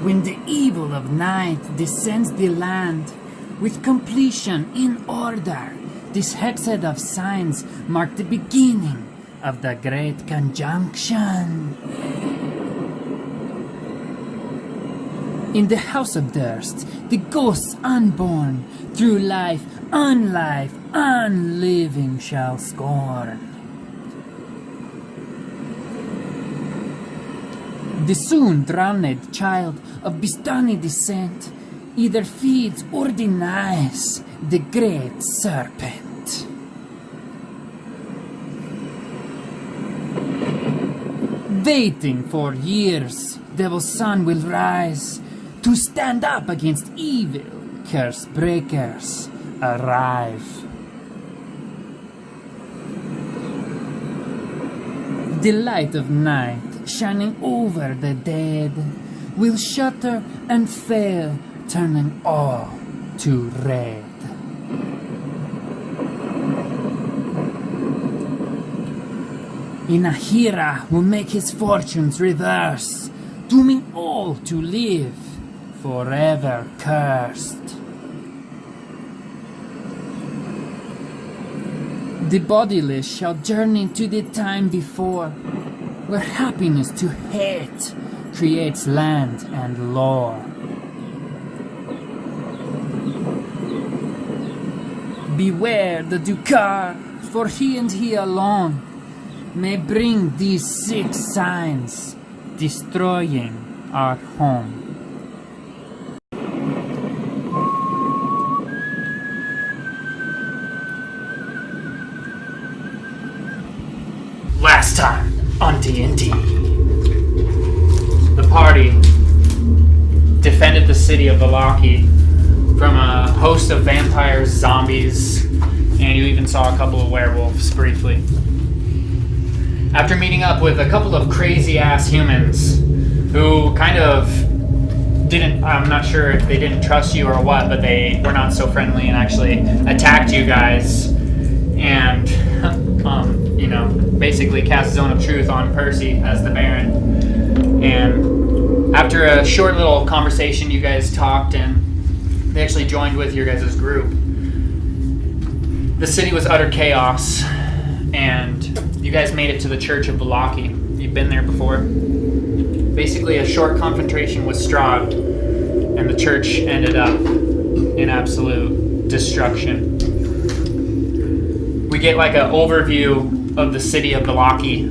when the evil of night descends the land, with completion in order, this hexad of signs mark the beginning of the Great Conjunction. In the House of Durst, the ghosts unborn, through life, unlife, unliving shall scorn. The soon drowned child of Bistani descent either feeds or denies the great serpent. Waiting for years, Devil's Son will rise to stand up against evil. Curse breakers arrive. The light of night, shining over the dead, will shudder and fail, turning all to red. Inahira will make his fortunes reverse, dooming all to live forever cursed. The bodiless shall journey to the time before, where happiness to hate creates land and lore. Beware the Dukar, for he and he alone may bring these 6 signs, destroying our home. Last time on D&D, the party defended the city of Valaki from a host of vampires, zombies, and you even saw a couple of werewolves briefly. After meeting up with a couple of crazy-ass humans who kind of didn't, I'm not sure if they didn't trust you or what, but they were not so friendly and actually attacked you guys and, basically cast Zone of Truth on Percy as the Baron. And after a short little conversation, you guys talked and they actually joined with your guys' group. The city was utter chaos, and you guys made it to the Church of Valaki. You've been there before. Basically a short confrontation with Strahd, and the church ended up in absolute destruction. We get like an overview of the city of Valaki,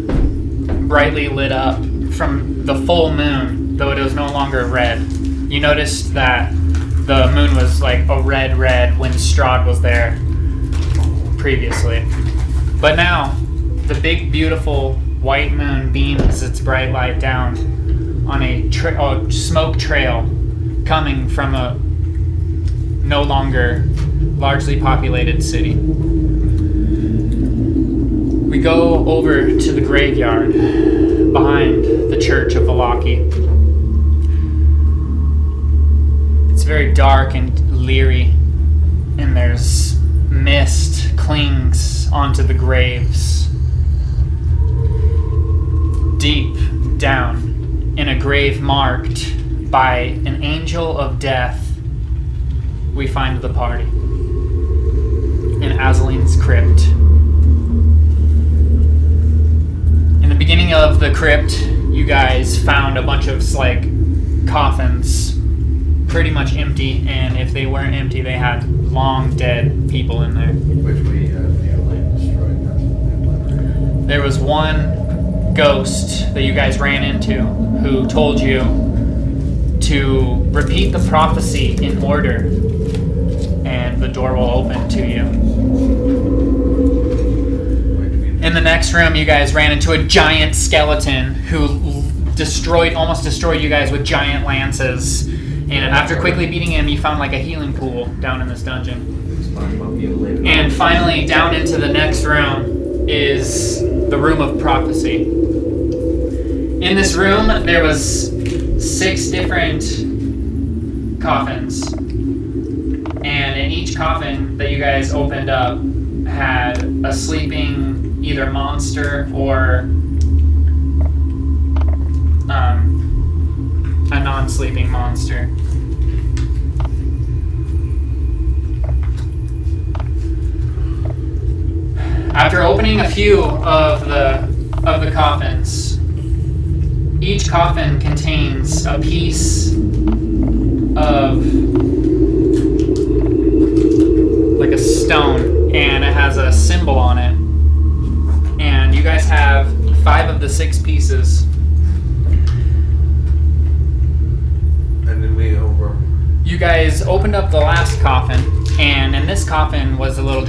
brightly lit up from the full moon, though it was no longer red. You noticed that the moon was like a red when Strahd was there previously. But now, the big, beautiful white moon beams its bright light down on a smoke trail coming from a no longer largely populated city. We go over to the graveyard behind the Church of Valaki. It's very dark and leery, and there's mist clings onto the graves. Deep down in a grave marked by an angel of death, we find the party in Azalin's crypt. In the beginning of the crypt, you guys found a bunch of coffins, pretty much empty, and if they weren't empty, they had long dead people in there. Which we destroyed. There was one ghost that you guys ran into who told you to repeat the prophecy in order, and the door will open to you. In the next room, you guys ran into a giant skeleton who almost destroyed you guys with giant lances. And after quickly beating him, you found a healing pool down in this dungeon. And finally, down into the next room is the room of prophecy. In this room, there was 6 different coffins. And in each coffin that you guys opened up had a sleeping either monster or a non-sleeping monster. After opening a few of the coffins, each coffin contains a piece of like a stone, and it has a symbol on it. And you guys have 5 of the 6 pieces. And then we over. You guys opened up the last coffin, and in this coffin was a little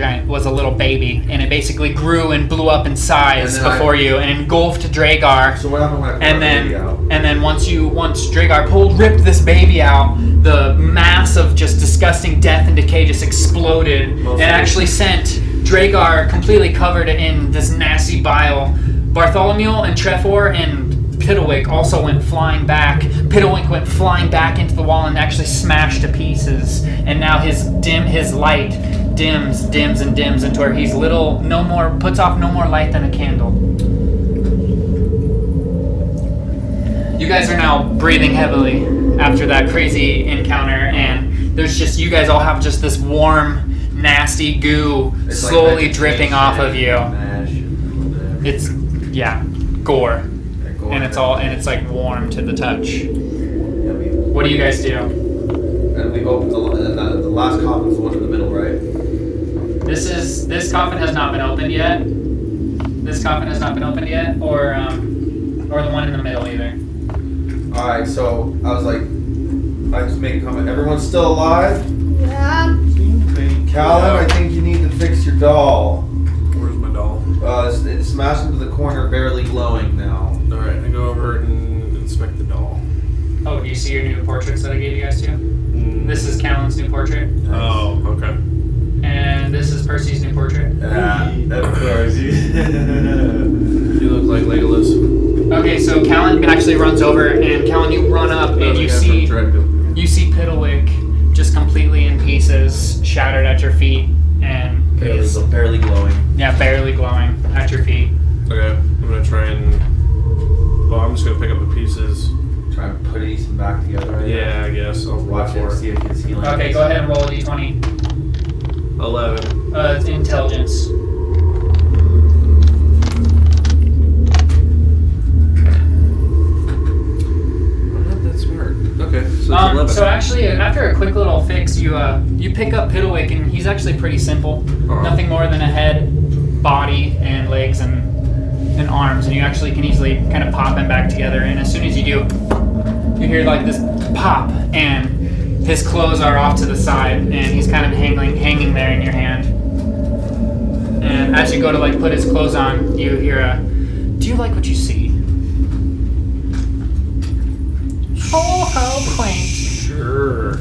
baby, and it basically grew and blew up in size before you and engulfed Dragar. So what happened when I pulled And the baby out? then once Dragar ripped this baby out, the mass of just disgusting death and decay just exploded and actually sent Dragar completely covered in this nasty bile. Bartholomew and Trefor and Piddlewick also went flying back. Piddlewick went flying back into the wall and actually smashed to pieces. And now his light dims into where he's puts off no more light than a candle. You guys are now breathing heavily after that crazy encounter, and there's just, you guys all have just this warm, nasty goo slowly dripping off of you. It's, gore. And it's like warm to the touch. What do you guys do? And we opened the last coffin's the one in the middle, right? This coffin has not been opened yet. This coffin has not been opened yet, or the one in the middle either. Alright, so I was like, I just made a comment. Everyone's still alive? Yeah. Callan, I think you need to fix your doll. Where's my doll? It's smashed into the corner, barely glowing now. Alright, I go over and inspect the doll. Oh, do you see your new portraits that I gave you guys too? This is Callan's new portrait. Oh, okay. And this is Percy's new portrait. Of course. You look like Legolas. Okay, so Callan actually runs over, and Callan, you run up and you see Piddlewick just completely in pieces, shattered at your feet, and barely glowing. Yeah, barely glowing at your feet. Okay, I'm gonna try and. Well, I'm just gonna pick up the pieces. Try and put these back together. Yeah, I guess. I'll Watch it, see if he's healing. Okay, go ahead and roll a d20. 11. It's intelligence. I'm not that smart. Okay, so it's 11. So actually, after a quick little fix, you pick up Piddlewick, and he's actually pretty simple. Nothing more than a head, body, and legs and arms, and you actually can easily kind of pop him back together. And as soon as you do, you hear like this pop, and his clothes are off to the side, and he's kind of hanging there in your hand. And as you go to like put his clothes on, you hear "Do you like what you see?" Oh, how quaint. Sure.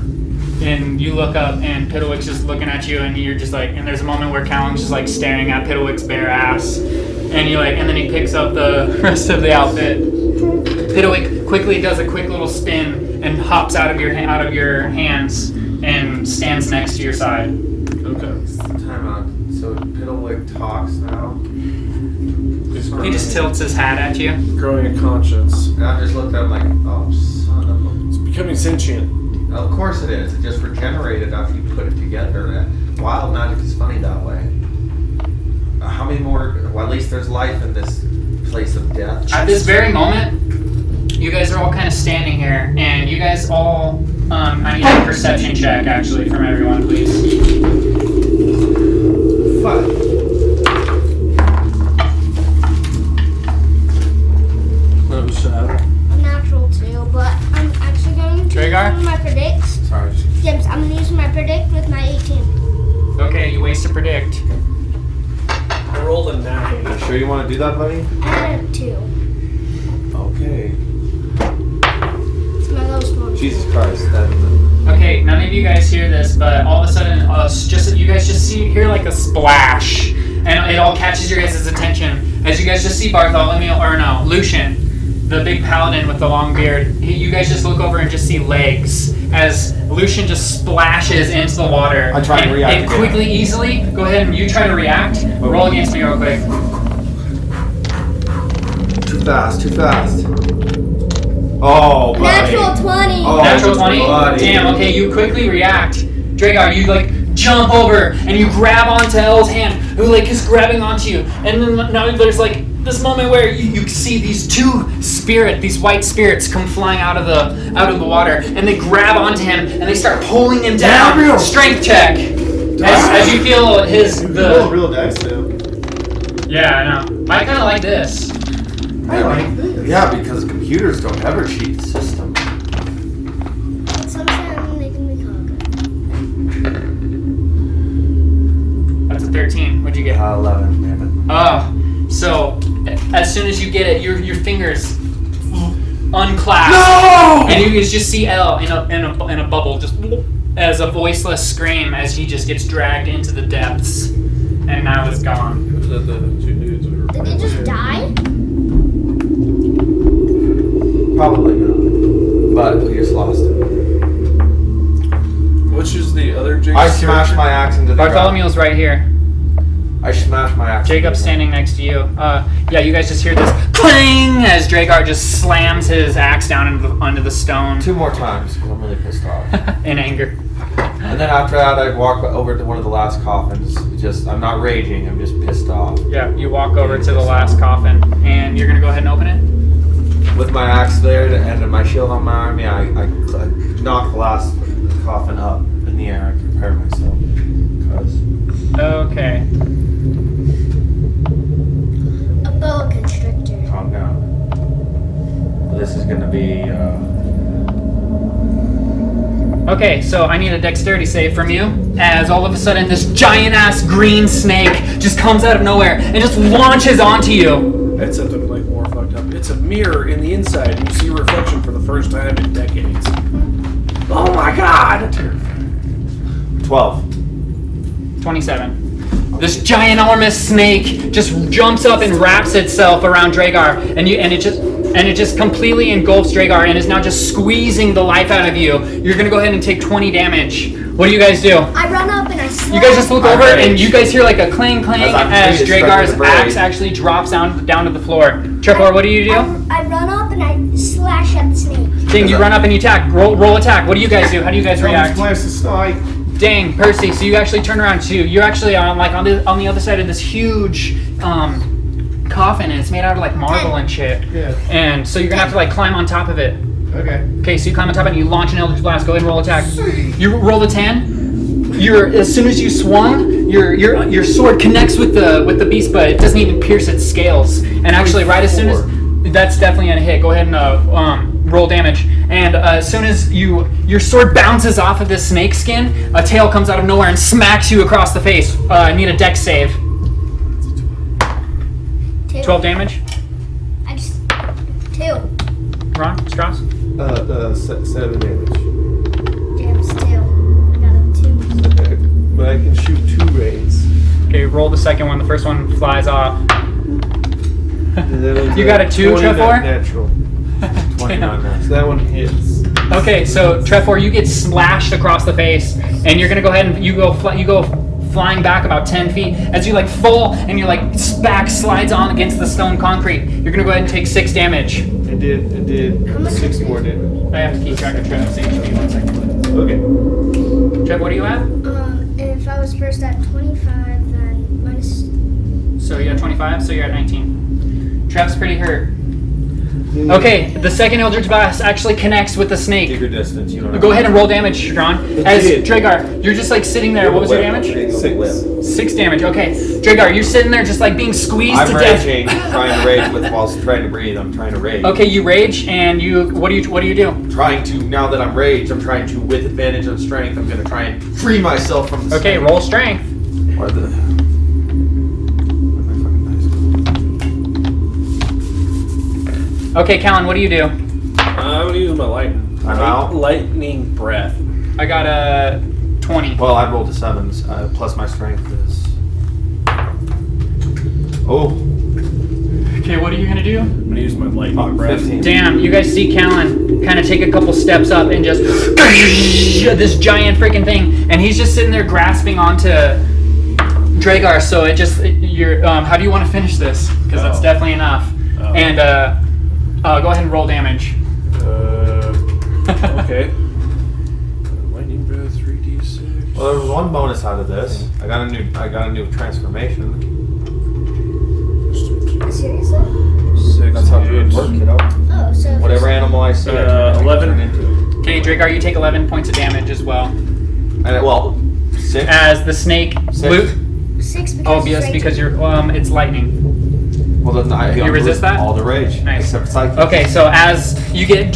And you look up, and Piddlewick's just looking at you, and you're just like, and there's a moment where Callan's just like staring at Piddlewick's bare ass, and you're like, and then he picks up the rest of the outfit. Piddlewick quickly does a quick little spin and hops out of your hands and stands next to your side. Okay. Time out. So Piddlewick talks now. He just tilts his hat at you. Growing a conscience. And I just looked at him like, oh, son of a... It's becoming sentient. Of course it is. It just regenerated after you put it together. Wild magic is funny that way. How many more... Well, at least there's life in this place of death. At this very moment, you guys are all kind of standing here, and you guys all... I need a perception check, actually, from everyone, please. 5. That was sad. A natural 2, but I'm actually going to Dragar? use my predict. Sorry. Yes, I'm going to use my predict with my 18. Okay, you waste a predict. I rolled a 9. You sure you want to do that, buddy? I had a 2. Okay. It's my lowest one. Jesus Christ. Okay, none of you guys hear this, but all of a sudden, you guys just hear like a splash, and it all catches your guys' attention as you guys just see Lucian, the big paladin with the long beard. You guys just look over and just see legs as Lucian just splashes into the water. I try to react and quickly, easily. Go ahead and you try to react. Roll against me real quick. Too fast. Oh, buddy. Natural 20. Oh, Natural 20? buddy. Damn, okay, you quickly react. Dragar, you like jump over and you grab onto Elle's hand, who like is grabbing onto you. And then now there's like this moment where you see these these white spirits come flying out of the water, and they grab onto him and they start pulling him down. Strength check. As you feel real dice now. Yeah, I know. I kinda like this. I like this. Yeah, because computers don't ever cheat the system. Sometimes they can be conquered. That's a 13. What'd you get? 11, damn it. Oh, so as soon as you get it, your fingers unclasp, and you just see Elle in a bubble, just as a voiceless scream as he just gets dragged into the depths, and now is gone. Was that the two dudes? Did they just die? Probably not. But we just lost it. Which is the other Jacob? I smashed my axe into the ground. Bartholomew's right here. I smashed my axe. Jacob's standing next to you. Yeah, you guys just hear this clang as Dragar just slams his axe down onto the stone 2 more times because I'm really pissed off. in anger. And then after that, I walk over to one of the last coffins. I'm not raging. I'm just pissed off. Yeah, you walk over to the last coffin, and you're gonna go ahead and open it. With my axe there and my shield on my arm, I knock the last coffin up in the air and prepare myself. Okay. A boa constrictor. Calm down. This is gonna be. Okay, so I need a dexterity save from you, as all of a sudden this giant-ass green snake just comes out of nowhere and just launches onto you. That's something like more fucked up. It's a mirror in the inside, and you see a reflection for the first time in decades. Oh my god! 12. 27. This giant-enormous snake just jumps up and wraps itself around Dragar, and it just completely engulfs Dragar and is now just squeezing the life out of you. You're gonna go ahead and take 20 damage. What do you guys do? I run up and I slash. You guys just look over rage. and you guys hear like a clang clang as As I'm Dragar's struck with the axe actually drops down to the floor. Trevor, what do you do? I run up and I slash at the snake. Dang, you run up and you attack. Roll attack. What do you guys do? How do you guys react? Blast the snake. Dang, Percy. So you actually turn around too. You're actually on the other side of this huge coffin, and it's made out of like marble and shit. Yeah. And so you're gonna have to like climb on top of it. Okay. Okay, so you climb on top of it and you launch an Eldritch Blast. Go ahead and roll attack. You roll a 10. As soon as you swung, your sword connects with the beast, but it doesn't even pierce its scales. And actually, right as soon as that's definitely gonna hit. Go ahead and roll damage. And as soon as your sword bounces off of this snake skin, a tail comes out of nowhere and smacks you across the face. I need a dex save. 2. 12 damage. I just 2. Ron, Strauss. 7 damage. James 2. I got a 2. Okay. But I can shoot 2 rays. Okay, roll the second one. The first one flies off. And that was You got a 2, 29 Trevor? Natural. 29 So that one hits. Okay, so Trevor, you get slashed across the face, and you're gonna go ahead and you go flying back about 10 feet as you like fall and your like back slides on against the stone concrete. You're gonna go ahead and take 6 damage. It did How much 6 is more it? damage. I have to keep track of Trev's HP. 1 second. Okay. Trev, what are you at? And if I was first at 25, then minus. So you're at 25, so you're at 19. Trev's pretty hurt. Okay, the second Eldritch Blast actually connects with the snake. Keep your distance. You don't Go ahead and roll damage, Strahd. As Dragar, you're just like sitting there. What was your damage? 6 damage. Okay, Dragar, you're sitting there just like being squeezed I'm to death. raging, trying to rage whilst trying to breathe. I'm trying to rage. Okay, you rage, and what do you do? Trying to, now that I'm raged, I'm trying to, with advantage on strength, I'm going to try and free myself from the Okay, snake. roll strength. Or the... Where'd my fucking dice go? Okay, Callan, what do you do? I'm gonna use my lightning breath. I got a 20. Well, I rolled a 7, plus my strength is... Oh, Okay, what are you gonna do? I'm gonna use my lightning breath. 15. Damn, you guys see Callan kind of take a couple steps up and just this giant freaking thing, and he's just sitting there grasping onto Dragar. So you're. How do you want to finish this? Because that's definitely enough. And go ahead and roll damage. Okay. Lightning breath, 3d6. Well, there was one bonus out of this. I got a new transformation. Seriously? 6. That's how druids work, kiddo. Oh, so Whatever animal I see, I turn 11. into. Okay, Dragar, you take 11 points of damage as well. Well, 6. As the snake... 6. 6 because Oh, yes, because you're... it's lightning. Well, then I You resist that? all the rage. Nice. Except psychic. Okay, so as you get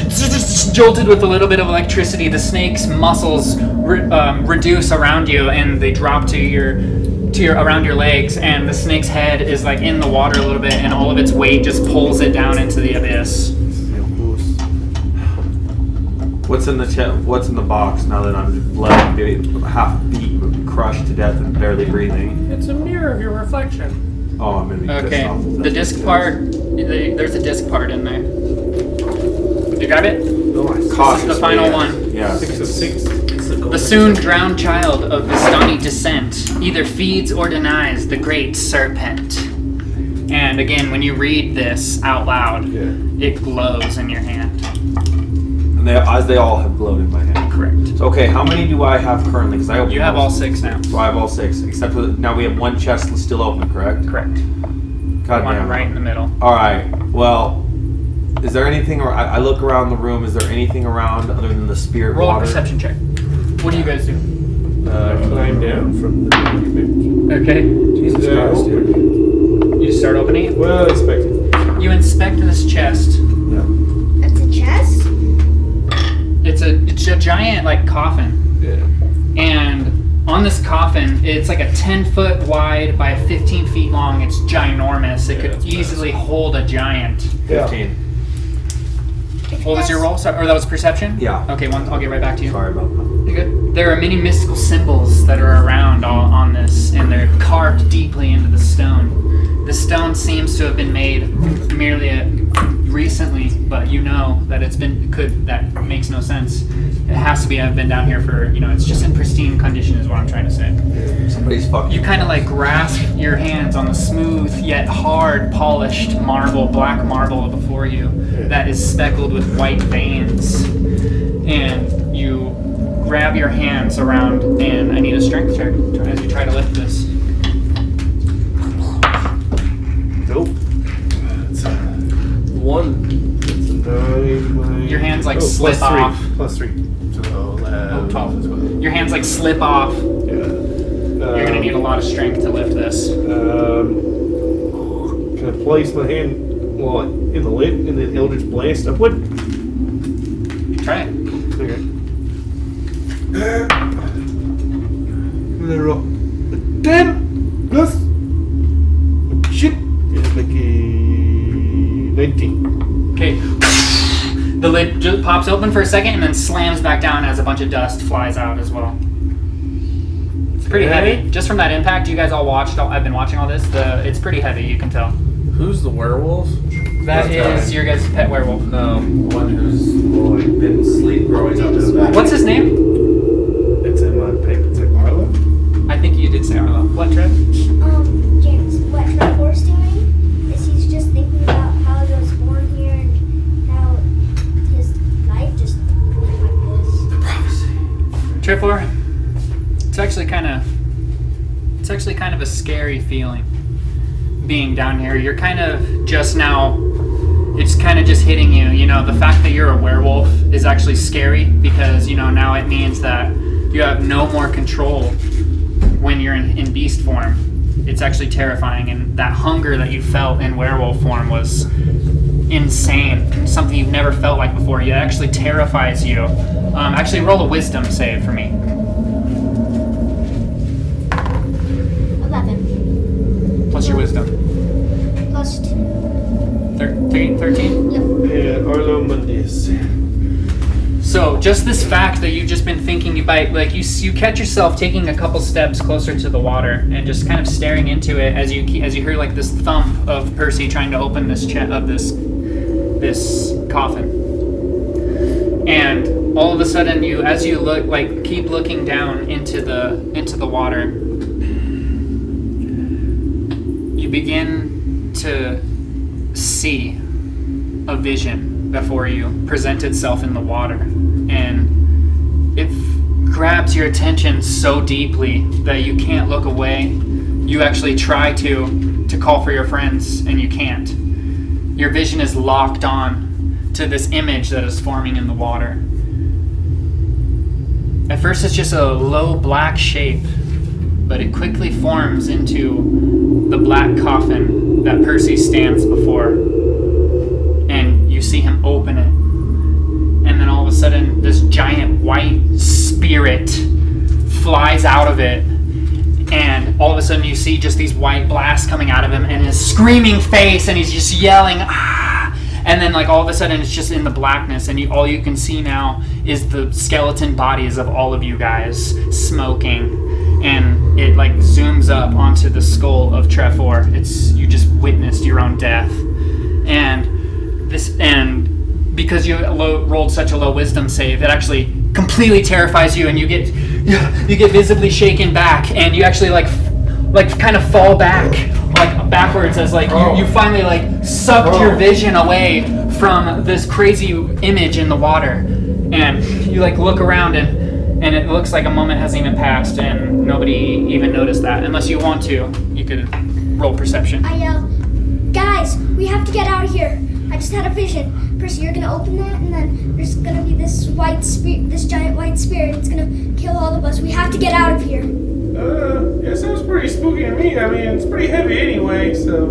jolted with a little bit of electricity, the snake's muscles reduce around you, and they drop to your around your legs, and the snake's head is like in the water a little bit, and all of its weight just pulls it down into the abyss. What's in the What's in the box now that I'm half beat, crushed to death, and barely breathing? It's a mirror of your reflection. Oh, I'm gonna be pissed Okay, off. the disc part. There's a disc part in there. Did you grab it? Cautious, This is the final yeah. one. Yeah. 6 of 6. The soon drowned child of Vistani descent either feeds or denies the great serpent. And again, when you read this out loud, it glows in your hand. And they all have glowed in my hand. Correct. So, okay, how many do I have currently? Because I opened You have all most. 6 now. So I have all 6, except for now we have one chest still open, correct? Correct. God One damn. right in the middle. All right. Well, is there anything? Or I look around the room. Is there anything around other than the spirit Roll a water? perception check. What do you guys do? Climb down from the bridge. Okay. Jesus Christ, dude. You start opening it. Well expected. You inspect this chest. That's a chest? It's a giant like coffin. Yeah. And on this coffin, it's like a 10-foot wide by 15 feet long. It's ginormous. It could that's easily hold a giant. 15. What was your roll? Sorry, or that was perception? Yeah. Okay, I'll get right back to you. Sorry about that. You good? There are many mystical symbols that are around on this, and they're carved deeply into the stone. The stone seems to have been made merely recently, but you know that that makes no sense. It has to be. I've been down here for, it's just in pristine condition is what I'm trying to say. Somebody's fucking. You kind of like grasp your hands on the smooth yet hard polished black marble before you that is speckled with white veins. And you grab your hands around, and I need a strength check as you try to lift this. Nope. That's 1. That's a 9. Your hands like plus slip 3. off. Plus 3. So 11. 12. as well. Your hands like slip off. Yeah. You're gonna need a lot of strength to lift this. Can I place my hand in the lid in the Eldritch Blast upward? Try it. Okay. And then roll 10 plus. Shit. It's like a 19. Okay. The lid just pops open for a second and then slams back down as a bunch of dust flies out as well. It's pretty Okay. heavy. Just from that impact, you guys all watched. I've been watching all this. It's pretty heavy. You can tell. Who's the werewolf? That is your guys' pet werewolf. One who's been asleep growing up in the back. What's his name? It's in my paper. It's like Arlo. I think you did say Arlo. What, Trev? James, what Trevor's doing is he's just thinking about how he was born here and how his life just went like this. The prophecy. Trifor, it's actually kind of a scary feeling being down here. You're kind of just now, it's kind of just hitting you. The fact that you're a werewolf is actually scary because, now it means that you have no more control when you're in beast form. It's actually terrifying, and that hunger that you felt in werewolf form was insane. Something you've never felt like before. It actually terrifies you. Actually, roll a wisdom save for me. 11 Plus your wisdom. plus 2. 13? Yep. Yeah, Arlo Mondays. So just this fact that you've just been thinking about, like you catch yourself taking a couple steps closer to the water and just kind of staring into it as you hear like this thump of Percy trying to open this this coffin. And all of a sudden as you look, like keep looking down into the water, you begin to see a vision before you present itself in the water, and it grabs your attention so deeply that you can't look away. You actually try to call for your friends, and you can't. Your vision is locked on to this image that is forming in the water. At first it's just a low black shape, but it quickly forms into the black coffin that Percy stands before. And you see him open it. And then all of a sudden, this giant white spirit flies out of it. And all of a sudden, you see just these white blasts coming out of him and his screaming face, and he's just yelling, ah! And then, like, all of a sudden, it's just in the blackness, and all you can see now is the skeleton bodies of all of you guys smoking. And it, like, zooms up onto the skull of Trefor. You just witnessed your own death. And because you rolled such a low wisdom save, it actually completely terrifies you, and you get visibly shaken back, and you actually like kind of fall back like backwards as like you finally like sucked your vision away from this crazy image in the water, and you like look around and it looks like a moment hasn't even passed, and nobody even noticed that. Unless you want to, you could roll perception. I yell, guys, we have to get out of here. I just had a vision. Percy, you're gonna open that, and then there's gonna be this giant white spirit. It's gonna kill all of us. We have to get out of here. Yeah, sounds pretty spooky to me. I mean, it's pretty heavy anyway, so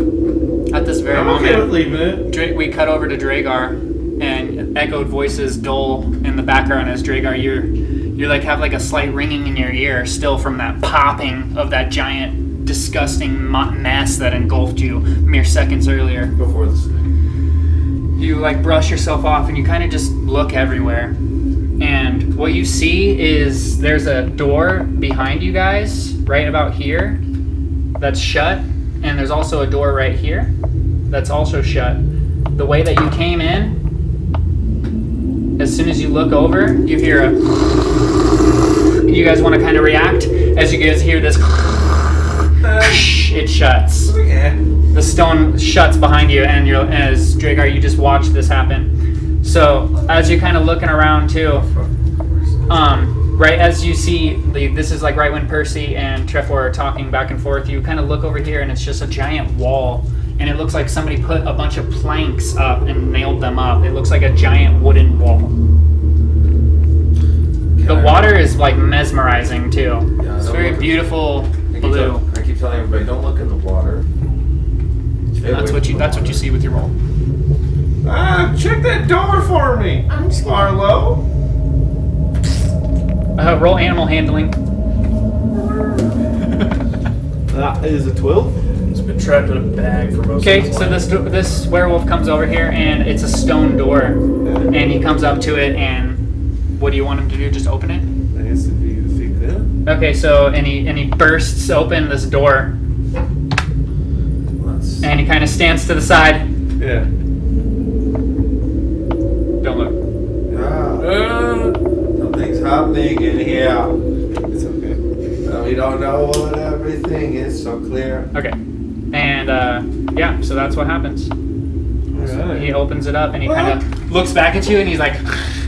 At this very I'm moment, okay with leaving it. We cut over to Dragar, and echoed voices dull in the background as Dragar, you like have like a slight ringing in your ear still from that popping of that giant, disgusting mess that engulfed you mere seconds earlier. Before the snake. You like brush yourself off, and you kind of just look everywhere. And what you see is there's a door behind you guys, right about here, that's shut. And there's also a door right here that's also shut. The way that you came in, as soon as you look over, you hear you guys want to kind of react? As you guys hear this, it shuts. Yeah. The stone shuts behind you, and as Dragar, you just watched this happen. So as you're kind of looking around too, right as you see, this is like right when Percy and Trefor are talking back and forth, you kind of look over here, and it's just a giant wall, and it looks like somebody put a bunch of planks up and nailed them up. It looks like a giant wooden wall. The water is like mesmerizing too. Yeah, It's very beautiful blue. I keep telling everybody, don't look in the water. That's what you see with your roll. Check that door for me, I'm just gonna... Arlo. Roll animal handling. That is a 12. It's been trapped in a bag for most of Okay, his so life. this werewolf comes over here, and it's a stone door, and he comes up to it, and what do you want him to do? Just open it? I guess if you think that. Okay, so and he bursts open this door, and he kind of stands to the side. Yeah. Don't look. Something's happening in here. It's okay. We don't know what everything is so clear. Okay, and yeah, so that's what happens. Alright. He opens it up, and he kind of looks back at you, and he's like,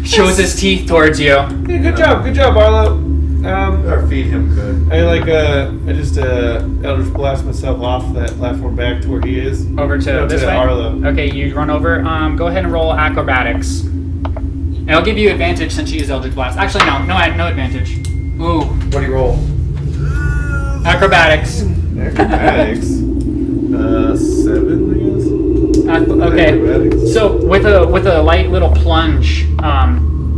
shows his teeth towards you. Yeah, good job, Arlo. Or feed him good. I just Eldritch Blast myself off that platform back to where he is. Over to this way? Arlo. Okay, you run over. Go ahead and roll acrobatics. And I'll give you advantage since you use Eldritch Blast. Actually, no, I have no advantage. Ooh, What do you roll? acrobatics. Acrobatics. 7, I guess. Okay, Acrobatics. so with a light little plunge,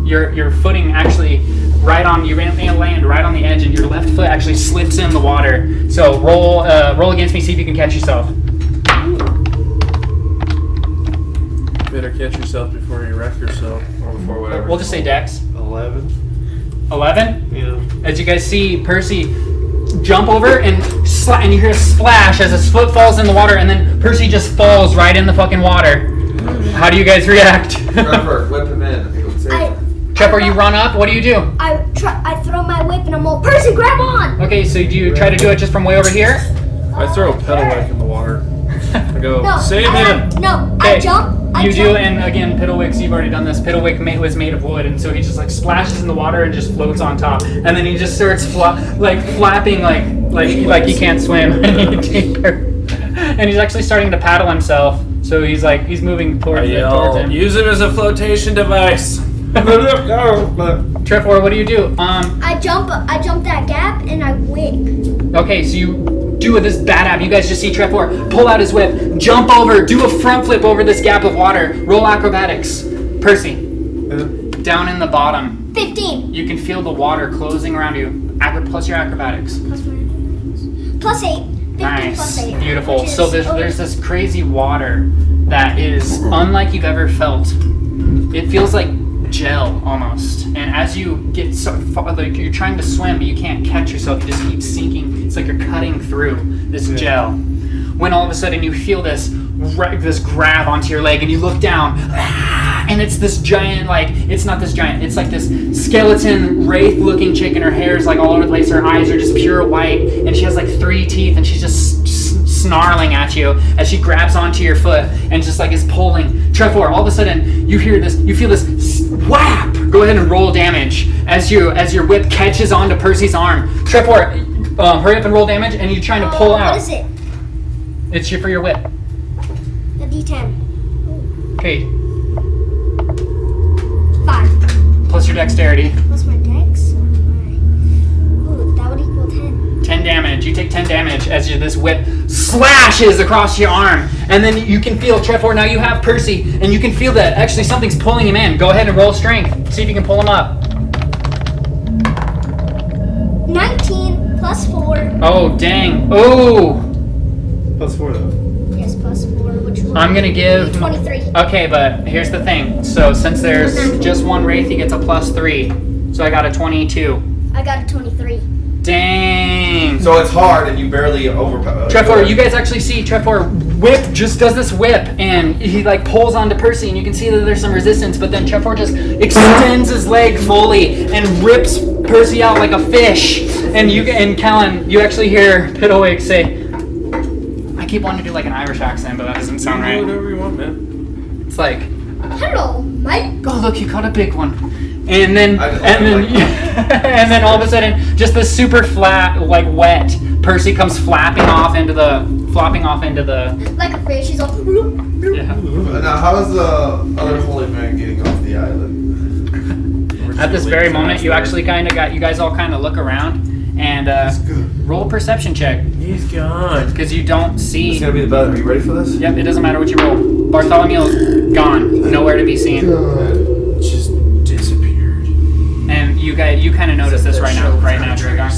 your footing actually you land right on the edge, and your left foot actually slips in the water. So roll against me, see if you can catch yourself. Better catch yourself before you wreck yourself. Or before whatever. We'll just say Dex. 11. 11. Yeah. As you guys see Percy jump over and you hear a splash as his foot falls in the water, and then Percy just falls right in the fucking water. How do you guys react? Trevor, whip him in. I think it would save him. Trevor, you run up. What do you do? I throw my whip, and I'm all, Percy, grab on! Okay, so do you try to do it just from way over here? I throw a pedal whack in the water. I go, No, save him! I Okay. jump, You do, and again, Piddlewick's, you've already done this. Piddlewick was made of wood, and so he just like splashes in the water and just floats on top, and then he just starts flapping like he can't swim, and he's actually starting to paddle himself. So he's moving towards him. Use him as a flotation device. Trefor, what do you do? I jump that gap and I whip. Okay, so you do this bad app. You guys just see Trefor pull out his whip, jump over, do a front flip over this gap of water. Roll acrobatics. Percy, down in the bottom. 15. You can feel the water closing around you. Plus your acrobatics. Plus my acrobatics. Plus 8. 15 Nice, plus 8. beautiful. So there's this crazy water that is unlike you've ever felt. It feels like gel almost, and as you get so far, like you're trying to swim but you can't catch yourself, you just keep sinking. It's like you're cutting through this gel, when all of a sudden you feel this grab onto your leg and you look down, and it's this giant, like it's not this giant, it's like this skeleton wraith looking chick, and her hair is like all over the place, her eyes are just pure white, and she has like 3 teeth, and she's just snarling at you as she grabs onto your foot and just like is pulling. Trefor, all of a sudden you feel this whap. Go ahead and roll damage as your whip catches onto Percy's arm. Trefor, hurry up and roll damage, and you're trying to pull out. What is it? It's for your whip. A D10. Okay, 5. plus your dexterity. Plus my dex? Alright. Ooh, that would equal 10. 10 damage. You take 10 damage as this whip slashes across your arm. And then you can feel, Trefor, now you have Percy, and you can feel that actually something's pulling him in. Go ahead and roll strength. See if you can pull him up. 19 plus 4. Oh, dang. Oh! Plus 4 though. Yes, plus 4, which will I'm gonna give... 23. Okay, but here's the thing. So since there's just one wraith, he gets a plus 3. So I got a 22. I got a 23. Dang. So it's hard and you barely overpower. Trefor, you guys actually see Trefor whip, just does this whip, and he like pulls onto Percy, and you can see that there's some resistance, but then Trefor just extends his leg fully and rips Percy out like a fish. And Callan, you actually hear Piddlewick say, I keep wanting to do like an Irish accent, but that doesn't sound right. Whatever you want, man. It's like, Hello, mate. oh look, you caught a big one. And then I just and then like that. and then all of a sudden, just this super flat, like wet Percy comes flopping off into the Like a fish, he's all. yeah. Now, how is the other holy man getting off the island? At this very moment, you actually you guys all kind of look around and roll a perception check, He's gone. because you don't see. It's gonna be the better. Are you ready for this? Yep, it doesn't matter what you roll. Bartholomew's gone, nowhere to be seen. Just disappeared. And you kind of notice this right now, Dragar.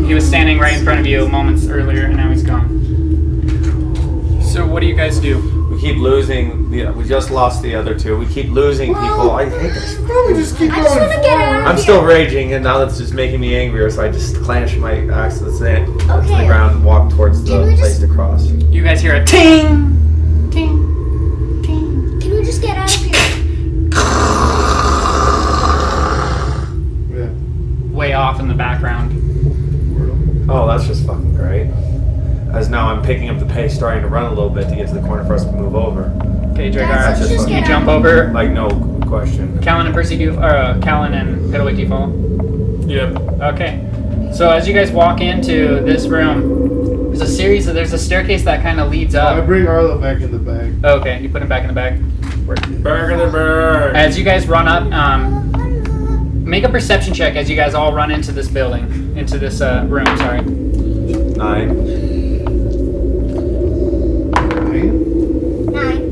He was standing right in front of you moments earlier, and now he's gone. So what do you guys do? We keep losing. We just lost the other two. We keep losing people. I hate this. We just keep I just want to get out of I'm here. still raging, and now that's just making me angrier. So I just clench my axe to the Okay. ground and walk towards the Can we place just- to cross. You guys hear a ting, ting, ting. Can we just get out of here? Yeah. Way off in the background. Oh, that's just fucking great. As now I'm picking up the pace, starting to run a little bit to get to the corner for us to move over. Okay, Guys, Dragar, let's just you get jump out. over. Like, no question. Callan and Percy do, or Callan and Piddlewick, do you follow? Yep. Okay. So as you guys walk into this room, there's a staircase that kind of leads I up. bring Arlo back in the bag. Okay, you put him back in the bag. Back in the bird. As you guys run up, make a perception check as you guys all run into this building, into this room, sorry. 9. 9.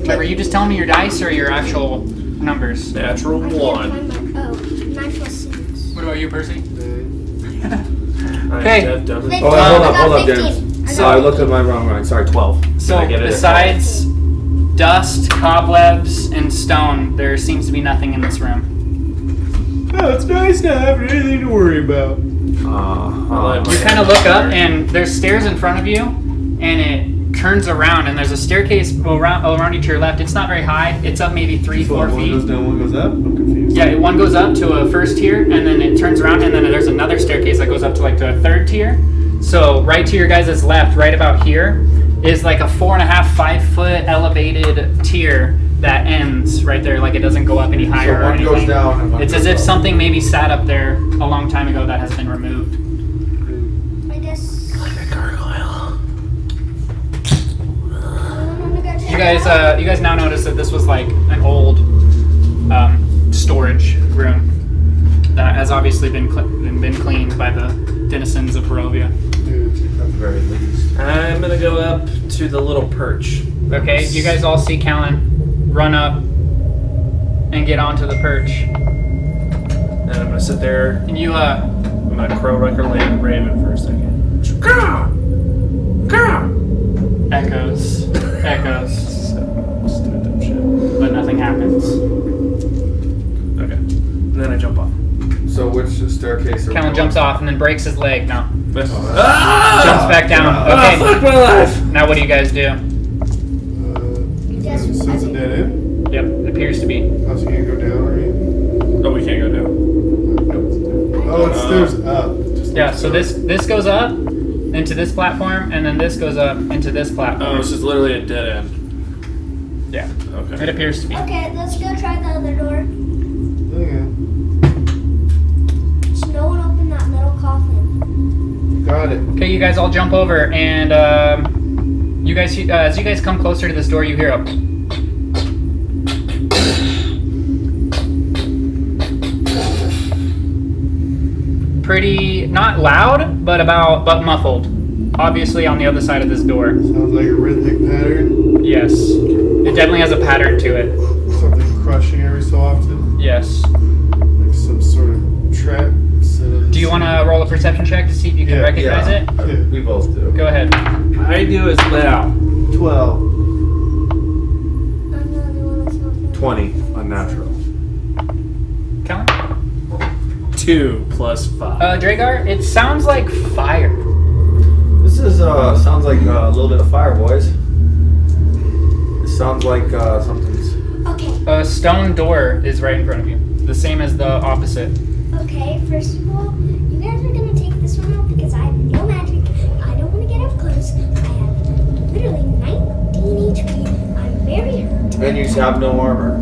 Wait, were you just telling me your dice or your actual numbers? Natural I can't 1. find my. Oh, 9 plus 6. What about you, Percy? Okay. Okay. Fifteen. Oh, wait, hold I up, got hold up, 15. James. I So got I looked at my wrong line. Sorry, 12. So Did I get it at besides dust, cobwebs, and stone, there seems to be nothing in this room. Oh, it's nice not having anything to worry about. 12? You kind of look up, and there's stairs in front of you, and it turns around, and there's a staircase around you to your left. It's not very high. It's up maybe 3-4 One goes feet. down, one goes up. I'm confused. Yeah, one goes up to a first tier, and then it turns around, and then there's another staircase that goes up to like to a third tier. So right to your guys' left, right about here, is like a 4.5, 5 foot elevated tier that ends right there. Like it doesn't go up any higher So or one anything. goes down and one It's goes as if up. something maybe sat up there a long time ago that has been removed. I guess. Gargoyle. You guys now notice that this was like an old storage room that has obviously been cleaned by the denizens of Barovia. At the very least. I'm gonna go up to the little perch. Okay, you guys all see Callan run up and get onto the perch. And I'm gonna sit there. And you I'm gonna crow like a raven for a second. Caw! Caw! echoes, Stupid dumb shit. but nothing happens. Okay. And then I jump off. So which staircase are we Callan going? jumps off and then breaks his leg. No, Ah! jumps back down. Ah, Okay, fuck my life! now what do you guys do? Yes, So it's a dead end? Yep, it appears to be. Oh, so you can't go down or anything? Oh, we can't go down. Oh, it's stairs up. Just Yeah, so this goes up into this platform, and then this goes up into this platform. Oh, this is literally a dead end. Yeah, Okay. it appears to be. Okay, let's go try the other door. Okay. Just no one open that metal coffin. Got it. Okay, you guys all jump over, and you guys, as you guys come closer to this door, you hear a. Pretty not loud, but muffled. Obviously, on the other side of this door. Sounds like a rhythmic pattern. Yes, it definitely has a pattern to it. Something crushing every so often. Yes. Like some sort of trap set of. Do you want to roll a perception check to see if you can Yeah, recognize it? Yeah. We both do. Go ahead. I do as well. 12. I'm the only one that's not feeling 20 unnatural. Callan? 2 plus 5. Dragar, it sounds like fire. This is sounds like a little bit of fire, boys. It sounds like something's. Okay, A stone door is right in front of you. The same as the opposite. okay, first of all, you guys are gonna take this one out because I have no magic. I don't want to get up close. I have literally 19 HP. I'm very hurt. And you have no armor.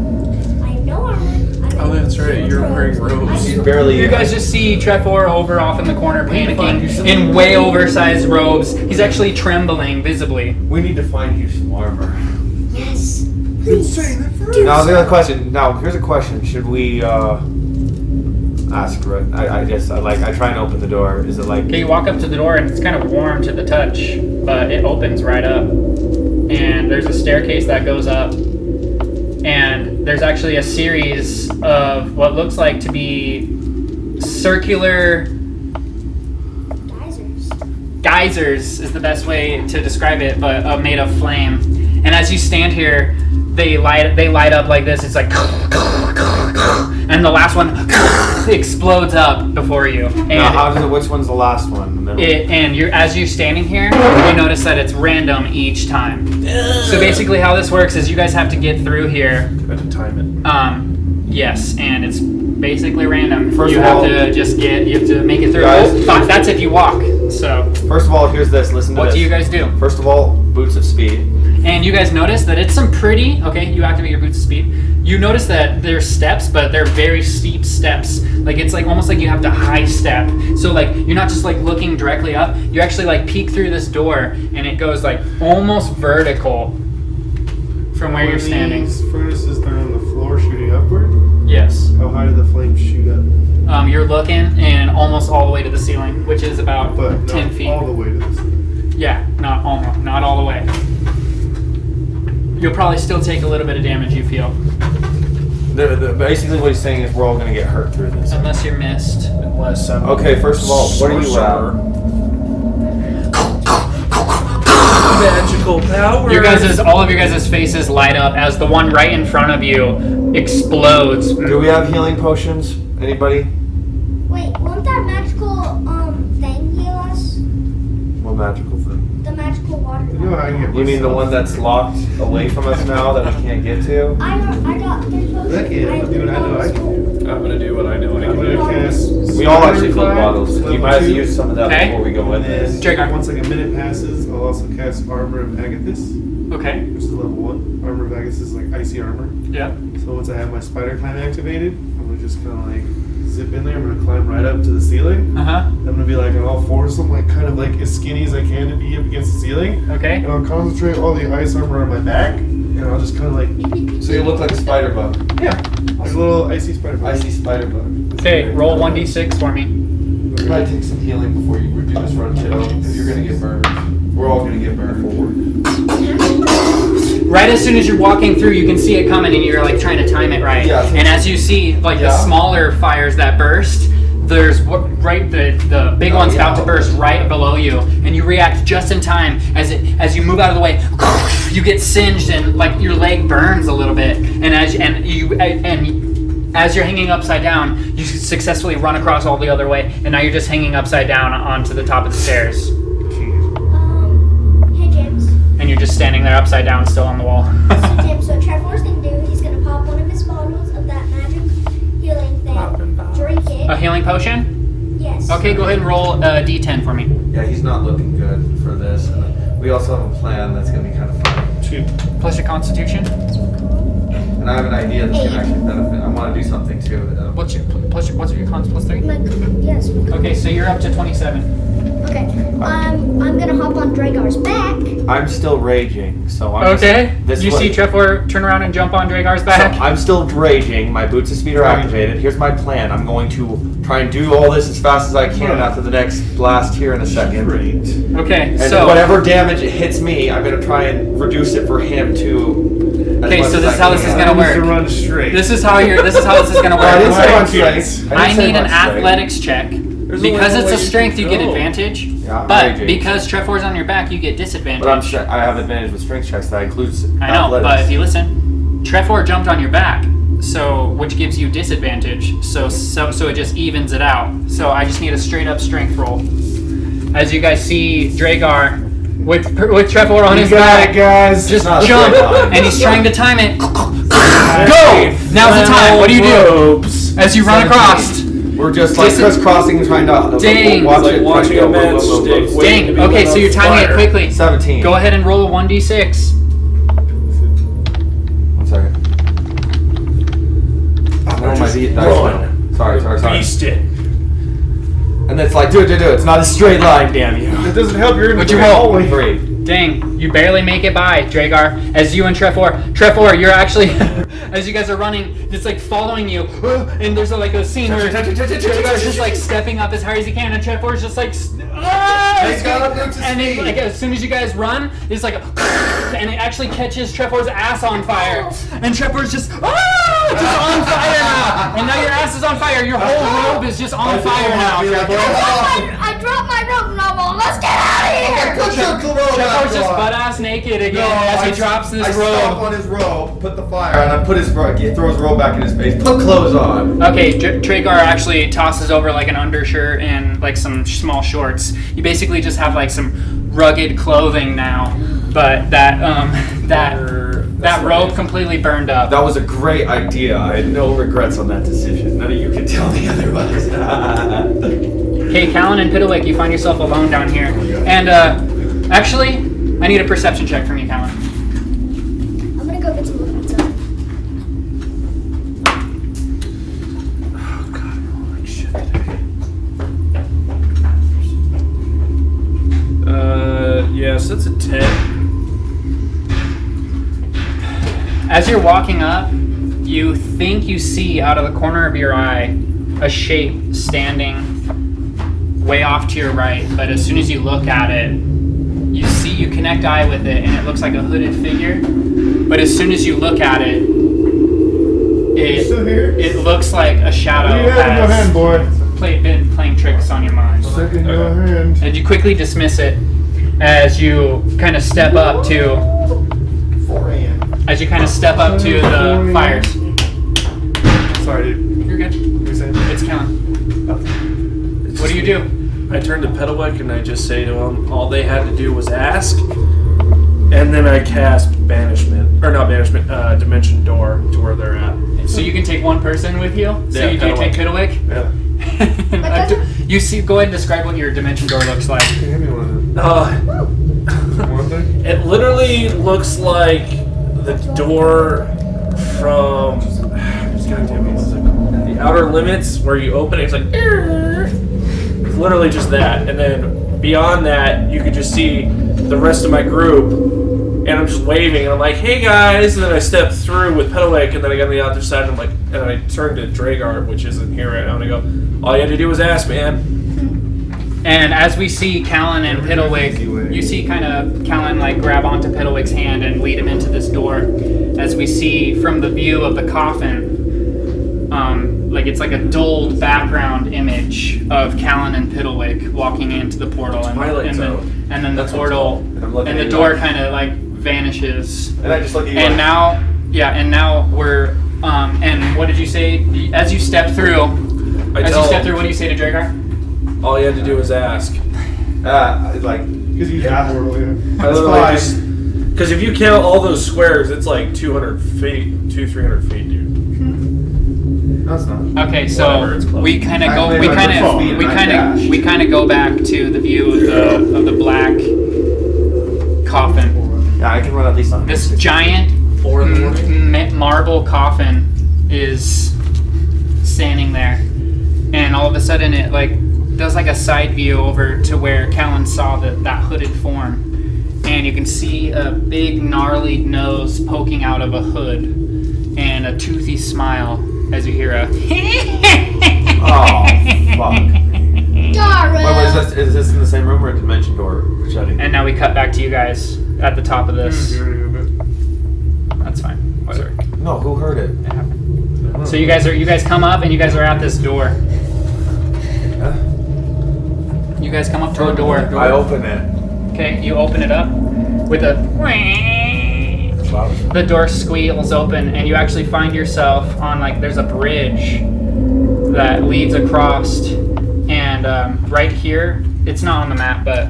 I have no armor. Oh, that's right, you're wearing robes. She's barely. You guys just see Trefor over off in the corner panicking in way oversized robes. He's actually trembling visibly. We need to find you some armor. Yes. Please. Now the other question. Now here's a question. Should we ask? Right? I guess I try and open the door. Is it like? Okay, you walk up to the door and it's kind of warm to the touch, but it opens right up. And there's a staircase that goes up. And there's actually a series of what looks like to be circular geysers is the best way to describe it, but made of flame. And as you stand here, they light up like this. It's like, and the last one explodes up before you. And Now, how does it? Which one's the last one? The middle? as you're standing here, you notice that it's random each time. So basically, how this works is you guys have to get through here. You have to time it. Yes, and it's basically random. First you of have all- to you have to make it through. Guys- That's if you walk. So First of all, here's this. Listen to what this. do you guys do? First of all, boots of speed. And you guys notice that it's some pretty. Okay, you activate your boots of speed. You notice that there's steps, but they're very steep steps. Like it's like almost like you have to high step. So like you're not just like looking directly up. You actually like peek through this door, and it goes like almost vertical from where you're standing. These furnaces that are on the floor shooting upward. Yes. How high do the flames shoot up? You're looking and almost all the way to the ceiling, which is about But 10 not feet. all the way to this. Yeah, not all the way. You'll probably still take a little bit of damage, you feel, Basically, what he's saying is we're all going to get hurt through this. unless you're missed. Unless Okay, first of all, what are you magical power. All of your guys' faces light up as the one right in front of you explodes. Do we have healing potions? Anybody? Wait, won't that magical thing heal us? What magical thing? The magical water. It know how I can get You mean the one that's locked away from us now that we can't get to? I got 3 potions. That can't do what I know I can do. I'm gonna do what I know I I'm can gonna do. cast. We all actually Spider filled Climb, bottles. You level might have to 2, use some of that Okay. before we go in this. And Dragon. once like a minute passes, I'll also cast Armor of Agathis, Okay. which is level 1. Armor of Agathis is like icy armor. Yeah. So once I have my spider climb activated, I'm gonna just kind of like zip in there. I'm gonna climb right up to the ceiling. Uh huh. I'm gonna be like on all fours, I'm like kind of like as skinny as I can to be up against the ceiling. Okay. And I'll concentrate all the ice armor on my back, and I'll just kind of like, So you look like a spider bug. yeah, like a little icy spider. Icy spider bug. Okay. Roll 1d6 for me. You might take some healing before you do this run, kiddo. Because you're gonna get burned. We're all gonna get burned. Right as soon as you're walking through, you can see it coming, and you're like trying to time it right. Yeah. And as you see, like the Yeah. smaller fires that burst, there's the big one's about to burst right below you, and you react just in time as you move out of the way. You get singed, and like your leg burns a little bit, and as you're hanging upside down, you successfully run across all the other way, and now you're just hanging upside down onto the top of the stairs, Hey James. and you're just standing there upside down, still on the wall. So James, what Trevor's gonna do, he's gonna pop one of his bottles of that magic healing thing, drink A it. healing potion? Yes. Okay, go ahead and roll a d10 for me. Yeah, he's not looking good for this. And we also have a plan that's gonna be kind of fun. 2. Plus your constitution. And I have an idea that's gonna actually benefit. I want to do something too. What's your cons plus 3? Yes. Okay, so you're up to 27. Okay. I'm gonna hop on Dragar's back. I'm still raging, so I'm Okay. This You is see what- Trevor turn around and jump on Dragar's back? So I'm still raging. My boots of speed are activated. Here's my plan. I'm going to try and do all this as fast as I can after the next blast here in a second. Great. Okay, And so whatever damage it hits me, I'm gonna try and reduce it for him too. Okay, so this is how this is gonna work. To run straight. This is how this is gonna Oh, I didn't work. say run Kids. straight. I didn't say need an run straight. athletics check. There's Because only it's one a way you strength, can you get go. advantage. Yeah, I'm But raging. because Trevor's on your back, you get disadvantage. But I have advantage with strength checks. That includes I know, athletics. but if you listen, Trevor jumped on your back, so which gives you disadvantage. So it just evens it out. So I just need a straight up strength roll. As you guys see, Dragar with Trevor on his back, guys. just not a jump, straight line. and he's trying to time it. Go! Now's the time. What do you do? As you run 17. across? We're just like crisscrossing, trying to Dang. watch It's it. like watching a matchstick. waiting to Dang. be Okay, lit so on you're timing it fire. quickly. 17. Go ahead and roll a 1d6. 1 second. Oh, my dice run. Sorry. Beast it. And it's like, do it. It's not a straight line, damn you. That doesn't help. You're in What'd the you roll? hallway. 3. Dang, you barely make it by, Dragar. As you and Trevor, you're actually, as you guys are running, it's like following you. And there's like a scene where Dragar's just like stepping up as hard as he can, and Trevor's just like, He's got up to and then speed. like as soon as you guys run, it's like, and it actually catches Trevor's ass on fire, and Trevor's just on fire now. And now your ass is on fire. Your whole robe is just on fire now, Trevor. I dropped my rope and I'm all, let's get out of here! Trevor's just butt ass naked again as he drops this I stomp robe. on his robe, put the fire, and I put his robe. He throws his robe back in his face. Put clothes on. Okay, Tragar actually tosses over like an undershirt and like some small shorts. You basically just have like some rugged clothing now, but that robe completely burned up. That was a great idea. I had no regrets on that decision. None of you can tell me otherwise. Okay, Callan and Pitawick, you find yourself alone down here. And actually, I need a perception check from you, Callan. I'm gonna go get some more pizza. Oh god, I'm rolling like shit today. Yes, that's a 10. As you're walking up, you think you see out of the corner of your eye a shape standing way off to your right, but as soon as you look at it, you connect eye with it, and it looks like a hooded figure. But as soon as you look at it, Still here? it looks like a shadow What do you have in your hand, boy? been playing tricks on your mind. Stick in your hand. And you quickly dismiss it as you kind of step up to 4 a.m. as you kind of step up to the fires. Sorry, dude. You're good. What are you saying? It's Callan. It's What do you just- do? I turn to Petawick and I just say to him, all they had to do was ask. And then I cast banishment, or not banishment, dimension door to where they're at. So you can take one person with you. So Yeah, you do take Piddlewick. Yeah. You see. Go ahead and describe what your dimension door looks like. Give me one. One thing. It literally looks like the door from goddamn, what is it called? The Outer Limits, where you open it, it's like it's literally just that. And then beyond that, you could just see the rest of my group, and I'm just waving, and I'm like, "Hey guys!" And then I step through with Pedalwake, and then I get on the other side, and I'm like, and I turn to Dragar, which isn't here right now, and I go, "All you had to do was ask, man." And as we see Callan and Piddlewick, you see kind of Callan like grab onto Piddlewick's hand and lead him into this door. As we see from the view of the coffin, like it's like a dulled background image of Callan and Piddlewick walking into the portal, and then the portal and the door kind of like vanishes. And I just look at you. And now we're and what did you say as you step through? What do you say to Dragar? All you had to do was ask. Like, because you got portal, yeah. I literally just, because if you count all those squares, it's like 200 feet, 300 feet, dude. No, it's not. Okay, so Whatever, it's close. we kind of go back to the view of the black coffin. Yeah, I can run at least on This giant marble coffin is standing there, and all of a sudden it like does like a side view over to where Callan saw that hooded form, and you can see a big gnarly nose poking out of a hood and a toothy smile as you hear a Oh, fuck. Dara! Wait, what is this? Is this in the same room or a dimension door shutting? and now we cut back to you guys at the top of this. That's fine. Whatever. No, who heard it? It happened. So you guys come up and you guys are at this door. You guys come up to a door. I open it. Okay, you open it up with the door squeals open, and you actually find yourself on there's a bridge that leads across, and right here, it's not on the map, but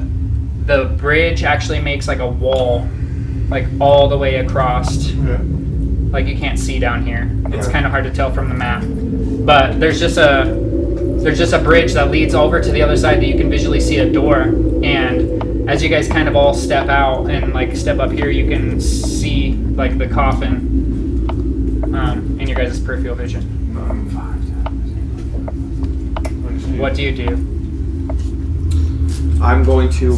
the bridge actually makes like a wall, like all the way across. Okay. Like you can't see down here. It's Yeah. kind of hard to tell from the map, but there's just a bridge that leads over to the other side that you can visually see a door. And as you guys kind of all step out and like step up here, you can see like the coffin in your guys' peripheral vision. What do you do? I'm going to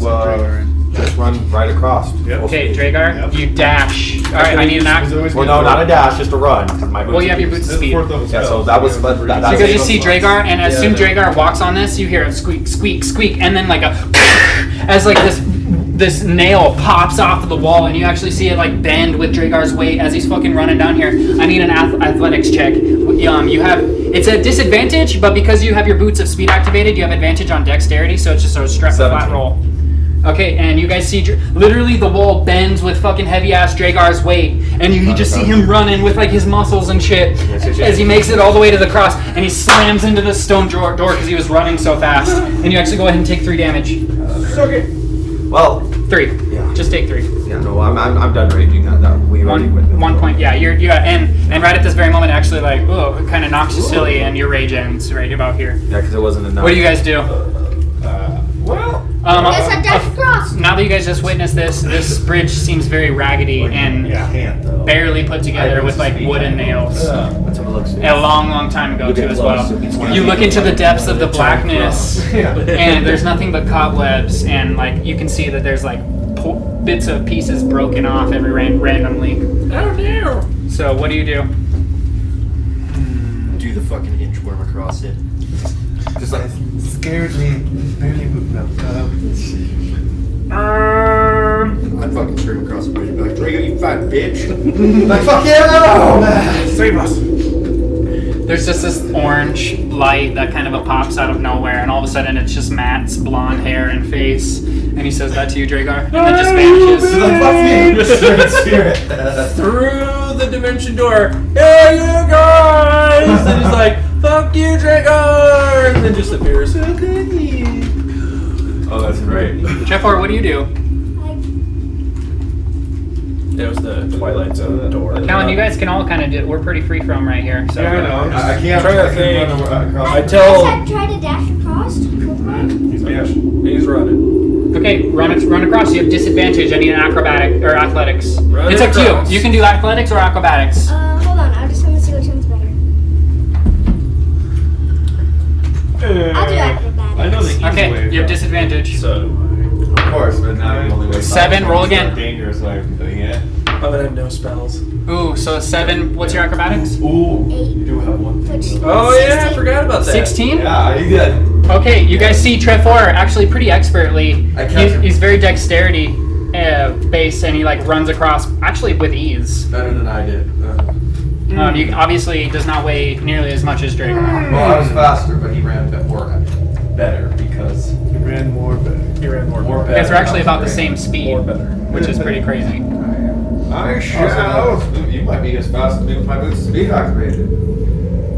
just run right across. Yep. Okay, Dragar, Yep. you dash. All right, I need an act. Well, no, not a dash, just a run. My Well, you have your boots of That's the speed. fourth level Yeah, spell. so that was. But So you guys just see Dragar, and as soon Dragar walks on this, you hear a squeak, squeak, squeak, and then like a as like this nail pops off of the wall, and you actually see it like bend with Dragar's weight as he's fucking running down here. I need an athletics check. You have it's a disadvantage, but because you have your boots of speed activated, you have advantage on dexterity, so it's just a straight flat 17. roll. Okay, and you guys see literally the wall bends with fucking heavy ass Dragar's weight, and you just see him running with like his muscles and shit as he makes it all the way to the cross, and he slams into the stone door because he was running so fast. And you actually go ahead and take 3 damage. Okay. Well, 3. Yeah. Just take 3. yeah, no, I'm done raging. We already went. 1 point. Yeah, you're and right at this very moment, actually, like, oh, it kind of knocks you silly, and your rage ends right about here. Yeah, because it wasn't enough. What do you guys do? Well, Yes, I death cross! Now that you guys just witnessed this bridge seems very raggedy and barely put together with like wooden nails. that's what it looks like. A long time ago too as well. You look into the depths of the blackness, and there's nothing but cobwebs, and like you can see that there's like bits of pieces broken off randomly. Oh no! So what do you do? Do the fucking inchworm across it. Just like. Scared me. Barely moved now. I'd fucking scream across the bridge and be like, Drago, you fat bitch! Like, fuck yeah, Save us. There's just this orange light that kind of pops out of nowhere, and all of a sudden it's just Matt's blonde hair and face, and he says that to you, Dragar, and then just vanishes. Fuck me. Spirit. Through the dimension door. Hey, you guys! And he's like, fuck you, Dragar! And then just appears. Oh, that's great. Jeffar, what do you do? It was the Twilight Zone door. Callan, you guys can all kind of do. We're pretty free from right here. So. Yeah, I know. I can't. Trying to I can think. run across. I tell- Try to dash across. He's running. Okay, run across. You have disadvantage. I need an acrobatic or athletics. Run It's up to across. you. You can do athletics or acrobatics. Hold on. I just want to see which one's better. I'll do acrobatics. I know the easy way. Okay, you have disadvantage. So do Of course, but now the only way. 7. Roll again. Dangerous way of doing it. I. I'm gonna have no spells. Ooh, so 7. What's your acrobatics? Ooh, 8. you do have one. Which Oh yeah, I 16. forgot about that. 16. Yeah, you good. Okay, you guys see Trefor actually pretty expertly. I catch him. He's very dexterity based, and he like runs across actually with ease. Better than I did. He obviously does not weigh nearly as much as Drake. Well, I was faster, but he ran better because You ran more better. You ran more. more You better. guys are actually about the same speed, More better. which is pretty crazy. I sure know. You might be as fast as me with my boots speed activated.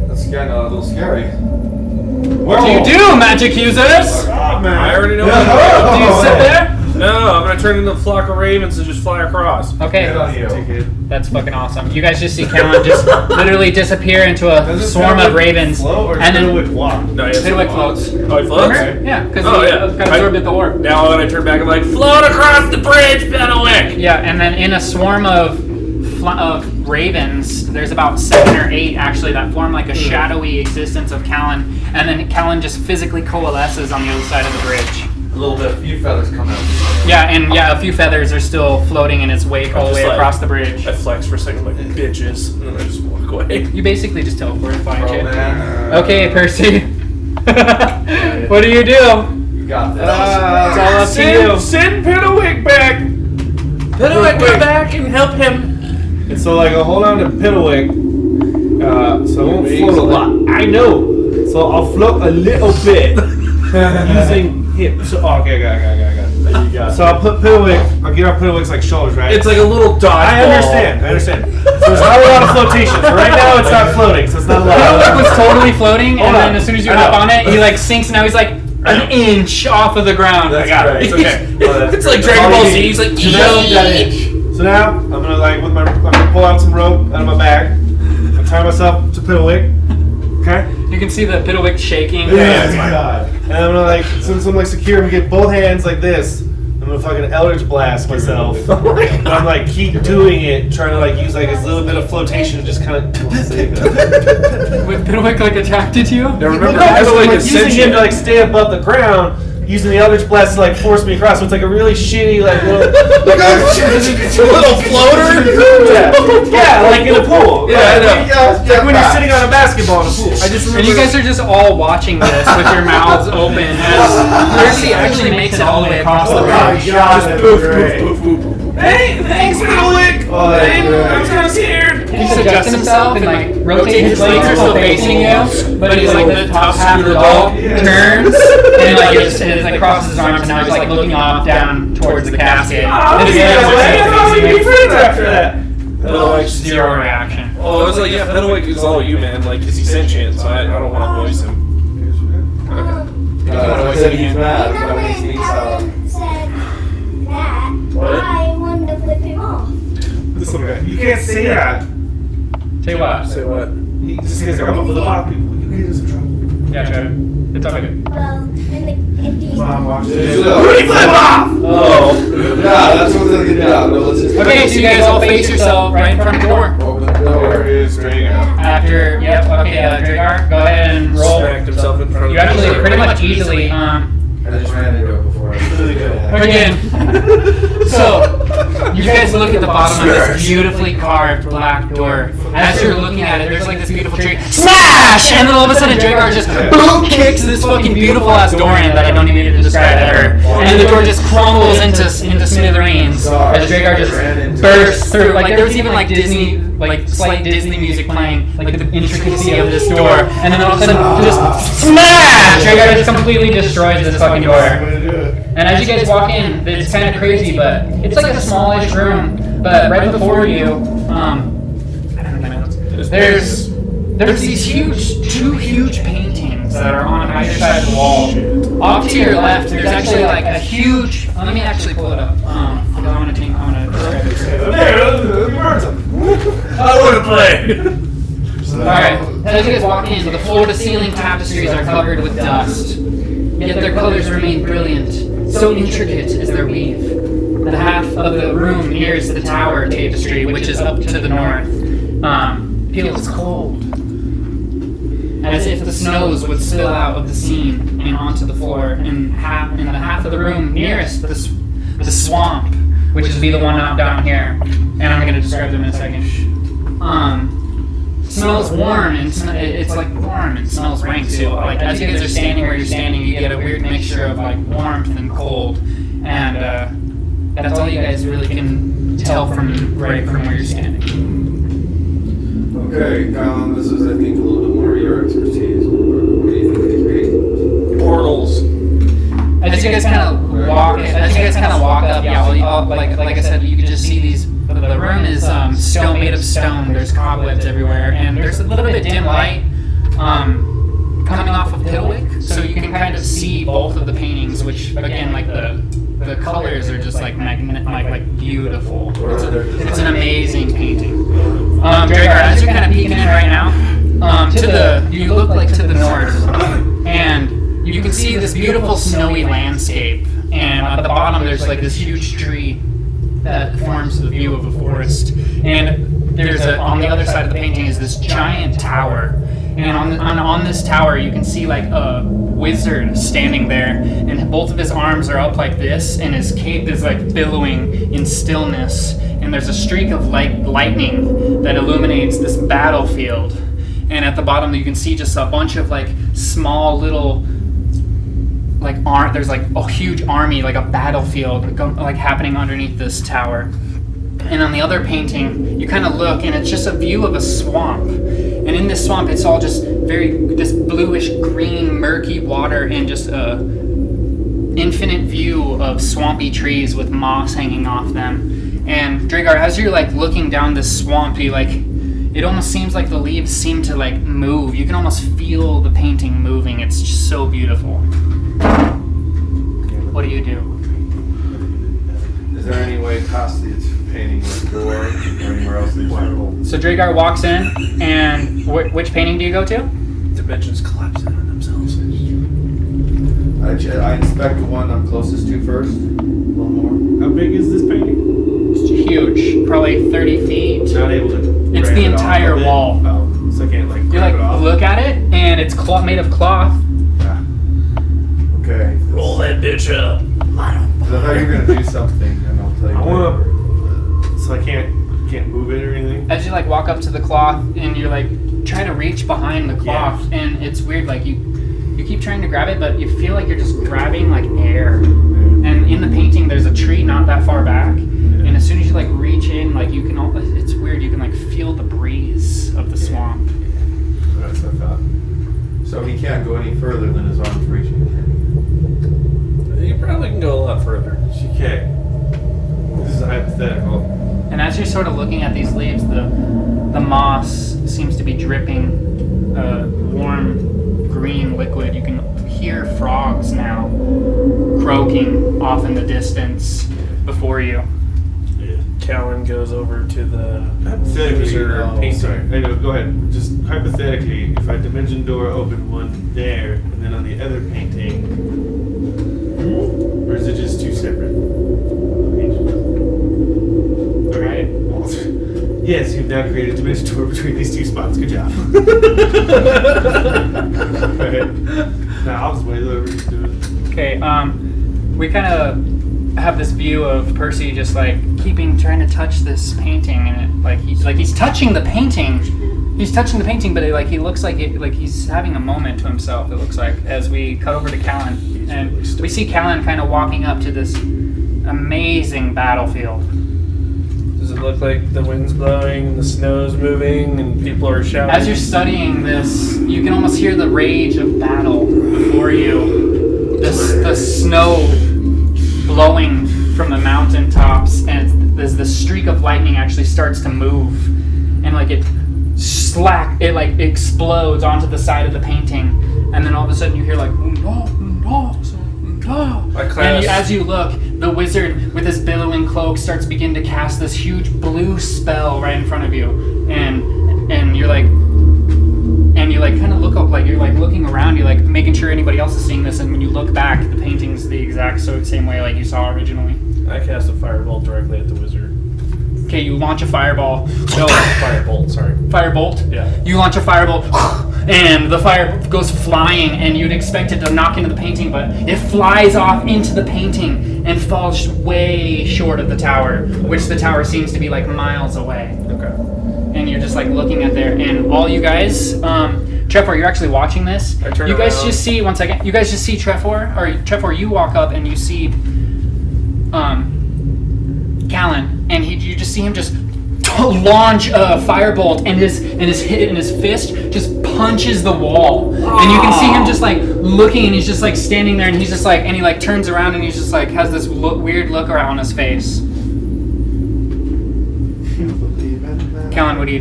That's kind of a little scary. What do you do, magic users? Oh, man. I already know. Do you sit there? No, I'm gonna turn into a flock of ravens and just fly across. Okay, Good on you. that's fucking awesome. You guys just see Callan just literally disappear into a Does it sworm sound of like ravens, float or and then Piddlewick walk? No, he has Piddlewick to- floats. Oh, he floats? Yeah, because Oh, he yeah. got absorbed at the orb. Now when I turn back, I'm like, float across the bridge, Piddlewick! Yeah, and then in a swarm of ravens, there's about 7 or 8 actually that form like a shadowy existence of Callan, and then Callan just physically coalesces on the other side of the bridge. A little bit, a few feathers come out. Yeah, and a few feathers are still floating in its wake all the just way like- across the bridge. I flex for a second, like, bitches, and then I just walk away. You basically just teleport and find Bro, you. man. Okay, Percy. What do you do? You got this. It's all up to you. Send Piddlewick back! Piddlewick, come back and help him! And so, like, I'll hold on to Piddlewick, so I won't float a lot. I know. So I'll float a little bit using him. So, okay, got it. So I'll put Piddlewick, I'll get on Piddlewick's, like, shoulders, right? It's like a little dodgeball. I understand. So there's not a lot of flotation. So right now it's not floating, so it's not a lot. Piddlewick was totally floating, Hold and then on. as soon as you I hop know. on it, he like sinks, and now he's like an inch off of the ground. I got it. It's okay. It's like Dragon Ball Z. He's like, So now I'm gonna I'm gonna pull out some rope out of my bag. I'll tie myself to Piddlewick. Okay. You can see the Piddlewick shaking. Yeah, it's my god. And I'm gonna like, since I'm like secure, I'm gonna get both hands like this. I'm gonna fucking Eldritch Blast myself. And I'm like keep doing it, trying to like use like a little bit of flotation to just kind of save it. With Piddlewick like attracted to you? Now remember, No, I'm Piddlewick like is using him sentient. to like stay above the ground, using the Eldritch Blast to like force me across. So it's like a really shitty like little, little floater? yeah, like in a pool. Yeah, I know. Like when you're sitting on a basketball in a pool. I just And remember. you guys are just all watching this with your mouths open as Percy actually makes it all the way across the Oh my bridge. god, that's great. Hey, thanks, Piddlewick! Oh, that's Hey, great. I'm kind of scared. He just adjusts himself and like rotates. His legs are still facing you, but he's like the top half of the dog turns and like it just like crosses his arms and now he's like looking off down towards the casket. And his legs are still facing you. friends after that. Piddlewick, Zero reaction. Oh, I was like, yeah, Piddlewick is all you, man. Like, is he sentient? So I don't want to voice him. I said he's mad. You know That makes when me sound. Alan said that, What? I wanted to flip him off. Listen, you can't say that. Say what? Say what? He just says, I'm up for the pop people. You get us in trouble. Yeah, Trevor. It's all good. Well, in the Mom watches it. Oh. Yeah, that's what they're gonna do. Let's just Okay, so you guys all face yourself right in front of the door. open the door. is straight out. After, yep, okay, Dragar, go ahead and roll. Smacked himself in front of You the actually door. pretty much easily, I just ran into it before. Really good. again. So, you guys look at the bottom of this beautifully carved black door. As you're looking at it, there's like this beautiful tree. Smash! And then all of a sudden, Dragar just boom kicks this fucking beautiful ass door in that I don't even need to describe ever. And the door just crumbles into smithereens as Dragar just bursts through. Like there was even like Disney, like slight Disney music playing, like the intricacy of this door. And then all of a sudden, just smash! Dragar just completely destroys this fucking door. And as you guys walk in, it's kind of crazy, but it's like a smallish room. But right before you, I don't know my notes. There's these two huge paintings that are on either side of the wall. Off to your left, there's actually like a huge. Let me actually pull it up. Because I want to describe it. I want to play. Alright, as you guys walk in, the floor-to-ceiling tapestries are covered with dust. Yet their colors remain brilliant, so intricate is their weave. The half of the room nearest the tower tapestry, which is up to the north, feels cold. As if the snows would spill out of the seam and onto the floor. In the half of the room nearest the swamp, which would be the one down here, and I'm going to describe them in a second. Smells warm and it's like warm and smells rank too. Like as you guys are standing where you're standing, you get a weird mixture of like warmth and cold, and that's all you guys really can tell from where you're standing. Okay, this is I think a little bit more your expertise. What do you think these be? Portals. As you guys kind of walk up, yeah. Like I said, you can just see these. The room is stone, made of stone. There's cobwebs everywhere, and there's a little bit dim light coming off of Piddlewick, so you can kind of see both of the paintings. Which again, like the colors are just like beautiful. It's an amazing painting. Dragar, as you're kind of peeking in right now, you look like to the north, and you can see this beautiful snowy landscape. And at the bottom, there's like this huge tree that forms the view of a forest. And there's on the other side of the painting is this giant tower. And on this tower, you can see like a wizard standing there, and both of his arms are up like this, and his cape is like billowing in stillness. And there's a streak of lightning that illuminates this battlefield. And at the bottom, you can see just a bunch of like small little there's like a huge army, like a battlefield, like happening underneath this tower. And on the other painting, you kind of look, and it's just a view of a swamp. And in this swamp, it's all just this bluish green, murky water, and just a infinite view of swampy trees with moss hanging off them. And Dragar, as you're like looking down this swamp, it almost seems like the leaves seem to like move. You can almost feel the painting moving. It's just so beautiful. What do you do? Is there any way past this painting with the door or anywhere else in the circle? So Dragar walks in, and which painting do you go to? Dimensions collapse in on themselves. I inspect the one I'm closest to first. A little more. How big is this painting? It's huge, probably 30 feet. Not able to. It's grab the it off entire of it. wall. Oh, so I can't like. You grab it off. look at it, and it's made of cloth. Yeah. Okay. Roll that bitch up. I thought you were gonna do something, and I'll tell you. I later. so I can't move it or anything. As you like walk up to the cloth, and you're like trying to reach behind the cloth, and it's weird. Like you keep trying to grab it, but you feel like you're just grabbing like air. And in the painting, there's a tree not that far back, and as soon as you like reach in, like you can. It's weird. You can like feel the breeze of the swamp. That's what I thought. So he can't go any further than his arms reaching. You probably can go a lot further. She can't. This is a hypothetical. And as you're sort of looking at these leaves, the moss seems to be dripping warm green liquid. You can hear frogs now croaking off in the distance before you. Callan goes over to the Hypothetically, painting. sorry. I know, go ahead. Just hypothetically, if I dimension door open one there, and then on the other painting, or is it just two separate locations? Right. Yes, you've now created a dimension door between these two spots. Good job. Right. Now I'll just wait over you do it. Okay. We kind of have this view of Percy just like trying to touch this painting, and he's touching the painting. He's touching the painting, but he looks like he's having a moment to himself. It looks like as we cut over to Callan, and we see Callan kind of walking up to this amazing battlefield. Does it look like the wind's blowing and the snow's moving and people are shouting? As you're studying this, you can almost hear the rage of battle before you. The snow blowing from the mountaintops, and as the streak of lightning actually starts to move, and it explodes onto the side of the painting, and then all of a sudden you hear oh. I And cast- as you look, the wizard with his billowing cloak starts to begin to cast this huge blue spell right in front of you, and you're like, and you like kind of look up, like you're like looking around, you're like making sure anybody else is seeing this, and when you look back, the painting's the exact same way like you saw originally. I cast a firebolt directly at the wizard. Okay, you launch a fireball. No, firebolt. Sorry. Firebolt. Yeah. You launch a firebolt, and the fire goes flying, and you'd expect it to knock into the painting, but it flies off into the painting and falls way short of the tower, which the tower seems to be like miles away. Okay. And you're just like looking at there, and all you guys, Trefor, you're actually watching this. I turn You guys around. just see, one second, you guys just see Trefor, you walk up and you see, Callan, and you just see him just launch a firebolt, and his fist just punches the wall, and you can see him just like looking, and he's just like standing there, and he's just like, and he like turns around, and he's just like has this weird look around his face. Callan, what do?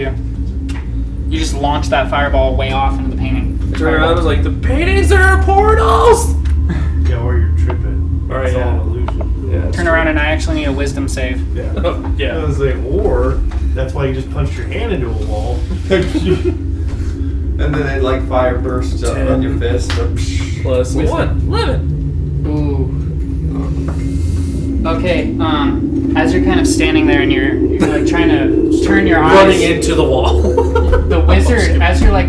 You just launch that fireball way off into the painting. I turn around and was like, the paintings are portals! Yeah, or you're tripping. Alright, It's all yeah. an illusion. Yeah. Turn around, and I actually need a wisdom save. Yeah. Oh, yeah. I was like, or that's why you just punched your hand into a wall. And then it like fire bursts up on your fist. Plus Wisdom. 1. 11. Ooh. Okay, as you're kind of standing there and you're like trying to turn your eyes, Running into the wall. the wizard, as you're like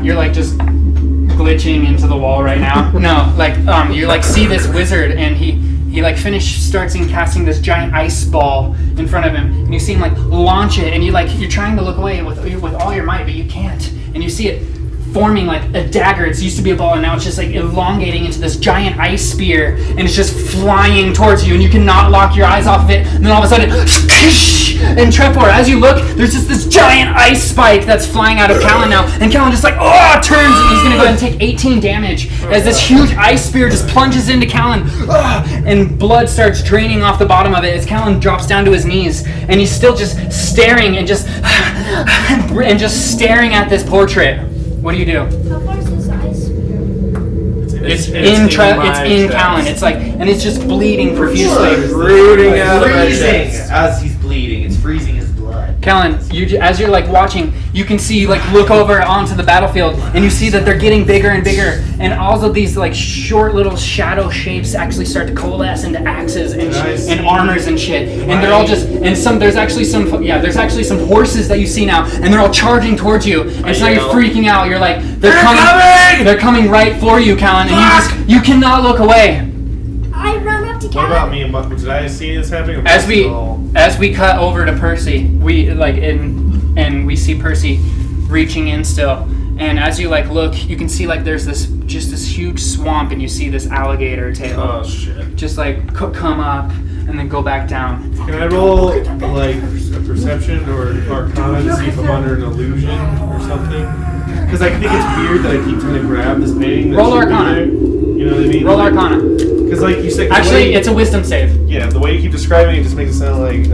you're like just glitching into the wall right now. No, like you like see this wizard, and he like starts casting this giant ice ball in front of him, and you see him like launch it, and you're trying to look away with all your might, but you can't, and you see it forming like a dagger. It used to be a ball, and now it's just like elongating into this giant ice spear, and it's just flying towards you, and you cannot lock your eyes off of it. And then all of a sudden, and Trefor, as you look, there's just this giant ice spike that's flying out of Callan now, and Callan just like turns, and he's gonna go ahead and take 18 damage as this huge ice spear just plunges into Callan, and blood starts draining off the bottom of it as Callan drops down to his knees, and he's still just staring and just staring at this portrait. What do you do? How far is this ice spear? It's in my in chest. Callan. It's like, and it's just bleeding profusely. Rooting out of my Freezing chest. as he's bleeding. It's freezing his blood. Callan, as you're like watching, you can see like look over onto the battlefield, and you see that they're getting bigger and bigger, and all of these like short little shadow shapes actually start to coalesce into axes and armors and shit, and they're all just there's actually some horses that you see now, and they're all charging towards you, and so now you're freaking out. You're like they're coming right for you, Callan, and you cannot look away. I run up to What Callan. about me and Buck? Did I see this happening? Or As we cut over to Percy, and we see Percy reaching in still, and as you like look, you can see like there's this huge swamp, and you see this alligator tail Oh, shit. just like come up and then go back down. Can I roll like a perception or arcana to see if I'm under an illusion or something? Because I think it's weird that I keep trying to grab this painting. That Roll should be Arcana. there. You know what I mean? Roll Arcana. Because like you said, Actually, it's a wisdom save. yeah. The way you keep describing it just makes it sound like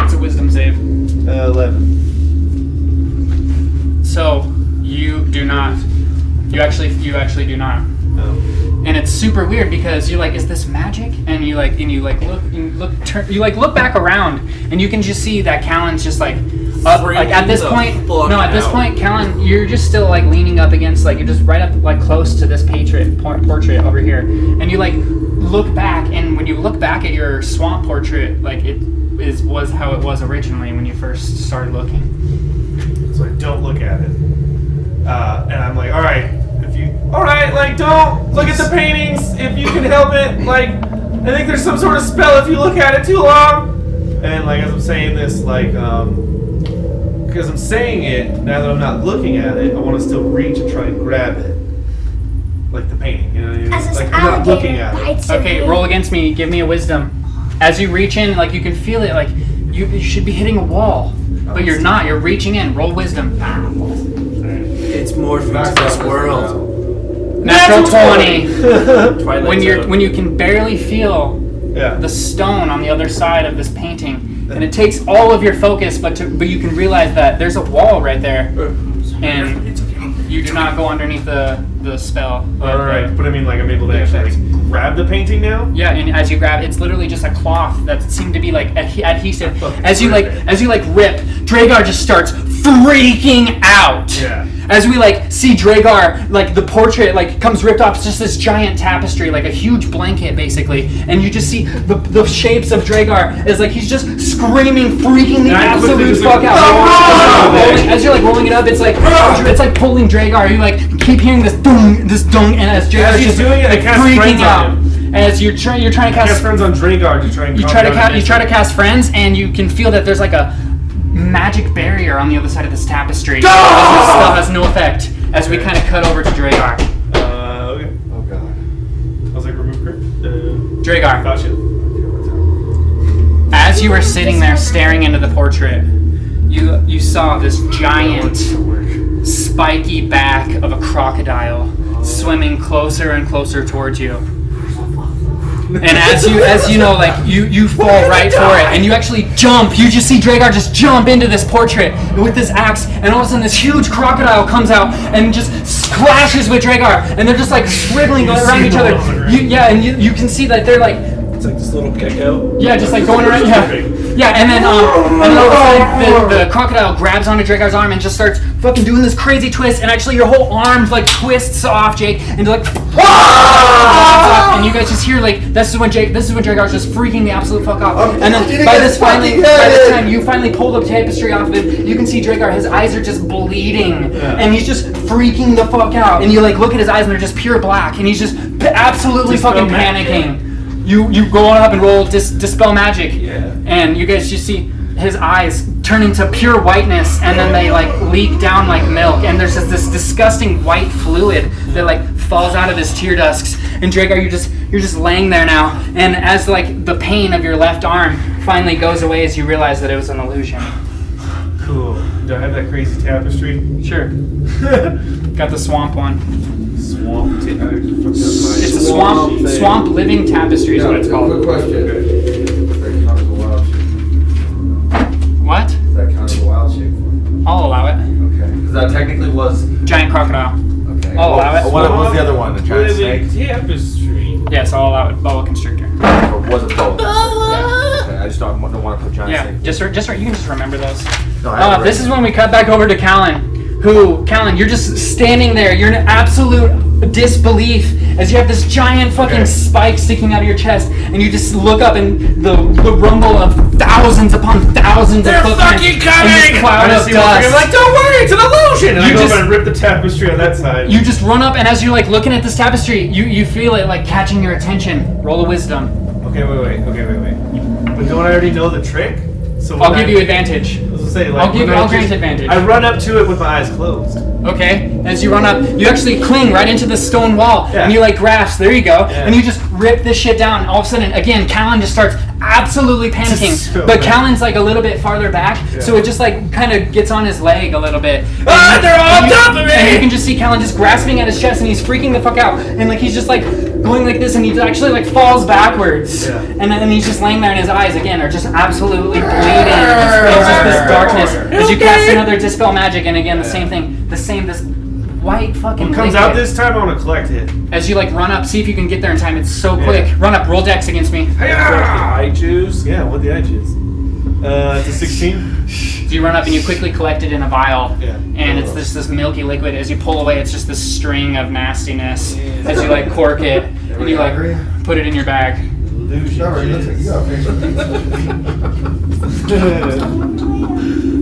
It's a wisdom save. 11. So you do not. You actually do not. No. And it's super weird because you're like, is this magic? And you look back around, and you can just see that Callan's just like up, like at this point. No, at this point, Callan, you're just still like leaning up against, like you're just right up like close to this portrait over here, and you like look back, and when you look back at your swamp portrait, like was how it was originally when you first started looking. So I don't look at it. And I'm like, all right, like don't look at the paintings if you can help it. Like, I think there's some sort of spell if you look at it too long. And like as I'm saying this, like because I'm saying it now that I'm not looking at it, I want to still reach and try and grab it, like the painting. You know what I mean? As this Like I'm not looking alligator at it. bites Okay, me. roll against me. Give me a wisdom. As you reach in, like you can feel it, like you should be hitting a wall, but you're not. You're reaching in. Roll wisdom. It's morphing to this world. Natural 20. Twilight When Zone. you can barely feel Yeah. the stone on the other side of this painting, and it takes all of your focus, but you can realize that there's a wall right there, and you do not go underneath the spell. All right, but I mean, like I'm able to actually like grab the painting now? Yeah, and as you grab, it's literally just a cloth that seemed to be like adhesive. As you like rip, Dragar just starts freaking out. Yeah. As we like see Dragar, like the portrait like comes ripped off. It's just this giant tapestry, like a huge blanket basically, and you just see the shapes of Dragar as like he's just screaming, freaking the absolute fuck out. As you're like rolling it up, it's like pulling Dragar. You like keep hearing this dung, and as Dragar's just doing it, I cast freaking friends out. on him. As you're trying to cast friends on Dragar to try and you try to cast friends, and you can feel that there's like a magic barrier on the other side of this tapestry. This spell has no effect as we kind of cut over to Dragar. Okay. Oh god. I was like, remove crypt. Dragar, Gotcha. as you were sitting there staring into the portrait, you saw this giant spiky back of a crocodile swimming closer and closer towards you. And as you know, like you fall right for it, and you actually jump. You just see Dragar just jump into this portrait with this axe, and all of a sudden this huge crocodile comes out and just clashes with Dragar, and they're just like swiveling around each other. You can see that they're like. It's like this little gecko. Yeah, just like going around. Yeah, and then all of a sudden the crocodile grabs onto Dragar's arm and just starts fucking doing this crazy twist, and actually your whole arm like twists off, Jake, and like, and you guys just hear like this is when Dragar's just freaking the absolute fuck off. And then by this time you finally pull the tapestry off of him, you can see Dragar, his eyes are just bleeding, and he's just freaking the fuck out. And you like look at his eyes and they're just pure black, and he's just absolutely fucking panicking. You go on up and roll dispel magic, and you guys just see his eyes turn into pure whiteness, and then they like leak down like milk, and there's just this disgusting white fluid that like falls out of his tear ducts. And Dragar, you're just laying there now, and as like the pain of your left arm finally goes away as you realize that it was an illusion. Cool. Do I have that crazy tapestry? Sure. Got the swamp one. Swamp. It's a swamp living tapestry is what it's called. Quick question. Does that count as a wild shape? What? Does that count as a wild shape? I'll allow it. Okay. Because that technically was. Giant crocodile. Okay. I'll allow it. What was the other one? The giant snake? Tapestry. Yes, I'll allow it. Boa constrictor. Or was it both? Okay. I just don't want to put giant Yeah, snake. just you can just remember those. No, I have it This is right. when we cut back over to Callan. Callan, you're just standing there. You're in absolute disbelief as you have this giant fucking spike sticking out of your chest, and you just look up and the rumble of thousands upon thousands of footprints. fucking And coming! this cloud of dust. I'm like, don't worry, it's an illusion! And You I go just- over and rip the tapestry on that side. You just run up, and as you're like looking at this tapestry, you feel it like catching your attention. Roll a wisdom. Okay, wait. But don't I already know the trick? So I'll give you advantage. I'll grant advantage. I run up to it with my eyes closed. Okay, as you run up, you actually cling right into the stone wall, Yeah. and you like grasp, there you go, Yeah. and you just rip this shit down, and all of a sudden, again, Callan just starts absolutely panicking, So but bad. Callan's like a little bit farther back, so it just like kind of gets on his leg a little bit. Ah, they're all on top of me! And you can just see Callan just grasping at his chest, and he's freaking the fuck out, and like he's just like going like this, and he actually like falls backwards, Yeah. and then he's just laying there, and his eyes again are just absolutely bleeding. It's just this darkness as you cast another dispel magic, and again the same thing, this white fucking. What comes liquid. out this time, I want to collect it. As you like run up, see if you can get there in time. It's so quick. Run up, roll dex against me. I choose. Yeah, what the I choose? It's a 16. So you run up and you quickly collect it in a vial, Yeah. and it's this milky liquid. As you pull away, it's just this string of nastiness. As you like cork it, and you like put it in your bag. Illusion. Trevor, you look like you got a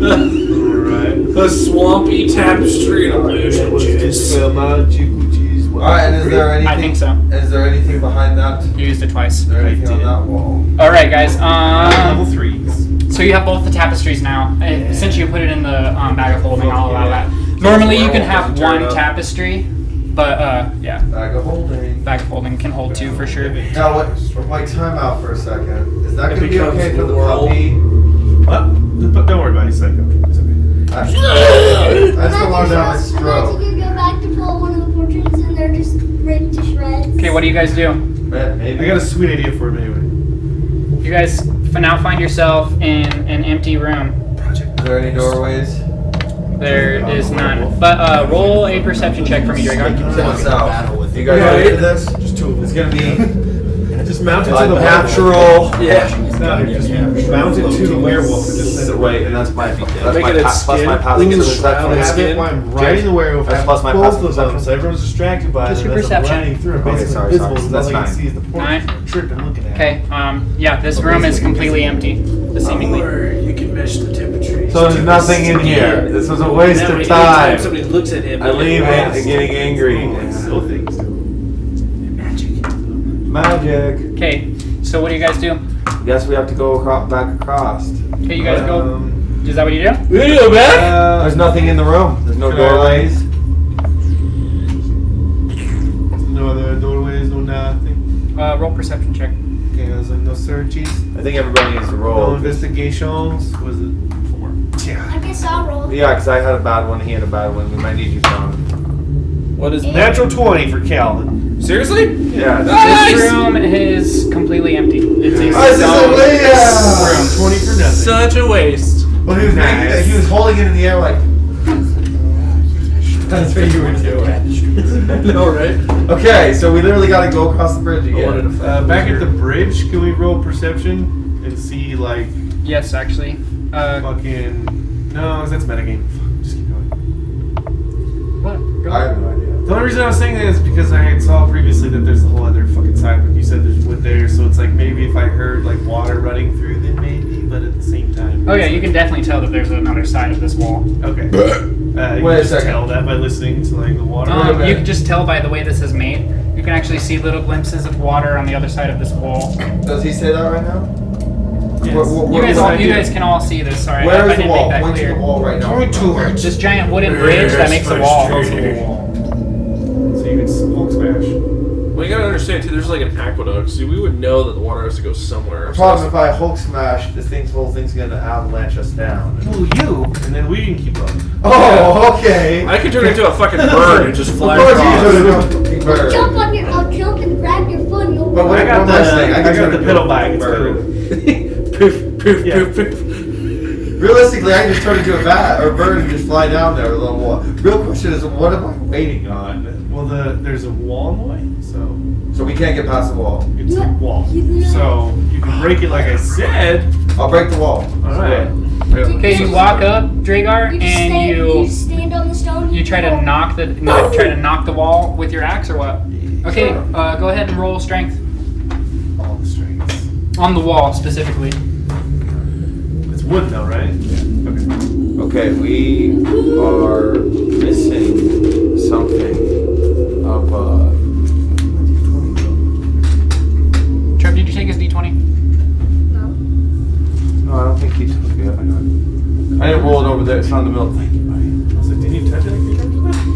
Alright. The swampy tapestry illusion. Alright, and is there anything? I think so. Is there anything behind that? Is You used it twice. there anything on did. that wall? All right, guys. Level 3s. So you have both the tapestries now. Since you put it in the bag of holding, I'll allow that. Normally you can have one tapestry, but yeah, Bag of holding. bag of holding can hold two for sure. Now, wait, time out for a second. Is that It going to be becomes okay for the moral. puppy? What? But don't worry about it, Psycho. It's okay. I just don't want to have a Imagine stroke. you go back to pull one of the portraits and they're just ripped to shreds. Okay, what do you guys do? Maybe. I got a sweet idea for him anyway. You guys now find yourself in an empty room. Is there any doorways? There is none. But roll a perception check for me, Dragar. What's out? You guys ready for this? Just over. It's gonna be Just mount it to a the natural. Yeah. No, just mount it to the werewolf and just send it Wait, away. and that's my Making it plus my skin. passive. We can So is that shroud what it I skin. have? While I'm riding the werewolf, That's I plus my both passive of them, perception. so everyone's distracted by Just them your as I'm perception. riding through. Okay, Basically sorry, invisible, sorry. so That's all I can fine. see is the point. 9. Tripping, looking at. Okay. Yeah, this room is completely empty, seemingly. Or you can measure the temperature. So there's nothing in here. This was a waste That way, of anytime time. somebody looks at him, I leave it it. and getting angry. Still things. Magic. Okay, so what do you guys do? Guess we have to go back across. Okay, you guys go. Is that what you do? We go back. There's nothing in the room. There's no Can I, doorways. No other doorways, no nothing. Roll perception check. Okay, I was like, no searches, I think everybody needs to no roll. investigations. Was it 4? Yeah. I guess I'll roll. Yeah, because I had a bad one. He had a bad one. We might need you found. What is that? Natural 20 for Calvin. Seriously? Yeah. This room is completely empty. It's a Oh, this is a stone waste. room. 20 for nothing. Such a waste. Well, he was making it, he was holding it in the air like. That's what you were doing. No, right? Okay, so we literally got to go across the bridge again. Back at the bridge, can we roll perception and see like Yes, actually. fucking? No, 'cause that's metagame. Fuck, just keep going. What? Go. I have no idea. The only reason I was saying that is because I had saw previously that there's a whole other fucking side, but you said there's wood there, so it's like maybe if I heard like water running through, then maybe, but at the same time. Oh yeah, you can definitely tell that there's another side of this wall. Okay. You Wait can a just second. tell that by listening to like the water. You can just tell by the way this is made. You can actually see little glimpses of water on the other side of this wall. Does he say that right now? Yes. You guys can all see this. Sorry, Where I is the didn't wall? make that Point to clear. the wall right now. Point towards. This giant wooden bridge that makes a wall. So you can Hulk smash. Well, you gotta understand too. There's like an aqueduct, so we would know that the water has to go somewhere. The problem if I Hulk smash, this whole thing's gonna avalanche us down. Oh, you, and then we can keep up. Oh, okay. I could turn into a fucking bird and just fly Of course across. you turn into a bird. Jump on your, I'll jump and grab your foot and you'll But I got one last thing, I can got turn the into pedal a bike. It's bird. cool. Poof, poof, Yeah. poof, poof. Realistically, I can just turn into a bat or a bird and just fly down there a little wall. Real question is, what am I waiting on? Well, there's a wall in the way, so So we can't get past the wall. it's a Yeah. wall. Yeah. So you can break it, like I said. I'll break the wall. All right. Okay, you walk up, Dragar, You just and stand, you stand on the stone. try to knock the wall with your axe or what? Okay, go ahead and roll strength All the strings. on the wall specifically. It's wood though, right? Okay, we are missing something of Trev, did you take his d20? No, I don't think he took it. I didn't roll it over there. It's not in the middle. Thank you, buddy. I was like, did you touch it? Like you touched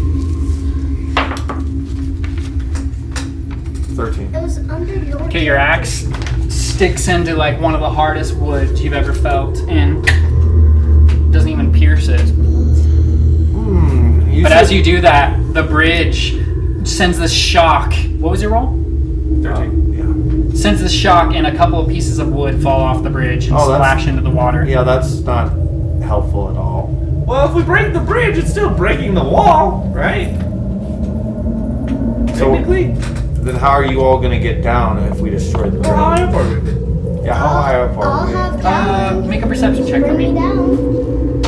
it? 13. It was under your. Okay, your axe sticks into like one of the hardest woods you've ever felt and doesn't even pierce it. But as you do that, the bridge sends this shock. What was your roll? 13. Yeah. Sends this shock and a couple of pieces of wood fall off the bridge and Oh, that's- splash into the water. Yeah, that's not helpful at all. Well, if we break the bridge, it's still breaking the wall, right? So Technically. then how are you all gonna get down if we destroy the How high bridge? up are we? Yeah, how high up I'll are we? have Calvin Make a perception check for bring me me. down.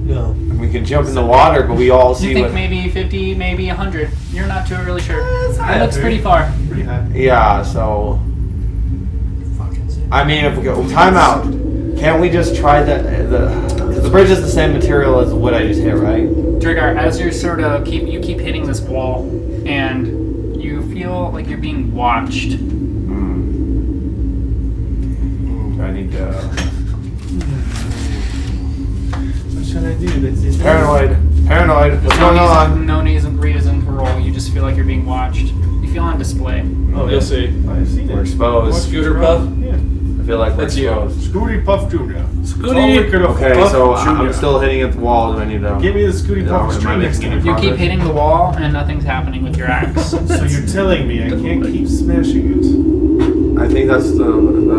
No. We can jump in the water, but we all You see think what. maybe 50, maybe 100. You're not too really sure. It's high It up looks there. pretty far. Pretty high. Yeah, so. I mean, if we go time out, can't we just try the bridge is the same material as the wood I just hit, right? Dragar, as you're sort of you keep hitting this wall, and you feel like you're being watched. I need to. What should I do? That's Paranoid. What's going on? No reason to roll. You just feel like you're being watched. You feel on display. Oh, you'll see. I've seen We're it. exposed. Scooter Puff. Yeah. I feel like we're That's you. exposed. Scooty Puff Jr. Scooty. Okay, so I'm still hitting at the wall. Do I need to? Give me the Scooty Yeah, Puff am I string next making to You it? keep hitting the wall, and nothing's happening with your axe. So you're telling me I can't keep smashing it? I think that's the.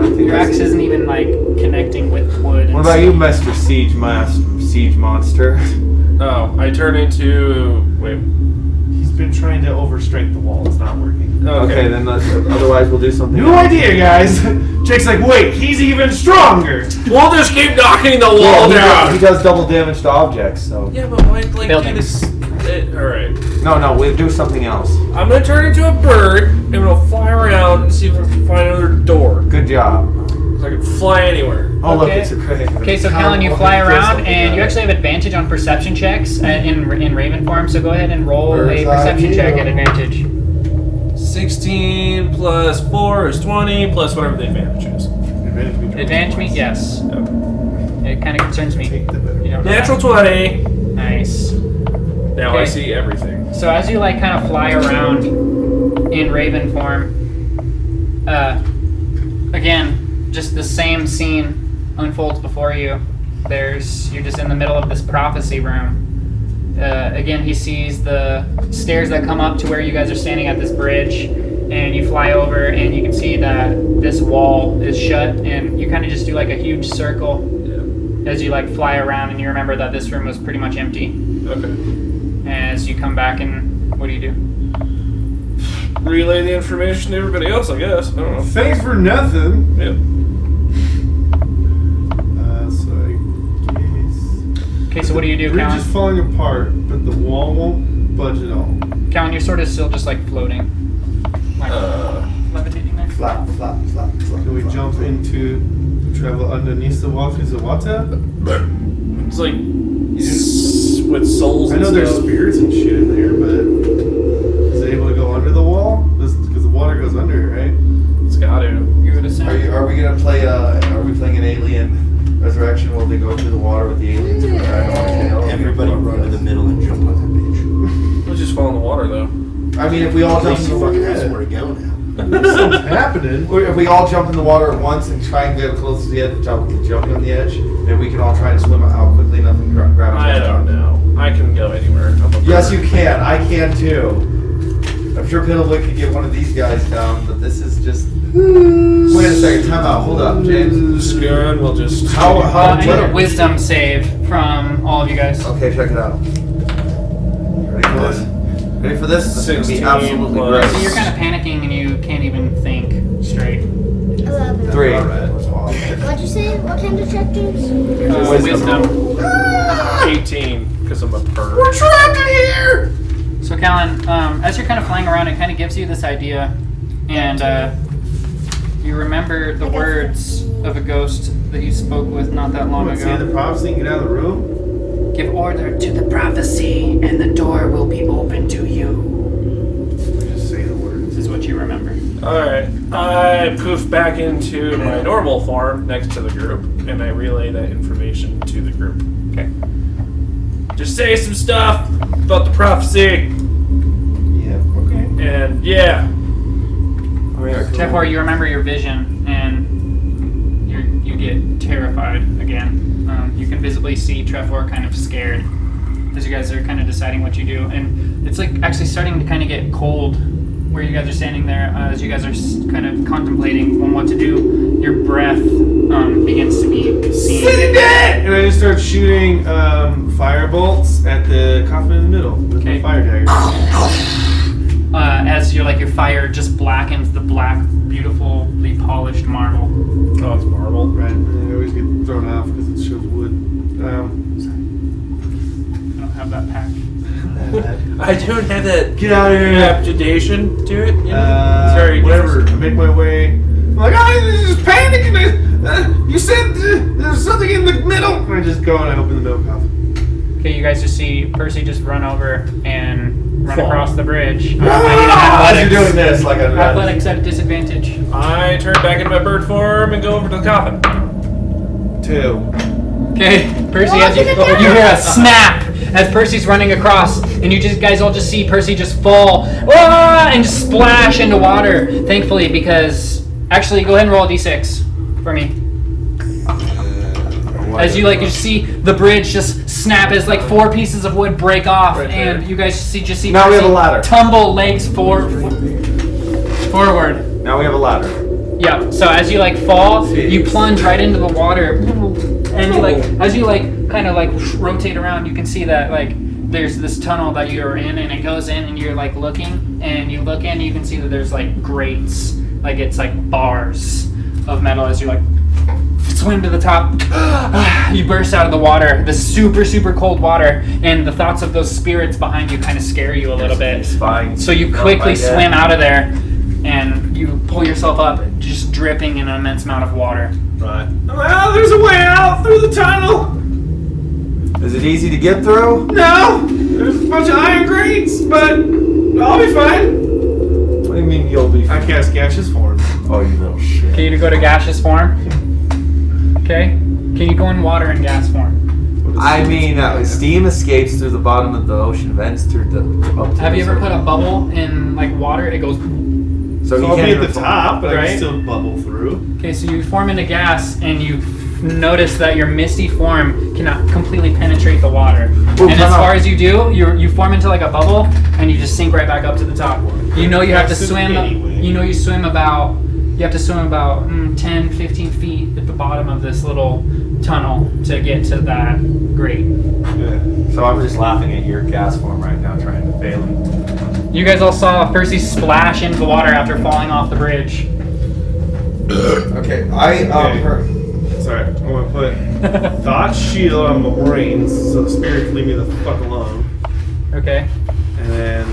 I think Your that's, axe isn't even like connecting with wood. What about you, Master Siege Monster? Oh, I turn into. Wait. He's been trying to overstrength the wall. It's not working. Okay, then otherwise we'll do something. New idea, guys. Jake's like, wait, he's even stronger. We'll just keep knocking the wall down. He does double damage to objects, so. Yeah, but why like do Buildings. this? Alright. No, we'll do something else. I'm gonna turn into a bird and we'll fly around and see if we can find another door. Good job. So I can fly anywhere. Oh, look, Okay. it's a crit. Okay, so Callan, you fly around, and you actually have advantage on perception checks in Raven form. So go ahead and roll a perception check at advantage. 16 plus 4 is 20 plus whatever the advantage is. Advantage me? Yes. It kind of concerns me. Take the better. You don't know Natural that. 20. Nice. Now I Okay. see everything. So as you like kind of fly around in Raven form, again, just the same scene unfolds before you. You're just in the middle of this prophecy room. Again, he sees the stairs that come up to where you guys are standing at this bridge, and you fly over, and you can see that this wall is shut, and you kind of just do like a huge circle as you like fly around, and you remember that this room was pretty much empty. Okay. As you come back, and what do you do? Relay the information to everybody else, I guess. I don't know. Thanks for nothing. Yep. So I guess. Okay, so what do you do, The bridge is Callan? falling apart, but the wall won't budge at all. Callan, you're sort of still just like floating. Like levitating there. Flap. Can we jump into travel underneath the wall through the water? It's like with souls I and know there's stuff. spirits and shit in there, but is it able to go under the wall? Because the water goes under, right? It's got to. You would assume. Are we gonna play? Are we playing an alien resurrection? Will they go through the water with the aliens? I don't want to Everybody run to the middle and jump on that bitch. We'll just fall in the water though. I mean, if we all At jump least in you the fucking water, have somewhere to go now. Something's happening. or if we all jump in the water at once and try and get close to the edge, jumping on the edge, then we can all try to swim out quickly enough and grab each I other. don't know. I can go anywhere. I'm a Yes, bird. you can. I can too. I'm sure Piddlewick could get one of these guys down, but this is just. Wait a second. Time out. Hold up, James. Scoon will just. How? I need a wisdom save from all of you guys. Okay, check it out. Ready for this? Ready for this? This is gonna be 16 absolutely plus- great. So you're kind of panicking and you can't even think straight. 11. 3. What'd you say? What kind of check, James? Wisdom. 18 because I'm a bird. trapped in here! So Callan, as you're kind of flying around, it kind of gives you this idea, and you remember the words of a ghost that you spoke with not that long Say the ago. prophecy and get out of the room. Give order to the prophecy, and the door will be open to you. Just say the words. This is what you remember. Alright. I poof back into my normal form next to the group, and I relay that information to the group. Okay. Just say some stuff about the prophecy, Yeah. Okay. and yeah. Tefar, you remember your vision, and you get terrified again. You can visibly see Trevor kind of scared as you guys are kind of deciding what you do, and it's like actually starting to kind of get cold where you guys are standing there as you guys are kind of contemplating on what to do. Your breath begins to be seen. And I just start shooting fire bolts at the coffin in the middle with Okay. my fire dagger. As your fire just blackens the black, beautifully polished marble. Oh, it's marble. Right. And I always get thrown off because it shows wood. I don't have that pack. I don't have that Get out of here. adaptation to it. You know? It's very whatever. I make my way. I'm like, I'm just panicking. You said there's something in the middle. And I just go and I open the middle coffin. Okay, you guys just see Percy just run over and run Fall. across the bridge. I need an As athletics. you're doing this, like a Athletics at a disadvantage. I turn back into my bird form and go over to the coffin. 2. Okay, Percy, as you hear a snap as Percy's running across, and you guys all just see Percy just fall and just splash into water. Thankfully, because actually, go ahead and roll a d6 for me. As you you see the bridge just snap as 4 pieces of wood break off, Right there. and you guys just see Now we Percy have a ladder. tumble legs forward. Now we have a ladder. Yeah. So as you fall, you plunge right into the water, and you as you kind of rotate around, you can see that there's this tunnel that you're in, and it goes in, and you're like looking, and you look in, and you can see that there's like grates, like it's like bars of metal as you like swim to the top. You burst out of the water, the super, super cold water, and the thoughts of those spirits behind you kind of scare you a little bit. It's fine. So you quickly swim out of there, and you pull yourself up, just dripping in an immense amount of water. Right. Well, there's a way out through the tunnel. Is it easy to get through? No, there's a bunch of iron grates, but I'll be fine. What do you mean you'll be? I cast gaseous form. Oh, you little shit. Okay, you go to gaseous form. Okay, can you go in water and gas form? I mean, steam escapes through the bottom of the ocean vents through the up to Have the you ever put a surface. bubble in like water? It goes. So you I'll can't be at the even- top, but I Right. can still bubble through. Okay, so you form into gas, and you notice that your misty form cannot completely penetrate the water. Ooh, And as time far out. as you do, you form into like a bubble, and you just sink right back up to the top. You know you have to That's swim. anyway. You know you have to swim about 10, 15 feet at the bottom of this little tunnel to get to that grate. Yeah. So I'm just laughing at your gas form right now, trying to fail him. You guys all saw Percy splash into the water after falling off the bridge. Okay, Sorry, I'm gonna put thought shield on my brains so the spirit can leave me the fuck alone. Okay. And then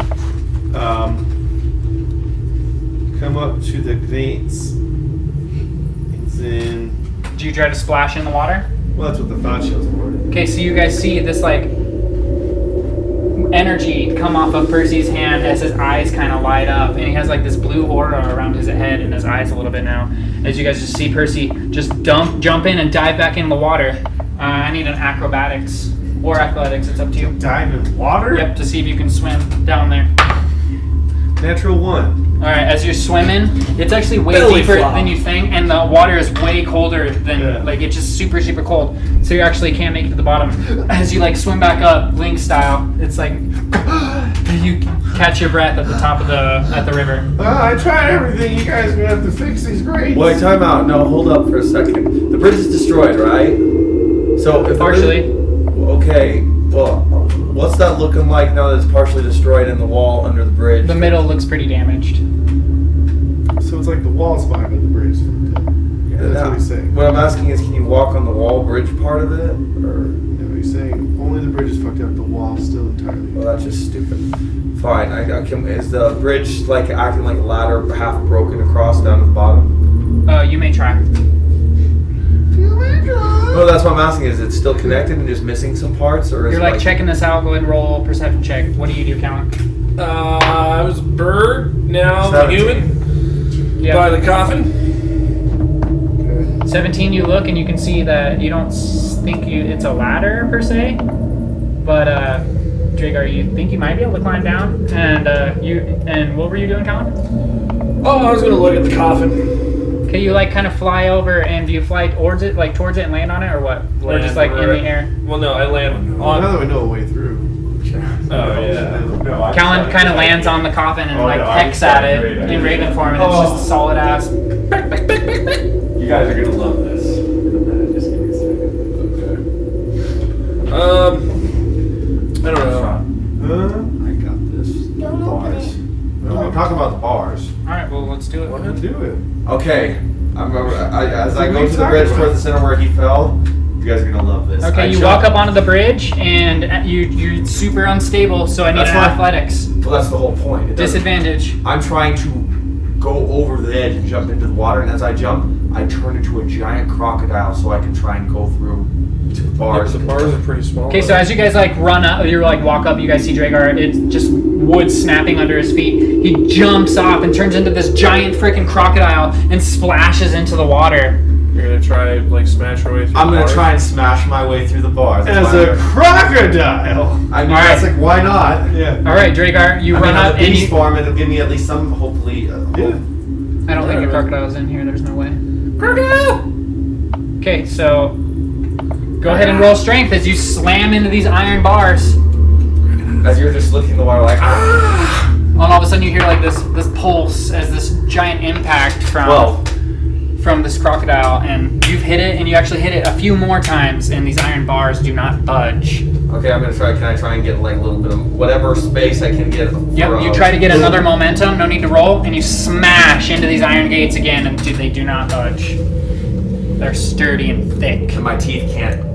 come up to the gates. And then, Do you try to splash in the water? well, that's what the thought shield's for. Okay, so you guys see this like energy come off of Percy's hand as his eyes kind of light up, and he has like this blue aura around his head and his eyes a little bit now. As you guys just see Percy just jump in and dive back in the water. I need an acrobatics or athletics. It's up to you. Dive in water? Yep, to see if you can swim down there. Natural 1. All right, as you're swimming, it's actually way Belly deeper flop. than you think, and the water is way colder than like it's just super, super cold. So you actually can't make it to the bottom. As you like swim back up, Link style, it's like you catch your breath at the top of the river. I tried everything. You guys are gonna have to fix these grates. Wait, time out. No, hold up for a second. The bridge is destroyed, right? So if Partially. Okay. Well, what's that looking like now that it's partially destroyed and the wall under the bridge? The middle looks pretty damaged. So it's like the walls behind the bridge. That's what he's saying. What I'm asking is, can you walk on the wall bridge part of it, or? No, he's saying only the bridge is fucked up. The wall's still entirely. Well, that's just stupid. Fine. I can. Is the bridge like acting like a ladder, half broken across down to the bottom? You may try. No, that's what I'm asking. Is it still connected and just missing some parts, or is You're it like checking this out. Go ahead and roll a perception check. What do you do, Callan? I was a bird, now I'm a 17. human. Yeah. By the coffin. 17. You look and you can see that you don't think it's a ladder per se, but Dragar, you think you might be able to climb down. And what were you doing, Callan? Oh, I was gonna look at the coffin. Okay, you like kind of fly over, and do you fly towards it and land on it, or what? Or just like in the air? Well, no, I land Well, on. now that we know a way through. Oh yeah. Callan kind of lands on the coffin and pecks at it in Raven form, and it's just solid ass. You guys are gonna love this. Just give me a second. I don't know. I got this. Don't open it. No, I'm talking about the bars. All right, well let's do it. Why not do it? Okay. I remember as I What go are you to the talking bridge about? towards the center where he fell. You guys are gonna love this. Okay, I you jump- walk up onto the bridge, and you're super unstable, so I need That's an fine. athletics. Well, that's the whole point. It doesn't- Disadvantage. I'm trying to go over the edge and jump into the water, and as I jump, I turn into a giant crocodile so I can try and go through to the bars. The bars are pretty small. Okay, so as you guys like run up, you like walk up, you guys see Dragar. It's just wood snapping under his feet. He jumps off and turns into this giant freaking crocodile and splashes into the water. You're gonna try like smash your way through. I'm the gonna bars? try and smash my way through the bars. That's As why a crocodile. I mean, All that's right. like, why not? Yeah. All right, Dragar, you I mean, run as up a and beast you. form, it'll give me at least some, hopefully, hope. I don't think a crocodile's in here. There's no way. Crocodile. Okay, so go ahead and roll strength as you slam into these iron bars. As you're just looking in the water like, ah! And all of a sudden you hear like this pulse as this giant impact from this crocodile, and you've hit it, and you actually hit it a few more times, and these iron bars do not budge. Okay, I'm gonna try. Can I try and get like a little bit of whatever space I can get? Yep, you try to get another momentum, no need to roll, and you smash into these iron gates again, and they do not budge. They're sturdy and thick. And my teeth can't.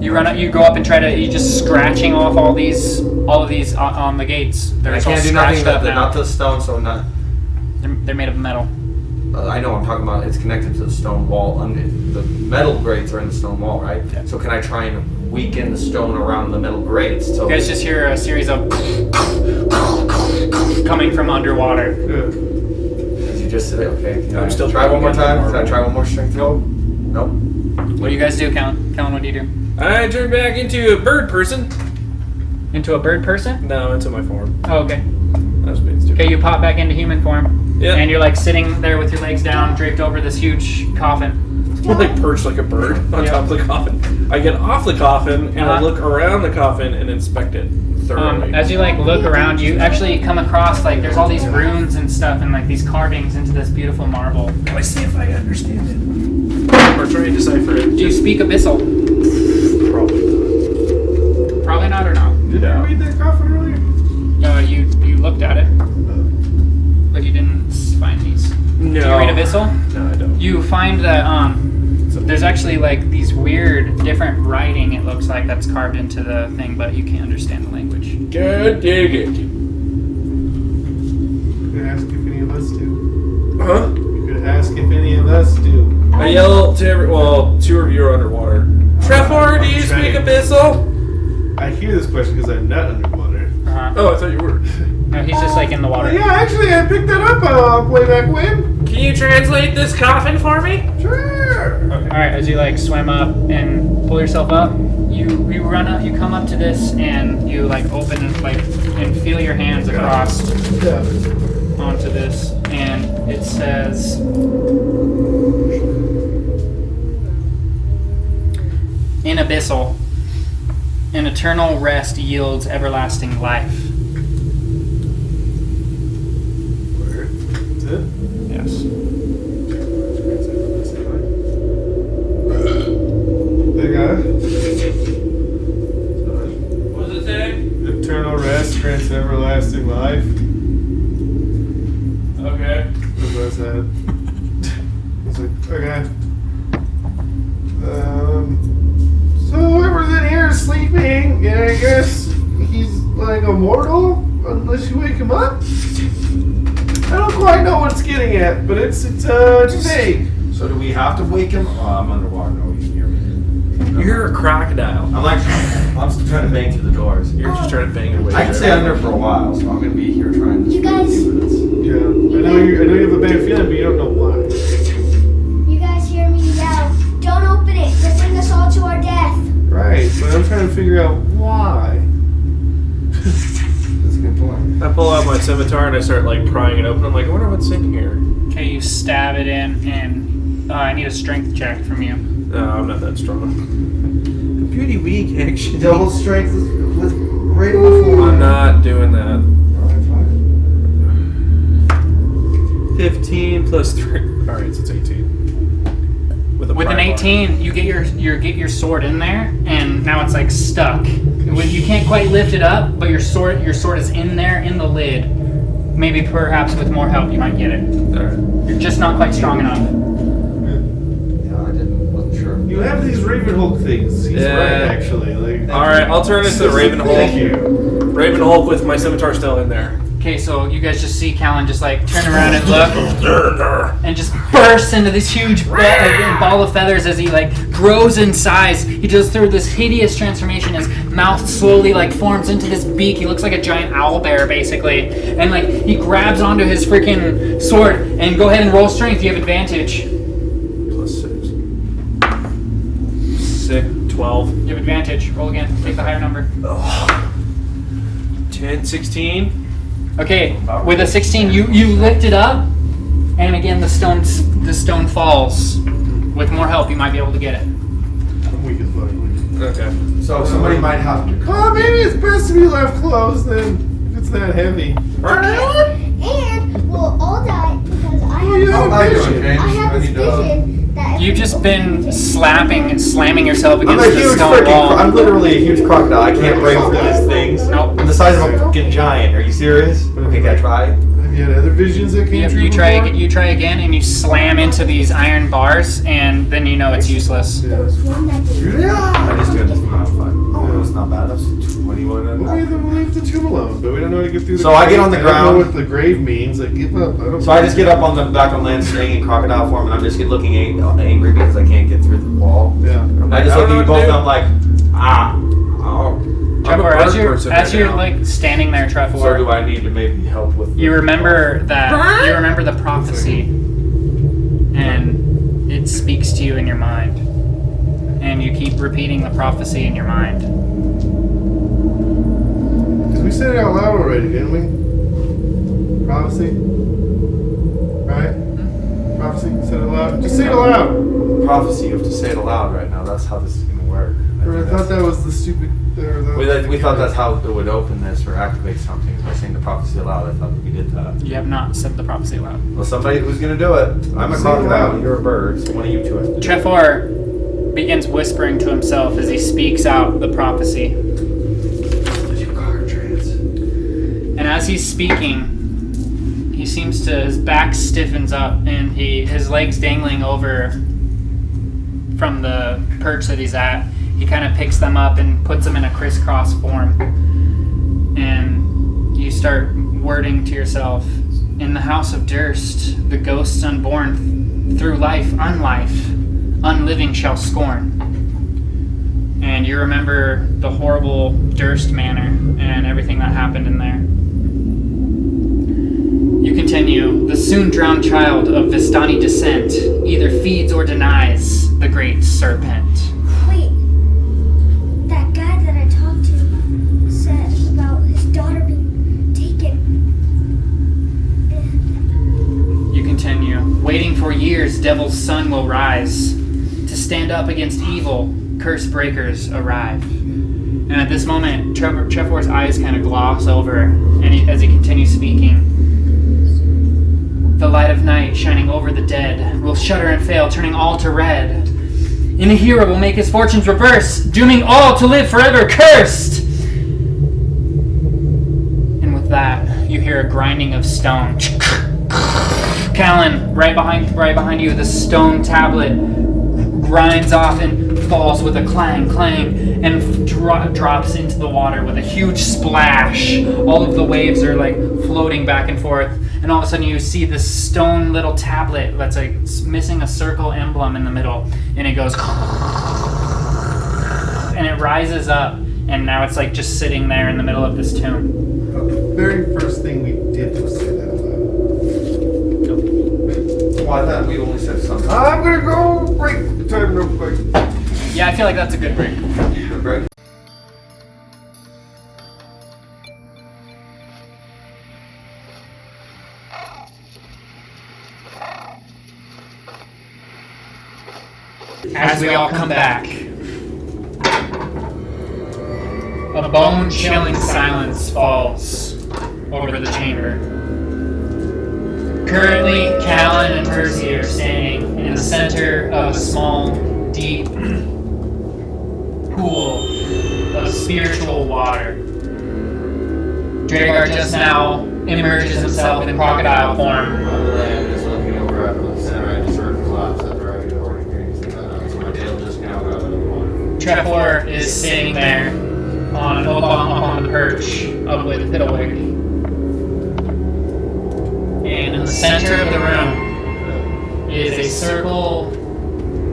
You run up, you go up and try to, you just scratching off all of these on the gates. They're I all can't do nothing. scratched up now. Not the stone, so I'm not. They're made of metal. I know. I'm talking about. It's connected to the stone wall. The metal grates are in the stone wall, right? Yeah. So can I try and weaken the stone around the metal grates? So You guys just hear a series of coming from underwater. As you just said, okay. Can I'm I still try one more trying to time. get Can I try one more strength roll? Nope. What do you guys do, Kellen? Kellen, what do you do? I turn back into a bird person. Into a bird person? No, into my form. Oh, okay. That was being stupid. Okay, you pop back into human form. Yeah. And you're like sitting there with your legs down, draped over this huge coffin. We're like perched like a bird on Yeah. top of the coffin. I get off the coffin and I Uh-huh. look around the coffin and inspect it thoroughly. As you like look around, you actually come across like there's all these runes and stuff and like these carvings into this beautiful marble. Let's see if I understand it. Or try and decipher it. Do you speak Abyssal? Probably Probably not or no? Did I read that coffin earlier? You looked at it, but you didn't find these. No. Do you read Abyssal? No, I don't. You find that there's actually like these weird different writing, it looks like, that's carved into the thing, but you can't understand the language. God dig it. You could ask if any of us do. Huh? You could ask if any of us do. I yell to two of you are underwater. Trevor, do you speak Abyssal? I hear this question because I'm not underwater. Uh-huh. Oh, I thought you were. No, he's just like in the water. Yeah, actually, I picked that up way back when. Can you translate this coffin for me? Sure. All right, as you like swim up and pull yourself up, you run up, you come up to this, and you like open and feel your hands across Yeah. onto this, and it says, "In Abyssal, an eternal rest yields everlasting life." Word. That's it. Yes. They got it. What does it say? Eternal rest grants everlasting life. Okay. That's what I said. It's like, okay. So whoever's in here is sleeping, and I guess he's like immortal unless you wake him up. I don't quite know what it's getting at, but it's vague. So do we have to wake him? Oh, I'm underwater. No, you can hear me. You're a crocodile. I'm still trying to bang through the doors. You're just trying to bang your way. I can there. stay under for a while, so I'm gonna be here trying to. You guys- few minutes. Yeah, I know you have a bad feeling, but you don't know why. You guys hear me yell, "Don't open it! You'll bring us all to our death!" Right, but I'm trying to figure out why. That's a good point. I pull out my scimitar and I start like prying it open. I'm like, I wonder what's in here. Okay, you stab it in, and I need a strength check from you. No, I'm not that strong. I'm pretty weak, actually. Double strength with rainbow form. I'm not doing that. Alright, fine. 15 plus 3. Alright, so it's 18. With With an pry bar. 18, you get your sword in there, and now it's like stuck. You can't quite lift it up, but your sword is in there in the lid. Maybe perhaps with more help you might get it. Alright. You're just not quite strong enough. Yeah, wasn't sure. You have these Ravenholk things. He's Yeah. right, actually. Like, Alright, I'll turn into the Raven Thank Hulk. you. Raven Hulk with my scimitar still in there. Okay, so you guys just see Callan just like turn around and look, and just bursts into this huge ball of feathers as he like grows in size. He goes through this hideous transformation. His mouth slowly like forms into this beak. He looks like a giant owl bear basically, and like he grabs onto his freaking sword. And go ahead and roll strength. You have advantage. Plus 6. 12. You have advantage. Roll again. Take the higher number. 10, 16. Okay, with a 16, you lift it up, and again the stone falls. With more help, you might be able to get it. I'm weak as fuck. Okay. So somebody might have to. Oh, maybe it's best to be left closed then, if it's that heavy. And we'll all die because I Oh, you have have How am I vision. doing, James? I have I this need to. vision that You've just been slamming yourself I'm against a the huge stone freaking. wall. I'm literally a huge crocodile. I can't break through these things. Nope. I'm the size of a fucking giant. Are you serious? Okay, can I try? Have you had other visions that came true You try before? you try again, and you slam into these iron bars, and then you know it's useless. there was one that did. I'm just doing this for my own fun. Oh, it's not bad. That's 21 and Okay, then we'll leave the tomb alone. But we don't know how to get through the So I grave. get on the I don't know ground. what the grave means. I give up. I don't So I just get up on the back on land, staying in crocodile form, and I'm just looking angry because I can't get through the wall. Yeah. I just look at you both, and I'm like, oh. Trevor, I'm a bird person as right you're now. like standing there, Trevor, So do I need to maybe help with? you remember the prophecy, and it speaks to you in your mind, and you keep repeating the prophecy in your mind. Because we said it out loud already, didn't we? Prophecy? Right? Prophecy? Said it aloud? Just say it aloud! prophecy. You have to say it aloud right now. That's how this is gonna work. I thought that was the stupid... We thought that's how it would open this or activate something by saying the prophecy aloud. I thought that we did that. You have not said the prophecy aloud. Well, somebody who's gonna do it. I'm a Say it crocodile. aloud. You're a bird. So one of you two has to do it. Trevor begins whispering to himself as he speaks out the prophecy. And as he's speaking, he seems to, his back stiffens up and his legs dangling over from the perch that he's at. He kind of picks them up and puts them in a crisscross form. And you start wording to yourself, in the house of Durst, the ghosts unborn through life, unlife, unliving shall scorn. And you remember the horrible Durst manor and everything that happened in there. You continue, the soon drowned child of Vistani descent either feeds or denies the great serpent. Wait, that guy that I talked to said about his daughter being taken. You continue, waiting for years, devil's son will rise. To stand up against evil, curse breakers arrive. And at this moment, Trevor's eyes kind of gloss over, and as he continues speaking, the light of night shining over the dead will shudder and fail, turning all to red. And a hero will make his fortunes reverse, dooming all to live forever cursed. And with that, you hear a grinding of stone. Callan, right behind you, the stone tablet grinds off and falls with a clang, and drops into the water with a huge splash. All of the waves are like floating back and forth, and all of a sudden you see this stone little tablet that's like missing a circle emblem in the middle, and it goes, and it rises up, and now it's like just sitting there in the middle of this tomb. The very first thing we did was say that aloud. Well, I thought we only said something. I'm gonna go break the time real quick. Yeah, I feel like that's a good break. Good break. As we all come back, a bone-chilling silence falls over the chamber. Currently, Callan and Percy are standing in the center of a small, deep pool of spiritual water. Dragar just now immerses himself in crocodile form. I'm just looking over at the center. I just heard collapse after I get over here. So my tail just now got out of the water. Trevor is sitting there on the perch up with Fiddlewick. And in the center of the room is a circle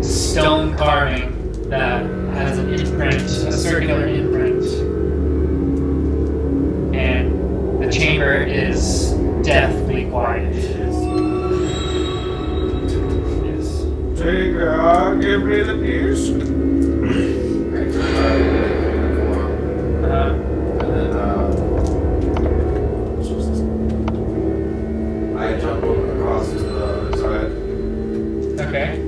stone carving that has an imprint, a circular imprint. And the chamber is deathly quiet. Yes. Dragar, give me the disc. I jump across to the other side, Okay.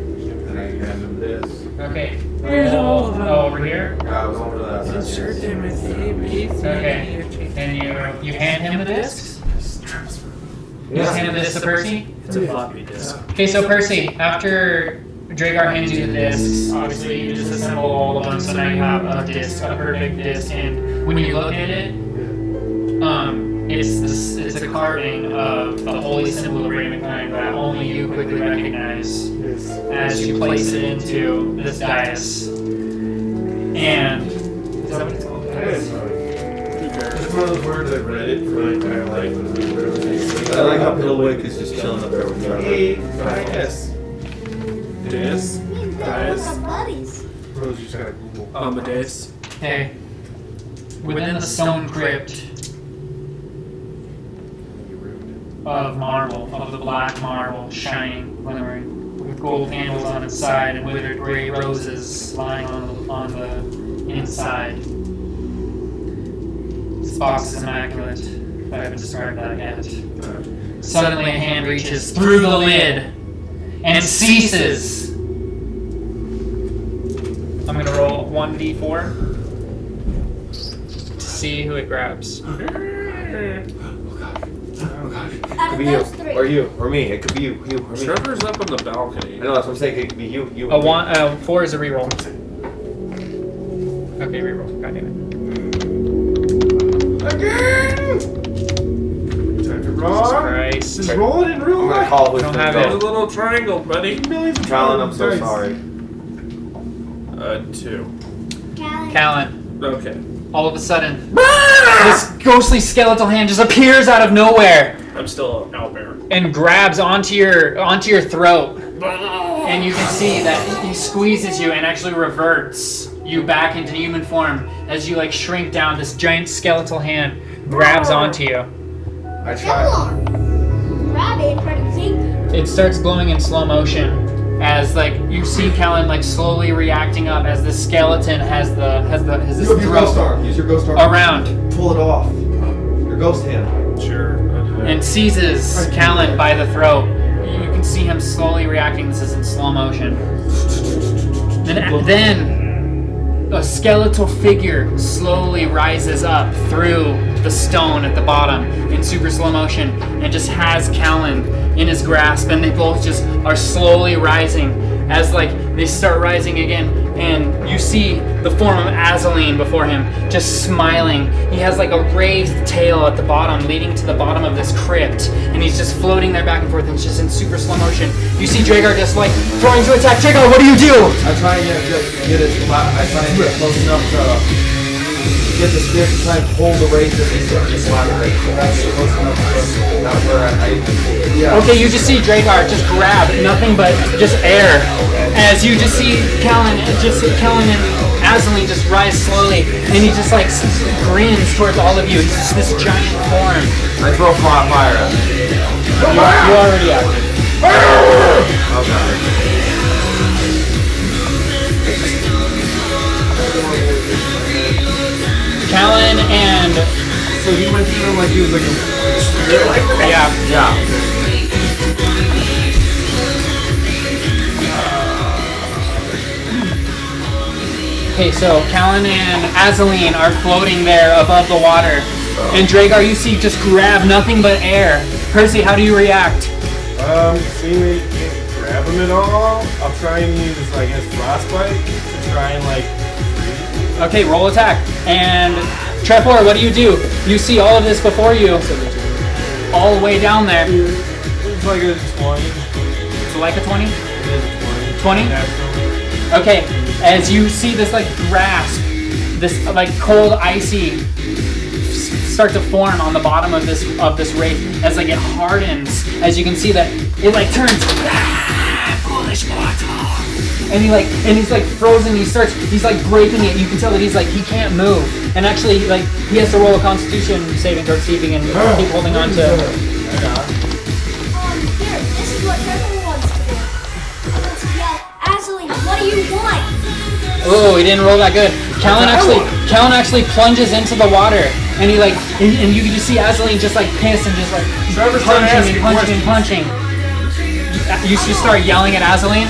and I hand him this. Okay. Over here. I was over to that side. Okay. And you hand him the discs? You just hand this to Percy? It's a floppy disk. Okay, so Percy, after Dragar hands you the discs. Obviously, you just assemble all of them, so now you have a disc, a perfect disc. And when you look at it, it's a carving of the holy symbol of Ravenkind that only you quickly recognize as you place it into this dais. And is that what it's called? It's one of those words I've read it for my entire life. I like how Piddlewick is just chilling up there with me. Hey, dais. Dis? We're buddies. Rose, you just gotta Google. Amadeus. Okay. Within the stone crypt of marble, of the black marble, shining, glimmering, with gold handles on its side and withered gray roses lying on the inside. This box is immaculate, if I haven't described that yet. Suddenly a hand reaches through the lid and ceases. I'm going to roll 1d4 to see who it grabs. Out Could of be you, those three. or you, or me. It could be you, or me. Trevor's up on the balcony. I know, that's what I'm saying. It could be you, A one, 4 is a reroll. Okay, reroll. God damn it. Again! Time to Jesus roll. Christ. Just roll it in real I'm gonna life. call it with Don't the have There's a it. little triangle, buddy. Millions of Callan, I'm so dice. sorry. 2. Callan, Okay. all of a sudden, this ghostly skeletal hand just appears out of nowhere I'm still out there. and grabs onto your throat. And you can see that he squeezes you and actually reverts you back into human form as you like shrink down. This giant skeletal hand grabs onto you. I tried. Grab it and try to yank it. It starts glowing in slow motion as like you see Callan like slowly reacting up as the skeleton has this Use your ghost throat arm. Use your ghost arm. around Pull it off. Your ghost hand. Sure. Okay. and seizes Callan by the throat. You can see him slowly reacting. This is in slow motion. Then a skeletal figure slowly rises up through the stone at the bottom in super slow motion and just has Callan in his grasp, and they both just are slowly rising as like they start rising again, and you see the form of Azalin before him just smiling. He has like a raised tail at the bottom leading to the bottom of this crypt, and he's just floating there back and forth, and it's just in super slow motion. You see Dragar just like trying to attack. Dragar, what do you do? I try and get it. I try and get close enough to get the spirit to try and hold the race that he's just moderate. That's close enough to not where yeah. Okay, you just see Dragar just grab nothing but just air as you just see Callan and Azalin just rise slowly, and he just like grins towards all of you. He's just this giant form. I throw fire at him. You already acted. Callan and So you went through him like he was like a spirit, like yeah. Okay, so Callan and Azalin are floating there above the water, and Dragar, you see, just grab nothing but air. Percy, how do you react? Seeing that you can't grab him at all, I'll try and use, I guess, frostbite to try and like. Okay, roll attack. And Trevor, what do? You see all of this before you, all the way down there. It's like a 20. So like a 20? It is a 20. 20? Naturally. Okay, as you see this like grasp, this like cold icy start to form on the bottom of this wraith as like it hardens, as you can see that it like turns foolish mortal. And he's like frozen. He's like breaking it. You can tell that he can't move. And actually, like he has to roll a Constitution saving throw, see if he can keep holding on to. Here, this is what Trevor wants to do. He wants to yell, Azalin, what do you want? Oh, he didn't roll that good. Callan actually plunges into the water, and he like, and you can just see Azalin just like piss and just like Trevor's trying to ask you punching. You should start yelling at Azalin.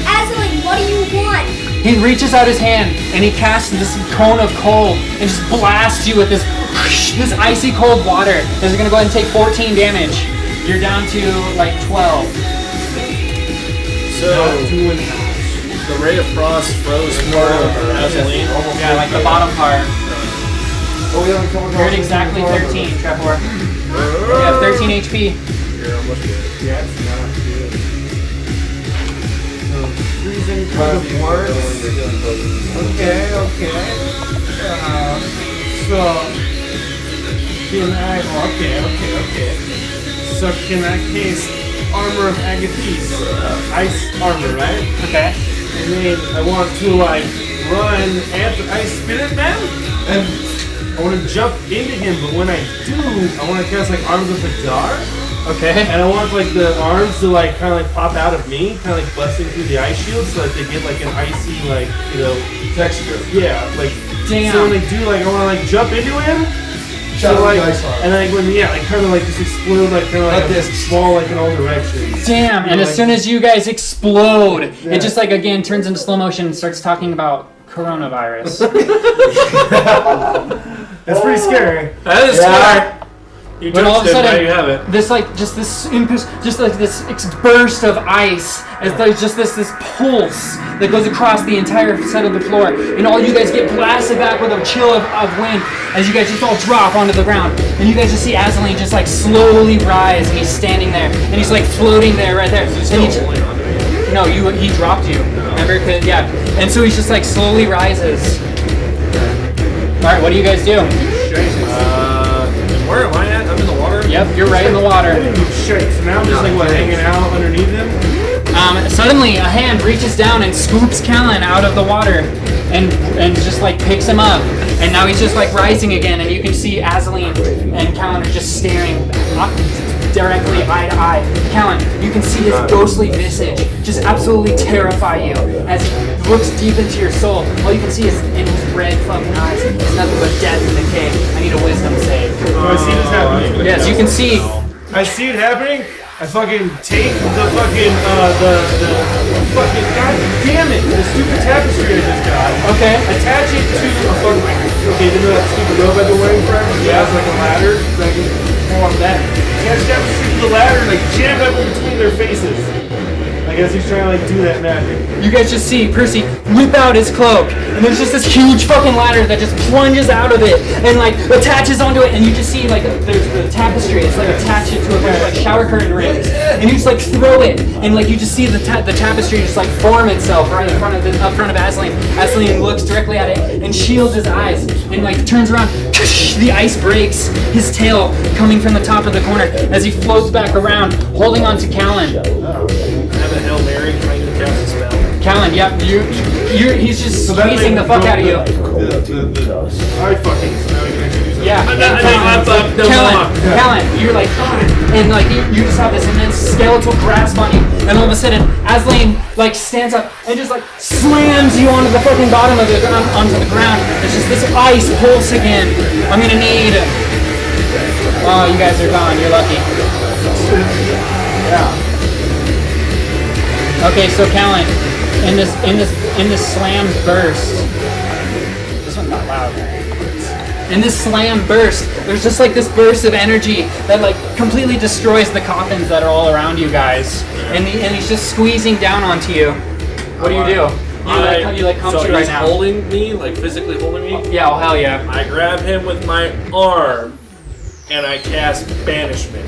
Azalin, what do you want? He reaches out his hand and he casts this cone of cold and just blasts you with this icy cold water. This is gonna go ahead and take 14 damage. You're down to like 12. So the ray of frost froze part of Azalin. Yeah, like the bottom part. Oh, we haven't come across You're at exactly 13, Trevor. You have 13 HP. Here, I'm looking at it. Yeah, it's not good. freezing cold words. Okay. So can I? Okay. So can I case armor of Agathis, ice armor, right? Okay. And then I want to like run after Ice Spirit Man, and I want to jump into him. But when I do, I want to cast like Arms of Hadar, Okay. and I want like the arms to like kind of like pop out of me, kind of like busting through the ice shield, so that they get like an icy like texture. yeah like. Damn. So when they do like I want to like jump into him. So Shadow like, ice arm. and then like when like kind of like just explode like kind of like Like this. small like in all directions. Damn, and as like- soon as you guys explode, Yeah. it just like again turns into slow motion and starts talking about coronavirus. That's pretty scary. That is smart. You But all of a touched it, now sudden, you have it. this like just this burst of ice, it's like just this pulse that goes across the entire set of the floor, and all you guys get blasted back with a chill of wind as you guys just all drop onto the ground, and you guys just see Azalin just like slowly rise, and he's standing there, and he's like floating there right there. And he no, he dropped you. Remember? 'Cause, yeah, and so he's just like slowly rises. All right, what do you guys do? Where am I at? I'm in the water? Yep, you're right in the water. Shit. So now I'm just like what hanging out underneath him. Suddenly, a hand reaches down and scoops Callan out of the water, and just like picks him up. And now he's just like rising again, and you can see Azalin and Callan are just staring up directly eye to eye. Callan, you can see his ghostly visage just absolutely terrify you as he looks deep into your soul. All you can see is in his red fucking eyes is nothing but death and decay. I need a wisdom save. Do I see this happening? Yes, you can see. I see it happening. I fucking take the fucking the fucking god damn it, the stupid tapestry I just got. Okay. Attach it to a fucking okay, you know that stupid robe I've been wearing forever? Yeah, it's like a ladder. So I can pull on that. Attach that to the ladder and like jam it up in between their faces. I guess he's trying to like do that magic. You guys just see Percy whip out his cloak, and there's just this huge fucking ladder that just plunges out of it and like attaches onto it, and you just see like there's the tapestry. It's like attached to a bunch of like shower curtain rings, and you just like throw it, and like you just see the tapestry just like form itself right in front of Azalin. Azalin looks directly at it and shields his eyes, and like turns around. The ice breaks, his tail coming from the top of the corner as he floats back around, holding on to Callan. I have a Hail Mary trying to cast a spell. Callan, yep, he's just squeezing the fuck out of you. Alright, fucking. So now we can actually do something. Yeah, Callan, you're like, and like you just have this immense skeletal grasp on you, and all of a sudden, Azalin like stands up and just like slams you onto the fucking bottom of the onto the ground. It's just this ice pulse again. I'm gonna need. Oh, you guys are gone. You're lucky. Yeah. Okay, so Callan, in this slam burst. This one's not loud. In this slam burst, there's just like this burst of energy that like completely destroys the coffins that are all around you guys, and he's just squeezing down onto you. What do? You like come so to right he's now? holding me, like physically holding me. Yeah, oh hell yeah. I grab him with my arm, and I cast banishment.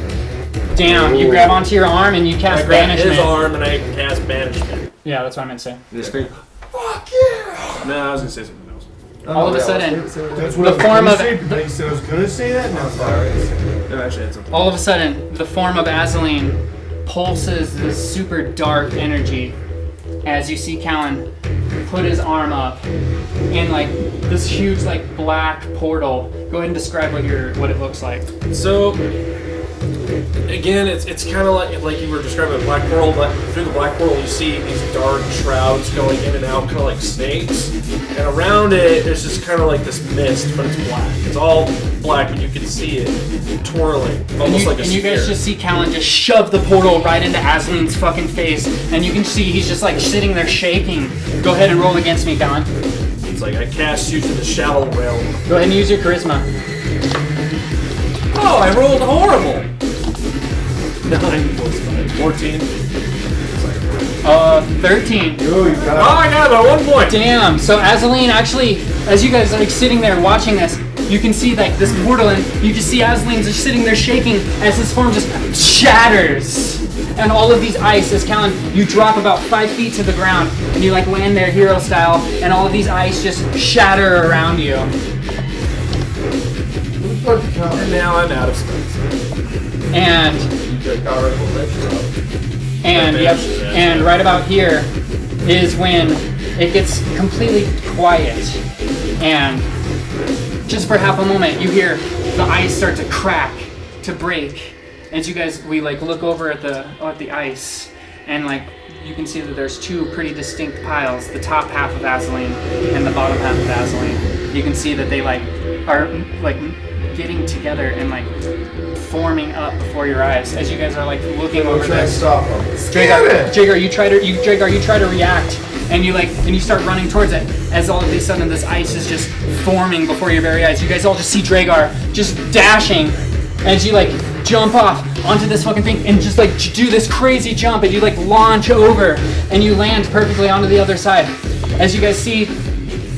Damn, you grab onto your arm and you cast I grab banishment. his arm and I cast banishment. Yeah, that's what I meant to say. Just scream. Fuck yeah! No, I was gonna say something else. All of a sudden, That's what the I was form gonna of say. I said I was gonna say that. No, sorry. No, actually, I had something. all of a sudden, the form of Azalin pulses this super dark energy as you see Callan put his arm up in like this huge like black portal. Go ahead and describe what it looks like. So, again, it's kind of like you were describing the black portal, but through the black portal you see these dark shrouds going in and out, kind of like snakes. And around it, there's just kind of like this mist, but it's black. It's all black, and you can see it twirling, almost like a And you guys sphere. just see Callan just shove the portal right into Azalin's fucking face, and you can see he's just like sitting there shaking. Go ahead and roll against me, Callan. It's like I cast you to the shallow realm. Go ahead and use your charisma. Oh, I rolled horrible. 9 plus 5. 14. 13. Yo, you Oh, got I got about 1 point. Damn. So Azalin actually, as you guys are like sitting there watching this, you can see like this portal, and you just see Azalin just sitting there shaking as his form just shatters. And all of these ice, as Callan, you drop about 5 feet to the ground, and you like land there hero style, and all of these ice just shatter around you. And now I'm out of space. And yep, and right about here is when it gets completely quiet, and just for half a moment you hear the ice start to crack, to break. As you guys, we like look over at the ice, and like you can see that there's 2 pretty distinct piles, the top half of Azalin and the bottom half of Azalin. You can see that they like are like getting together and like forming up before your eyes as you guys are like looking over this. Stop him. Jagar, you try to react, and you start running towards it as all of a sudden this ice is just forming before your very eyes. You guys all just see Dragar just dashing as you like jump off onto this fucking thing and just like do this crazy jump, and you like launch over and you land perfectly onto the other side. As you guys see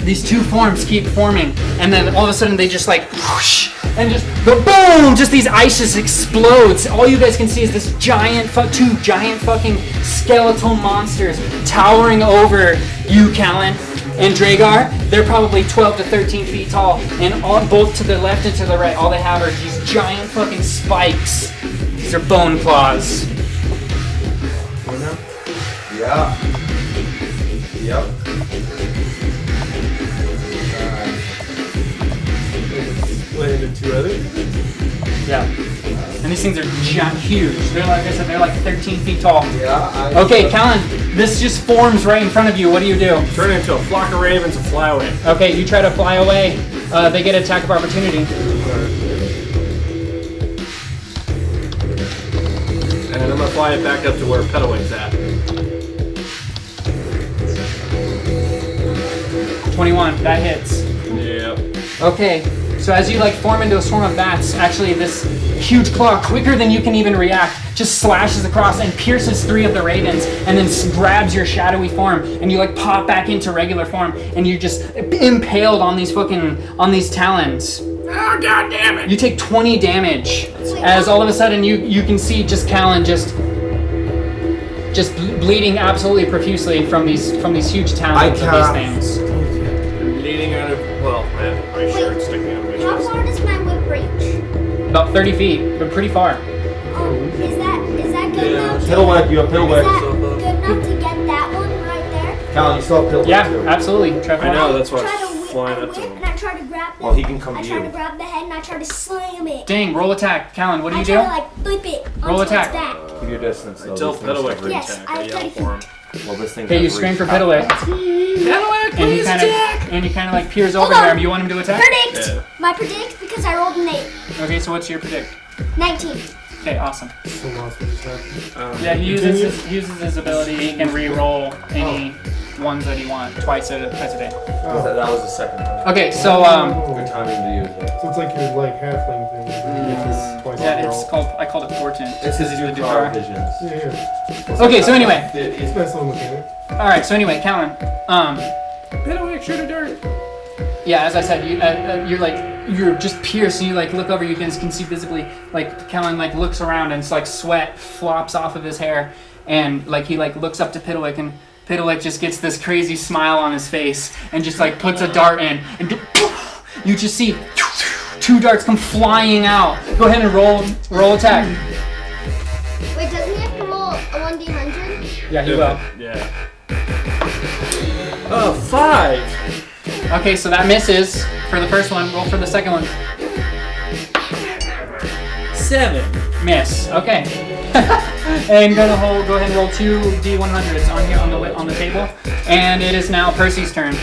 these 2 forms keep forming, and then all of a sudden they just like whoosh, and just boom, just these ice just explodes. All you guys can see is this 2 giant fucking skeletal monsters towering over you, Callan, and Dragar. They're probably 12 to 13 feet tall, and both to the left and to the right, all they have are these giant fucking spikes. These are bone claws. Yeah. Yep. landed 2 others. Yeah. And these things are huge. They're like I said, they're like 13 feet tall. Yeah. Okay, Callan, this just forms right in front of you. What do you do? Turn into a flock of ravens and fly away. Okay, you try to fly away. They get attack of opportunity. And I'm gonna fly it back up to where Pedalwing's at. 21, that hits. Yep. Okay, so as you like form into a swarm of bats, actually this huge claw, quicker than you can even react, just slashes across and pierces 3 of the ravens, and then grabs your shadowy form, and you like pop back into regular form, and you're just impaled on these talons. Oh, god damn it! You take 20 damage, as all of a sudden you can see just Callan just bleeding absolutely profusely from these huge talons of these things. Bleeding out of, well, I have my shirt sticking out of my How chest. far does my whip reach? About 30 feet, but pretty far. Is that good enough? Piddlewick, you have Is Piddlewick. that good enough to get that one right there? Callan, you still have Piddlewick Yeah, too. absolutely. Try I for know, it. that's why I try I'm to whip flying my up to whip, him. and I try to grab Well, he can come I to try you. to grab the head and I try to slam it. Dang, roll attack. Callan, what do I you try do? to like flip it Roll onto attack. its back. Keep your distance though. Until These things Pedalwick have reach. Yes, attack, I I yell try to for him. Well, this thing Okay, has you scream reach. for Piddlewick. Pedalwick, And please attack! he kind of like peers over Hold on. there. You want him to attack? Predict! Yeah. My predict because I rolled an 8. Okay, so what's your predict? 19. Okay, awesome. So lost what just happened. Yeah, he uses his ability. He can re-roll any ones that he wants twice a day. That was the second one. Okay, so Good timing to use it. So it's like your like halfling thing. yeah, it's called. I called it Fortune. It's because he's the doing Dukar. power visions. Yeah. Okay, so anyway, It's nice little mechanic. all right. So anyway, Callan. Pedalwick, shoot a dart! Yeah, as I said, you're just pierced, and you like look over. You can see visibly like Callan like looks around, and it's like sweat flops off of his hair, and like he like looks up to Piddlewick, and Piddlewick just gets this crazy smile on his face, and just like puts a dart in, and you just see 2 darts come flying out. Go ahead and roll attack. Wait, doesn't he have to roll a 1d100? Yeah, he will. Yeah. Oh, 5! Okay, so that misses for the first one. Roll for the second one. 7. Miss. Okay. And go ahead and roll 2 d100s on here on the table. And it is now Percy's turn.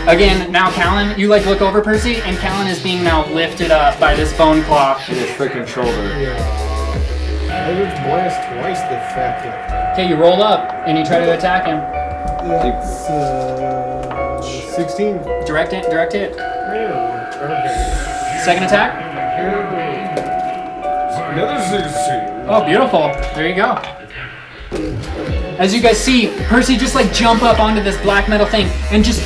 Again, now Callan, you like look over Percy, and Callan is being now lifted up by this bone claw. In his freaking shoulder. Yeah. I would blast twice the fat kid. Okay, you roll up and you try to attack him. It's 16. Direct hit. Okay. Second attack. Another 16. Oh, beautiful. There you go. as you guys see, Percy just like jump up onto this black metal thing and just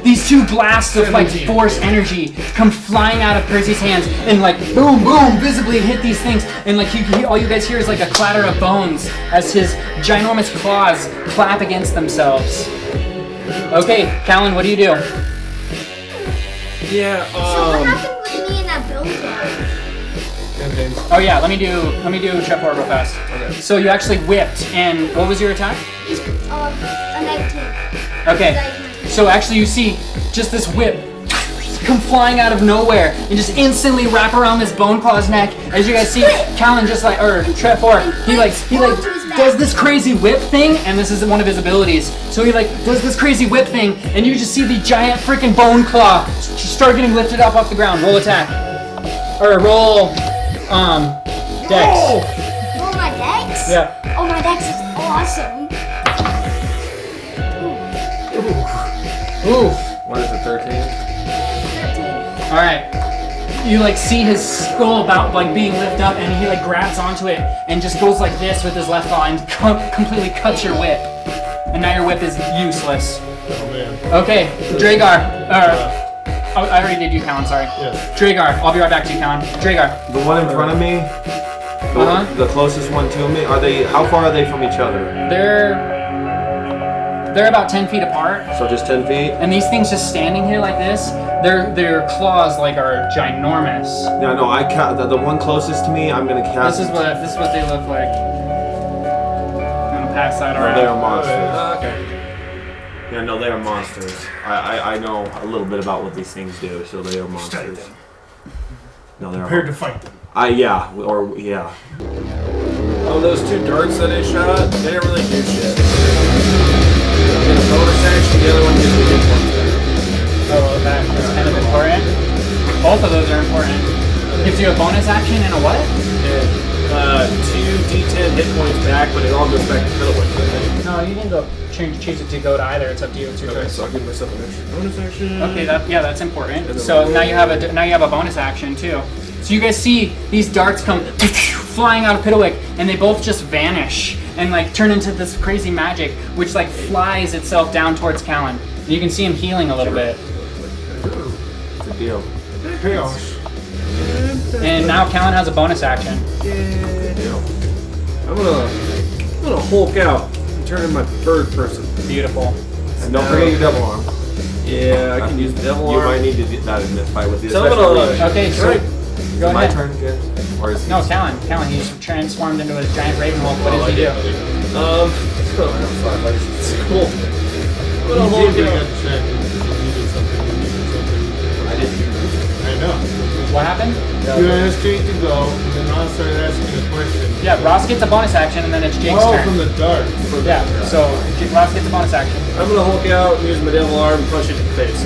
these two blasts of like force energy come flying out of Percy's hands and like boom, boom, visibly hit these things. And like all you guys hear is like a clatter of bones as his ginormous claws clap against themselves. Okay, Callan, what do you do? Yeah. So what happened with me in that building? Oh yeah, let me do Chef Horror real fast. Okay. So you actually whipped, and what was your attack? A 19. Okay. So actually you see just this whip come flying out of nowhere and just instantly wrap around this Bone Claw's neck. As you guys see, Callan just like, or Trevor, he does this crazy whip thing, and this is one of his abilities. So he like does this crazy whip thing, and you just see the giant freaking Bone Claw start getting lifted up off the ground. Roll attack. Or roll, dex. Roll my dex? Yeah. Oh, my dex is awesome. Oof. What is it, 13? 13. All right. You like see his skull about like being lifted up, and he like grabs onto it and just goes like this with his left claw and completely cuts your whip. And now your whip is useless. Oh man. Okay, Dragar. I already did you, Callan. Sorry. Yes. Dragar. I'll be right back to you, Callan. Dragar. The one in front of me, the closest one to me. Are they? How far are they from each other? They're about 10 feet apart. So just 10 feet. And these things just standing here like this, their claws like are ginormous. Yeah, no, I can't. The one closest to me, I'm gonna cast. This is what they look like. I'm gonna pass that No, around. they are monsters. Okay. Yeah, no, they are monsters. I know a little bit about what these things do, so they are monsters. No, they are. Prepared to fight them. Yeah. Oh, those two darts that I shot, they didn't really do shit. I get a bonus action, the other one gives me hit points back. Oh, that's kind of important. Both of those are important. Gives you a bonus action and a what? Yeah. 2d10 hit points back, but it all goes back to Fiddlewick. No, you can go choose it to go to either. It's up to you. It's your Okay, choice. so I'll give myself an extra bonus action. Okay, that's important. So now you have a bonus action too. So you guys see these darts come flying out of Piddlewick, and they both just vanish and like turn into this crazy magic, which like flies itself down towards Callan. And you can see him healing a little bit. It's a deal. Chaos. And now Callan has a bonus action. I'm gonna Hulk out and turn into my bird person. Beautiful. And don't forget your double arm. Yeah, I can use the devil You arm. might need to do that in this fight with you. So I'm gonna. Okay, so go my ahead. turn, good. Or is No, Callan, he's transformed into a giant raven wolf. What does he do? It's cool. I'm gonna You Hulk did out. get distracted. You did something. I didn't. I know. What happened? You had a street to go, and then Ross started asking a question. Yeah, Ross gets a bonus action, and then it's Jake's Oh, turn. from the dark. Yeah, so Ross gets a bonus action. I'm gonna Hulk out and use my devil arm and punch it in the face.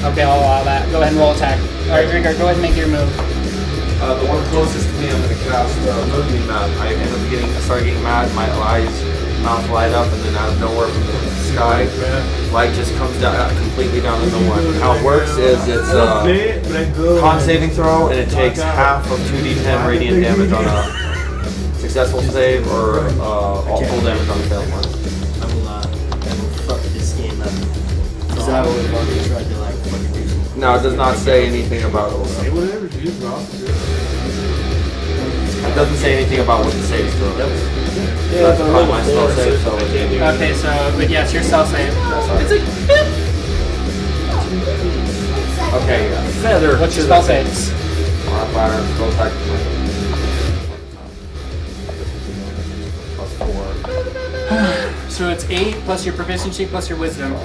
Okay, I'll allow that. Go ahead and roll attack. Alright, Drinker, go ahead and make your move. The one closest to me, I'm gonna cast Don't be mad. I start getting mad. My eyes, mouth light up, and then out of nowhere from the sky, light just comes down completely down to no one. How it works is it's con saving throw, and it takes half of 2d10 radiant damage on a successful save, or all full damage on a failed one. I will fuck this game up. Because I would have already tried to like fucking do something. No, it does not say anything about it. Say whatever, dude. Ross. It doesn't say anything about what the saves throw. Yeah, That's probably my spell save, so I can't do it. Okay, so, but yes, your self save. It's like, okay, yeah. Feather. what's your spell save? Modifier, spell attack. Plus 4. So it's 8 plus your proficiency plus your wisdom. 10.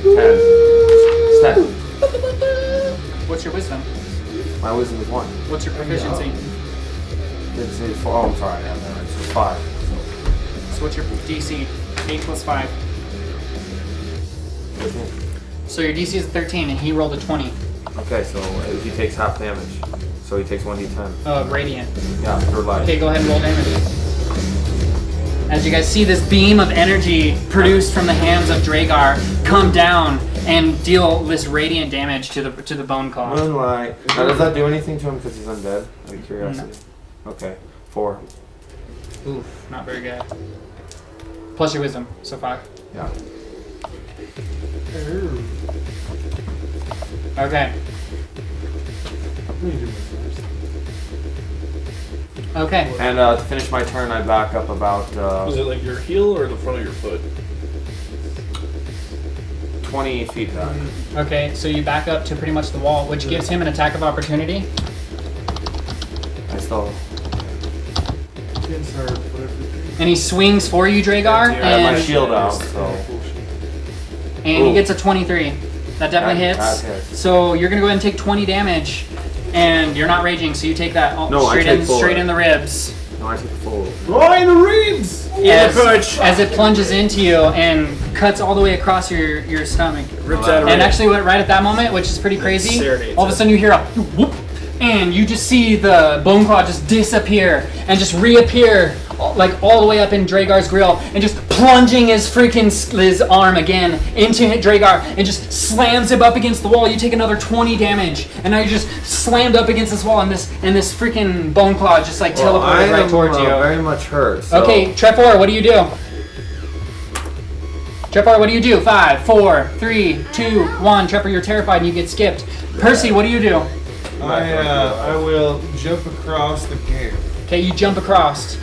It's 10. What's your wisdom? My wisdom is 1. What's your proficiency? It's 4. Oh, I'm sorry. Yeah, it's 5. So what's your DC? 8 plus 5. 13. So your DC is 13 and he rolled a 20. Okay, so he takes half damage. So he takes 1d10. Radiant. Yeah, for life. Okay, go ahead and roll damage. As you guys see this beam of energy produced from the hands of Dragar come down and deal this radiant damage to the bone claw. Moonlight. Now, does that do anything to him because he's undead? Out of curiosity. Okay, 4. Oof, not very good. Plus your wisdom, so 5. Yeah. Okay. Okay. And to finish my turn, I back up about Was it like your heel or the front of your foot? 20 feet back. Okay, so you back up to pretty much the wall, which gives him an attack of opportunity. I still. And he swings for you, Dragar, I have my and shield out, so. he Ooh. gets a 23. That definitely That hits. hits. So you're gonna go ahead and take 20 damage, and you're not raging, so you take that No, I take full. straight in the ribs. No, I take the full. Right in the ribs! As it plunges into you and cuts all the way across your stomach. Rips out a And rib. actually, right at that moment, which is pretty crazy, Serenades all of a it. sudden you hear a whoop, and you just see the bone claw just disappear and just reappear, like all the way up in Dragar's grill, and just plunging his arm again into Dragar, and just slams him up against the wall. You take another 20 damage, and now you're just slammed up against this wall, and this freaking bone claw just like teleported right towards you. Very much hurt. So. Okay, Trevor, what do you do? Trevor, what do you do? 5, 4, 3, 2, 1. Trevor, you're terrified and you get skipped. Percy, what do you do? I will jump across the camp. Okay, you jump across.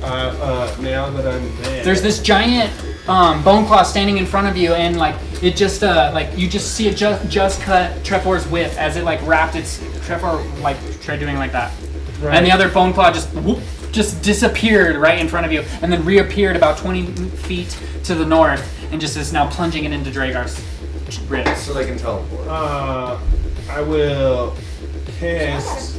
Now that I'm there. There's this giant bone claw standing in front of you, and like it just like you just see it just cut Trevor's whip as it like wrapped its Trevor like tried doing like that, Right. and the other bone claw just disappeared right in front of you, and then reappeared about 20 feet to the north, and just is now plunging it into Dragar's ribs. So they can teleport. I will cast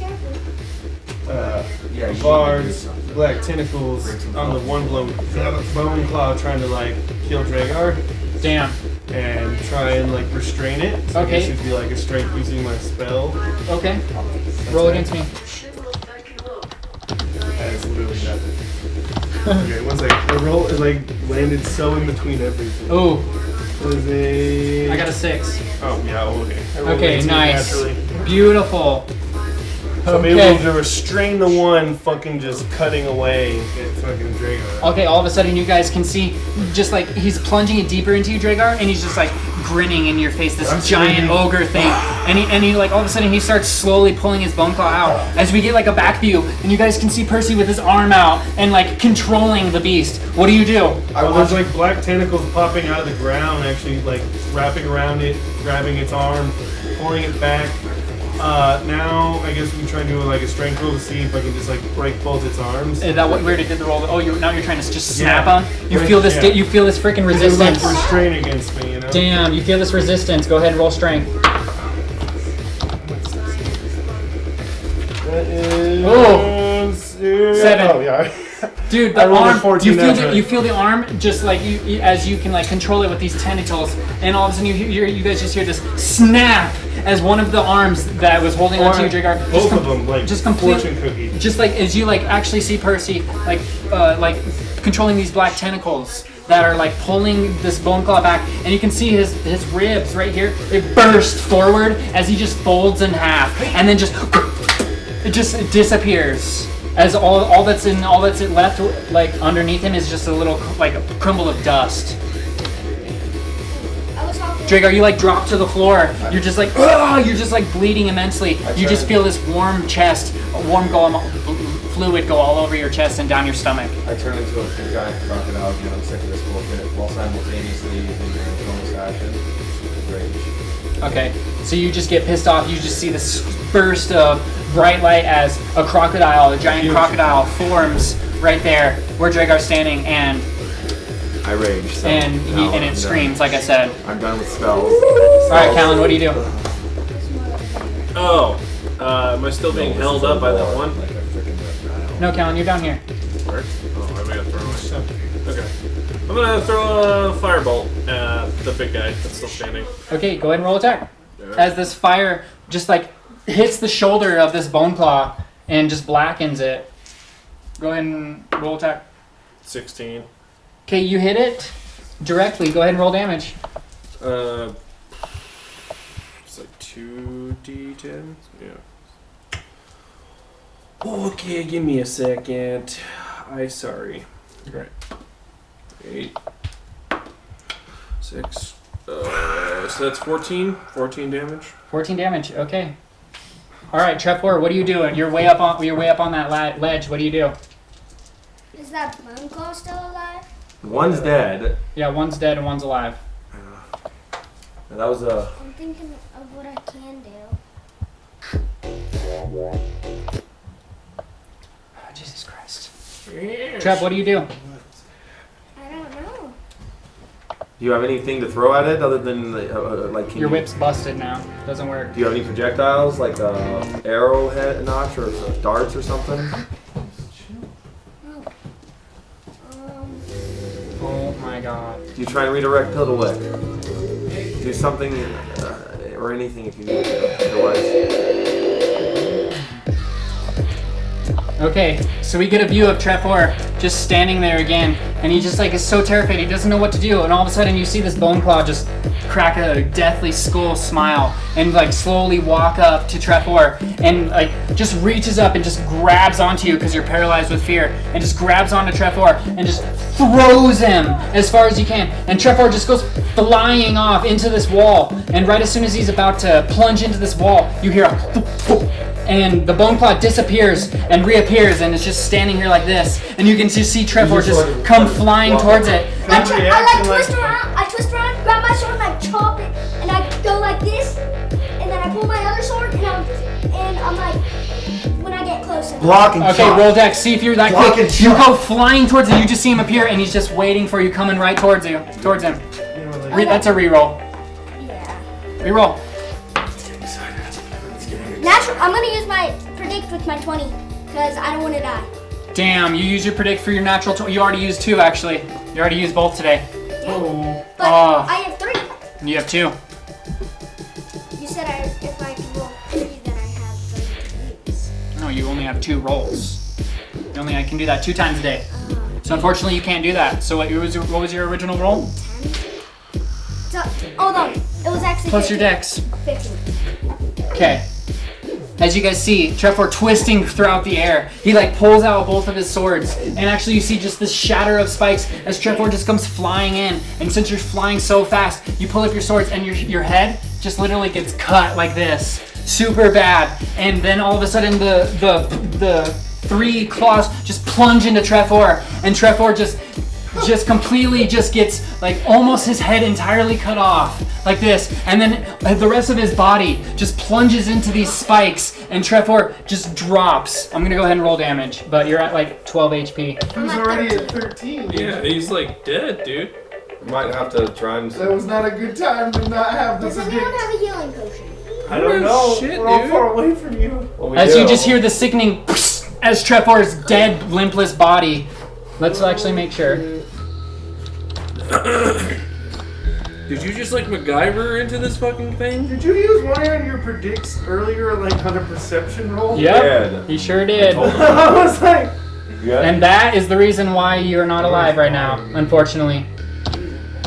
Yeah, you Bard's need to do something. black tentacles on the one bone claw trying to like kill Dragar Damn. and try and like restrain it. So Okay. I guess it'd be like a strength using my spell. Okay. Roll against me. That is literally nothing. Okay, one second. The roll is like landed so in between everything. Oh, What is a? I got a 6. Oh yeah, okay. I rolled Okay, 18 nice. naturally. Beautiful. So I'm Okay. able to restrain the one fucking just cutting away at fucking Dragar. Okay, all of a sudden you guys can see just like he's plunging it deeper into you, Dragar, and he's just like grinning in your face, this I'm giant screaming. ogre thing. And he like all of a sudden he starts slowly pulling his bone claw out as we get like a back view, and you guys can see Percy with his arm out and like controlling the beast. What do you do? There's like black tentacles popping out of the ground, actually like wrapping around it, grabbing its arm, pulling it back. Now I guess we can try and do like a strength roll to see if I can just like break both its arms. Is that what we already did the roll? Oh, now you're trying to just snap Yeah. on. You Right, feel this. yeah. You feel this freaking There's resistance. like restrain against me, you know. Damn, you feel this resistance. Go ahead and roll strength. That is Oh. 7. Oh yeah. Dude, I the rolled a arm. 14 You feel naturally. you feel the arm just like you as you can like control it with these tentacles, and all of a sudden you guys just hear this snap as one of the arms that was holding onto you, Dragar. Both of them, like just fortune cookie. Just like as you like actually see Percy like controlling these black tentacles that are like pulling this bone claw back, and you can see his ribs right here. They burst forward as he just folds in half, and then just it just disappears. As all that's left like underneath him is just a little like a crumble of dust. I was talking. Dragar, you like drop to the floor. You're just like, oh, you're just like bleeding immensely. You just feel this warm chest, fluid go all over your chest and down your stomach. I turn into a giant crocodile again. I'm sick of this bullshit. While simultaneously using your bonus action. Rage. Okay, so you just get pissed off. You just see this burst of bright light as a giant crocodile forms right there where Dragar's standing, and I rage. So and now it I'm screams done. like I said. I'm done with spells. All right, Callan, what do you do? Oh, am I still being held up by that one? Like a freaking reptile. No, Callan, you're down here. Where? Oh, I may have thrown myself. Okay. I'm gonna throw a firebolt at the big guy that's still standing. Okay, go ahead and roll attack. Yeah. As this fire just like hits the shoulder of this bone claw and just blackens it. Go ahead and roll attack. 16. Okay, you hit it directly. Go ahead and roll damage. It's like 2d10. Yeah. Okay, give me a second. Sorry. Right. 8, 6. So that's 14. 14 damage. 14 damage. Okay. All right, Trevor, what are you doing? You're way up on that ledge. What do you do? Is that bone claw still alive? One's dead. Yeah, one's dead and one's alive. And that was a. I'm thinking of what I can do. Oh, Jesus Christ. Trev, what do you do? I don't know. Do you have anything to throw at it other than like? Your whip's busted now. Doesn't work. Do you have any projectiles like arrowhead notch or darts or something? Oh my God. Do you try and redirect Piddlewick? Do something or anything if you need to. Otherwise. Okay, so we get a view of Trevor just standing there again, and he just like is so terrified, he doesn't know what to do, and all of a sudden you see this bone claw just crack a deathly skull smile and like slowly walk up to Trevor and like just reaches up and just grabs onto you because you're paralyzed with fear, and just grabs onto Trevor and just throws him as far as you can, and Trevor just goes flying off into this wall, and right as soon as he's about to plunge into this wall, you hear a thump, thump, and the bone claw disappears and reappears and it's just standing here like this, and you can just see Trevor just come flying towards it. I twist around, grab my sword and I chop it, and I go like this, and then I pull my other sword, and I'm like, when I get close enough. Block and Okay, chop. roll dex. See if you're that Block quick. and You chop. go flying towards him. You just see him appear, and he's just waiting for you, coming right towards him. That's a reroll. Yeah. Reroll. Natural. I'm gonna use my predict with my 20, because I don't want to die. Damn, you use your predict for your natural. You already used 2, actually. You already used both today. Yeah. But Oh. I have 3. And you have 2. You said if I could roll 3, then I have 3 to use. No, you only have 2 rolls. I can do that 2 times a day. So unfortunately, you can't do that. So what was your original roll? 10. So, hold on. It was actually Plus your 15. dex. 15. Okay. As you guys see, Trevor twisting throughout the air. He like pulls out both of his swords, and actually you see just this shatter of spikes as Trevor just comes flying in. And since you're flying so fast, you pull up your swords, and your head just literally gets cut like this, super bad. And then all of a sudden the 3 claws just plunge into Trevor, and Trevor just completely just gets like almost his head entirely cut off like this, and then the rest of his body just plunges into these spikes, and Trevor just drops. I'm gonna go ahead and roll damage, but you're at like 12 HP. He was already at 13. Yeah, he's like dead, dude. Might have to try and. That was not a good time to not have the Does anyone predict. have a healing potion? I don't know. Shit, We're all dude. far away from you. Well, we As do. you just hear the sickening as Trevor's dead, limpless body. Let's actually make sure. Did you just like MacGyver into this fucking thing? Did you use one of your predicts earlier, like on a perception roll? Yep, Dead. he sure did. I was like, Good. And that is the reason why you're not alive right now, unfortunately.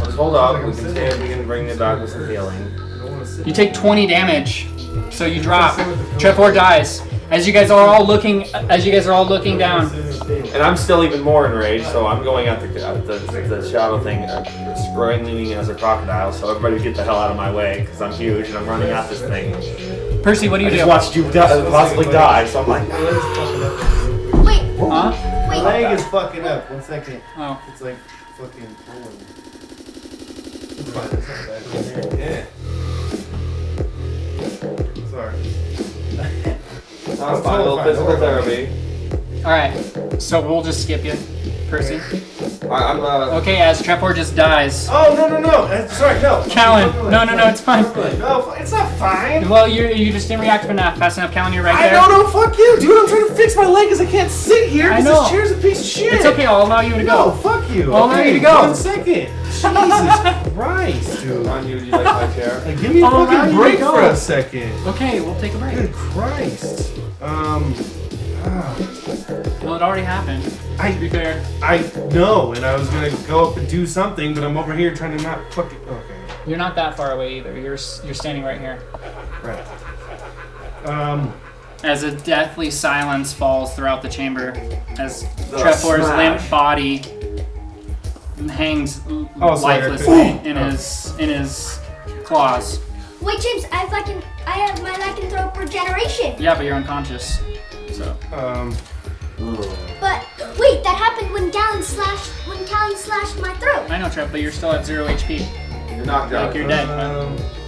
Let's hold up. We can bring it back with some healing. You take 20 damage, so you drop. Trevor dies. As you guys are all looking down. And I'm still even more enraged, so I'm going at the shadow thing, screaming as a crocodile. So everybody get the hell out of my way, because I'm huge and I'm running at this thing. Percy, what do you I do? just watched you possibly die, so I'm like. Wait. Huh? my leg is fucking up. 1 second. Oh. It's like fucking pulling. It's fine. It's not bad. Yeah. Sorry. That's fine. A little physical therapy. Alright, so we'll just skip you, Percy. I'm Okay, as Trevor just dies. Oh, no. Sorry, no. Callan, no, it's fine. No, it's not fine. Well, you just didn't react fast enough. Callan, you're right I there. don't know, fuck you, dude. I'm trying to fix my leg because I can't sit here I because know. this chair's a piece of shit. It's okay, I'll allow you to No, go. fuck you. I'll allow you to go. 1 second. Jesus Christ, dude. on you. Do you like my chair? Like, give me a I'll allow you fucking to break go. for a second. Okay, we'll take a break. Good Christ. Well, it already happened, to be fair. I know, and I was gonna go up and do something, but I'm over here trying to not fucking. Okay. You're not that far away either. You're standing right here. Right. As a deathly silence falls throughout the chamber, as The Trevor's smash. limp body hangs Oh, sorry, lifelessly in his claws. Wait, James, I have my lycanthrope regeneration. Yeah, but you're unconscious. So But wait, that happened when Callan slashed my throat. I know, Trev, but you're still at 0 HP. You're knocked out. Like you're dead.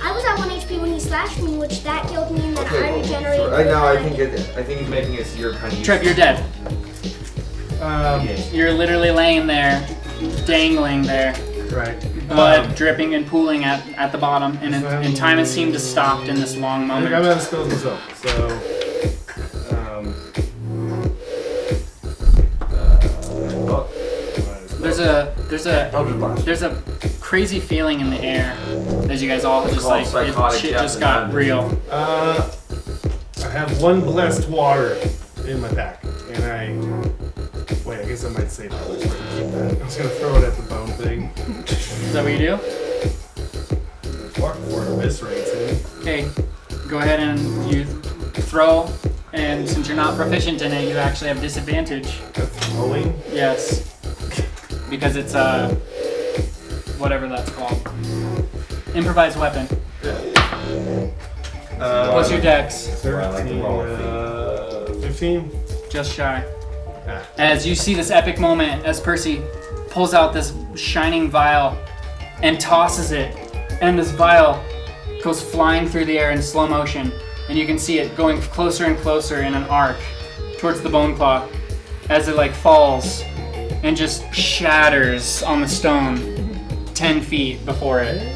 I was at 1 HP when he slashed me, which that killed me, and then I regenerated. Right now, I think he's making it so you're kind of. Trev, you're dead. Um, You're literally laying there, dangling there, right. blood dripping and pooling at the bottom, and time has seemed to stop in this long I think I'm moment. out of spells myself, so. There's a crazy feeling in the air as you guys all just called like psychotic shit death just and got madness. real. I have 1 blessed water in my pack, and I guess I might save that. Keep that. I was gonna throw it at the bone thing. Is that what you do? Fuck for it eviscerates it. Okay, go ahead and you throw, and since you're not proficient in it, you actually have disadvantage. That's throwing. Yes, because it's whatever that's called. Improvised weapon. What's your dex? 15. Just shy. As you see this epic moment, as Percy pulls out this shining vial and tosses it, and this vial goes flying through the air in slow motion, and you can see it going closer and closer in an arc towards the bone claw as it like falls and just shatters on the stone 10 feet before it.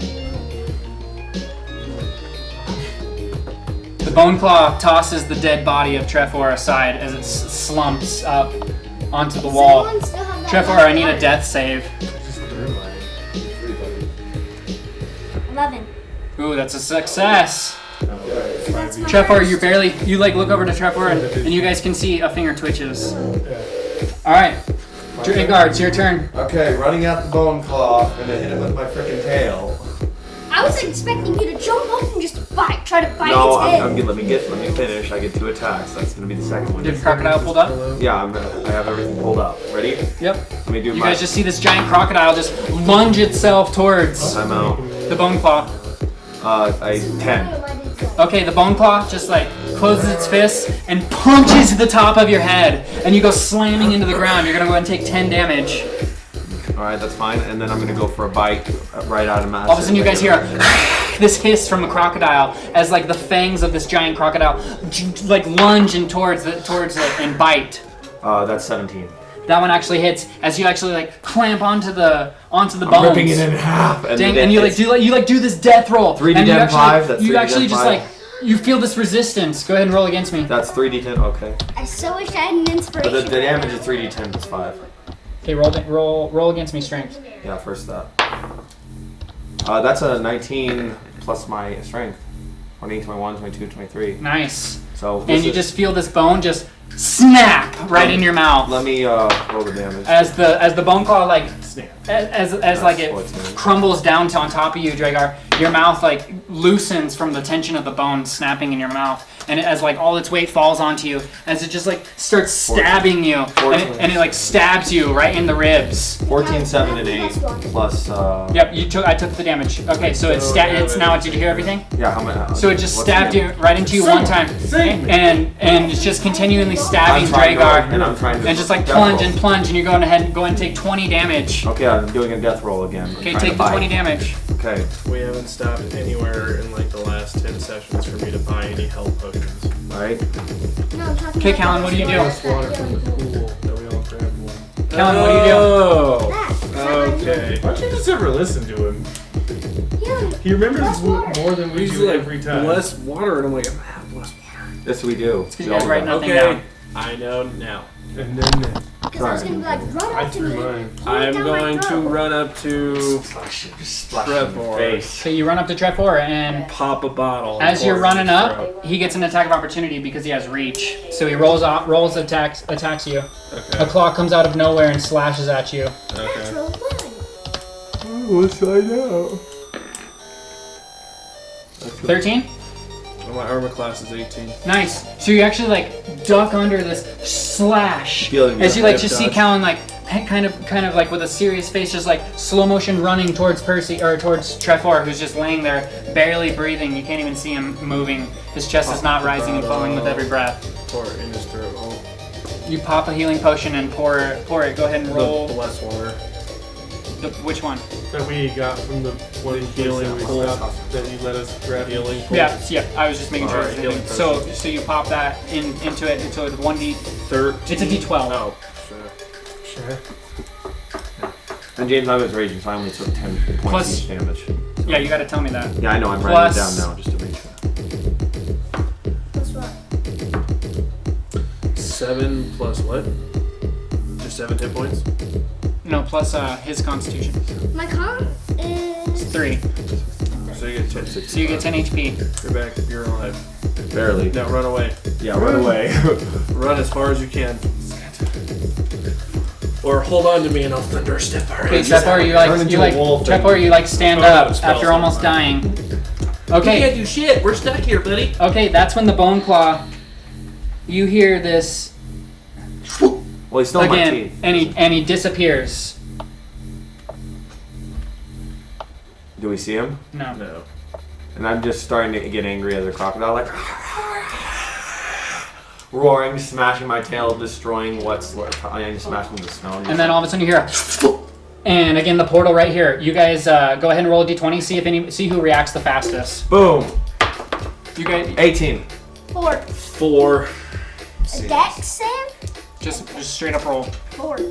The bone claw tosses the dead body of Trefor aside as it slumps up onto the wall. Does anyone still have that Trefor, I need a death save. Just threw mine. 11. Ooh, that's a success. That's my Trefor, first. you like look over to Trefor and you guys can see a finger twitches. Yeah. Alright. Dragar, it's your turn. Okay, running out the bone claw and then hit him with my freaking tail. I was expecting you to jump up and just try to bite No, its head. I'm good. Let me finish. I get 2 attacks. That's gonna be the second one. Did crocodile pulled up? Yeah, I have everything pulled up. Ready? Yep. Let me do You my. guys just see this giant crocodile just lunge itself towards I'm out. the bone claw. 10. Okay, the bone claw just like closes its fists and punches the top of your head, and you go slamming into the ground. You're gonna go ahead and take 10 damage. All right, that's fine. And then I'm gonna go for a bite right out of my. All of a sudden, you guys hear this hiss from the crocodile as like the fangs of this giant crocodile like lunge in towards it and bite. That's 17. That one actually hits as you actually like clamp onto the bones. Ripping it in half. And, Dang, and you do this death roll. 3d10 and you actually, 5, that's you 3d10 actually just 5. like you feel this resistance. Go ahead and roll against me. That's 3d10. Okay. I so wish I had an But inspiration. the damage is 3d10 plus 5. Okay, roll against me, strength. Yeah, first that. That's a 19 plus my strength. 20, 21, 22, 23. Nice. So. And you just feel this bone just snap right in your mouth. Let me roll the damage. As the bone claw like as like it 14. crumbles down on top of you, Dragar, your mouth like loosens from the tension of the bone snapping in your mouth, and as like all its weight falls onto you, as it just like starts stabbing you, and it like stabs you right in the ribs. 14, 7, and 8 plus. Yep, I took the damage. Okay, so it's now. Did you hear everything? Yeah, how many? So it just what's stabbed the you right into you one time, and it's just continually stabbing I'm trying to- Dragar, and I'm trying to and just like death plunge roll. and plunge, and you're going ahead and go and take 20 damage. Okay, I'm doing a death roll again. I'm Okay, trying take to the bite. 20 damage. Okay. We haven't stopped anywhere in like the last 10 sessions for me to buy any health potions. Right. No, I'm talking Okay, about Callan, what do you do? Water from the pool that we all grabbed one. Callan, what do you do? Oh, okay. Why don't you just ever listen to him? Yeah. He remembers Less water. more than we He's do like every time. less water, and I'm like, I'm gonna have less water. Yes, we do. Because you guys write nothing down. I know now. And then Because I was going to be like, run I up to threw me. mine. pull it I'm down my going to throat. run up to Just splash in Trevor. your face. So you run up to Trefor, and pop a bottle. and as you're pour it in running his up, throat. he gets an attack of opportunity because he has reach. So he attacks you. A Okay. claw comes out of nowhere and slashes at you. Okay. Natural one. What's I know? 13? Well, my armor class is 18. Nice. So you actually like duck under this slash Feeling as the you like hip just see dodge. Callan like kind of like with a serious face, just like slow motion running towards Percy or towards Trefor, who's just laying there, barely breathing. You can't even see him moving. His chest is not rising and falling with every breath. Pour it in his throat. Oh, You pop a healing potion and pour it. Go ahead and roll. the blessed water. Which one? That we got from the one healing that we pool. stopped, that you let us grab. Healing pool. Yeah. I was just making sure. Alright, healing So you pop that into it. Into it. 1d. 13. It's a d12. Oh, sure. Sure. And James, I was raging, so I only took 10 points Plus- each damage. Yeah, you got to tell me that. Yeah, I know. I'm Plus- writing it down now just to make sure. That's what. 7 plus what? Just 7 hit points? No, plus his constitution. My con is 3. So you get 10. So you get 10 HP. You're back. You're alive. Barely. Now run away. Yeah, run away. Run as far as you can. Or hold on to me and I'll thunder step our Okay, ass. Trefor, you stand Oh, up that spell's after almost not dying. You can't Okay, do shit. We're stuck here, buddy. okay, that's when the bone claw. You hear this Well, he stole my again, teeth. and he disappears. Do we see him? No. No. And I'm just starting to get angry as a crocodile, like roaring, smashing my tail, destroying what's I'm smashing the snow. And then all of a sudden you hear a and again the portal right here. You guys go ahead and roll a d20. See who reacts the fastest. boom, You guys 18. 4. 4. A dex save? just straight up roll. 4. All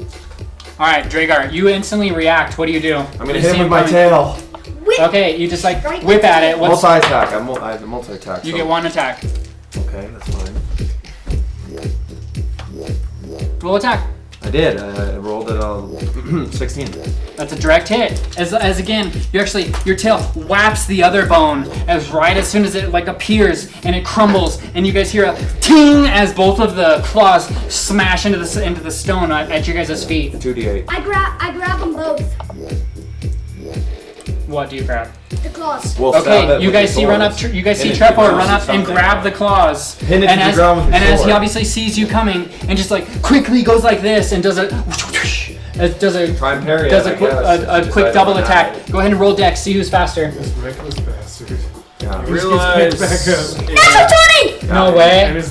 right, Dragar, you instantly react. What do you do? I'm gonna You hit see him with my coming. tail. Whip. Okay, you just like Right whip at it. What's, Multi-attack. I have a multi-attack. you so- get 1 attack. Okay, that's fine. Roll attack. I did. I rolled at 16. That's a direct hit. As again, your tail whaps the other bone as soon as it like appears and it crumbles, and you guys hear a ting as both of the claws smash into the stone at your guys' feet. 2d8. I grab them both. What do you grab? The claws. We'll stab Okay, it you with guys the see swords. you guys see Hit it to the Trefor ground run with up and something. grab the claws. Pin it and to the as, ground with the and as he sword. obviously sees you coming and just like quickly goes like this and does a Try and parry does it, a I quick, guess. a Just quick decide double on attack. that. Go ahead and roll dex. See who's faster. This reckless bastard. Yeah. Realize. Natural 20! No And way. his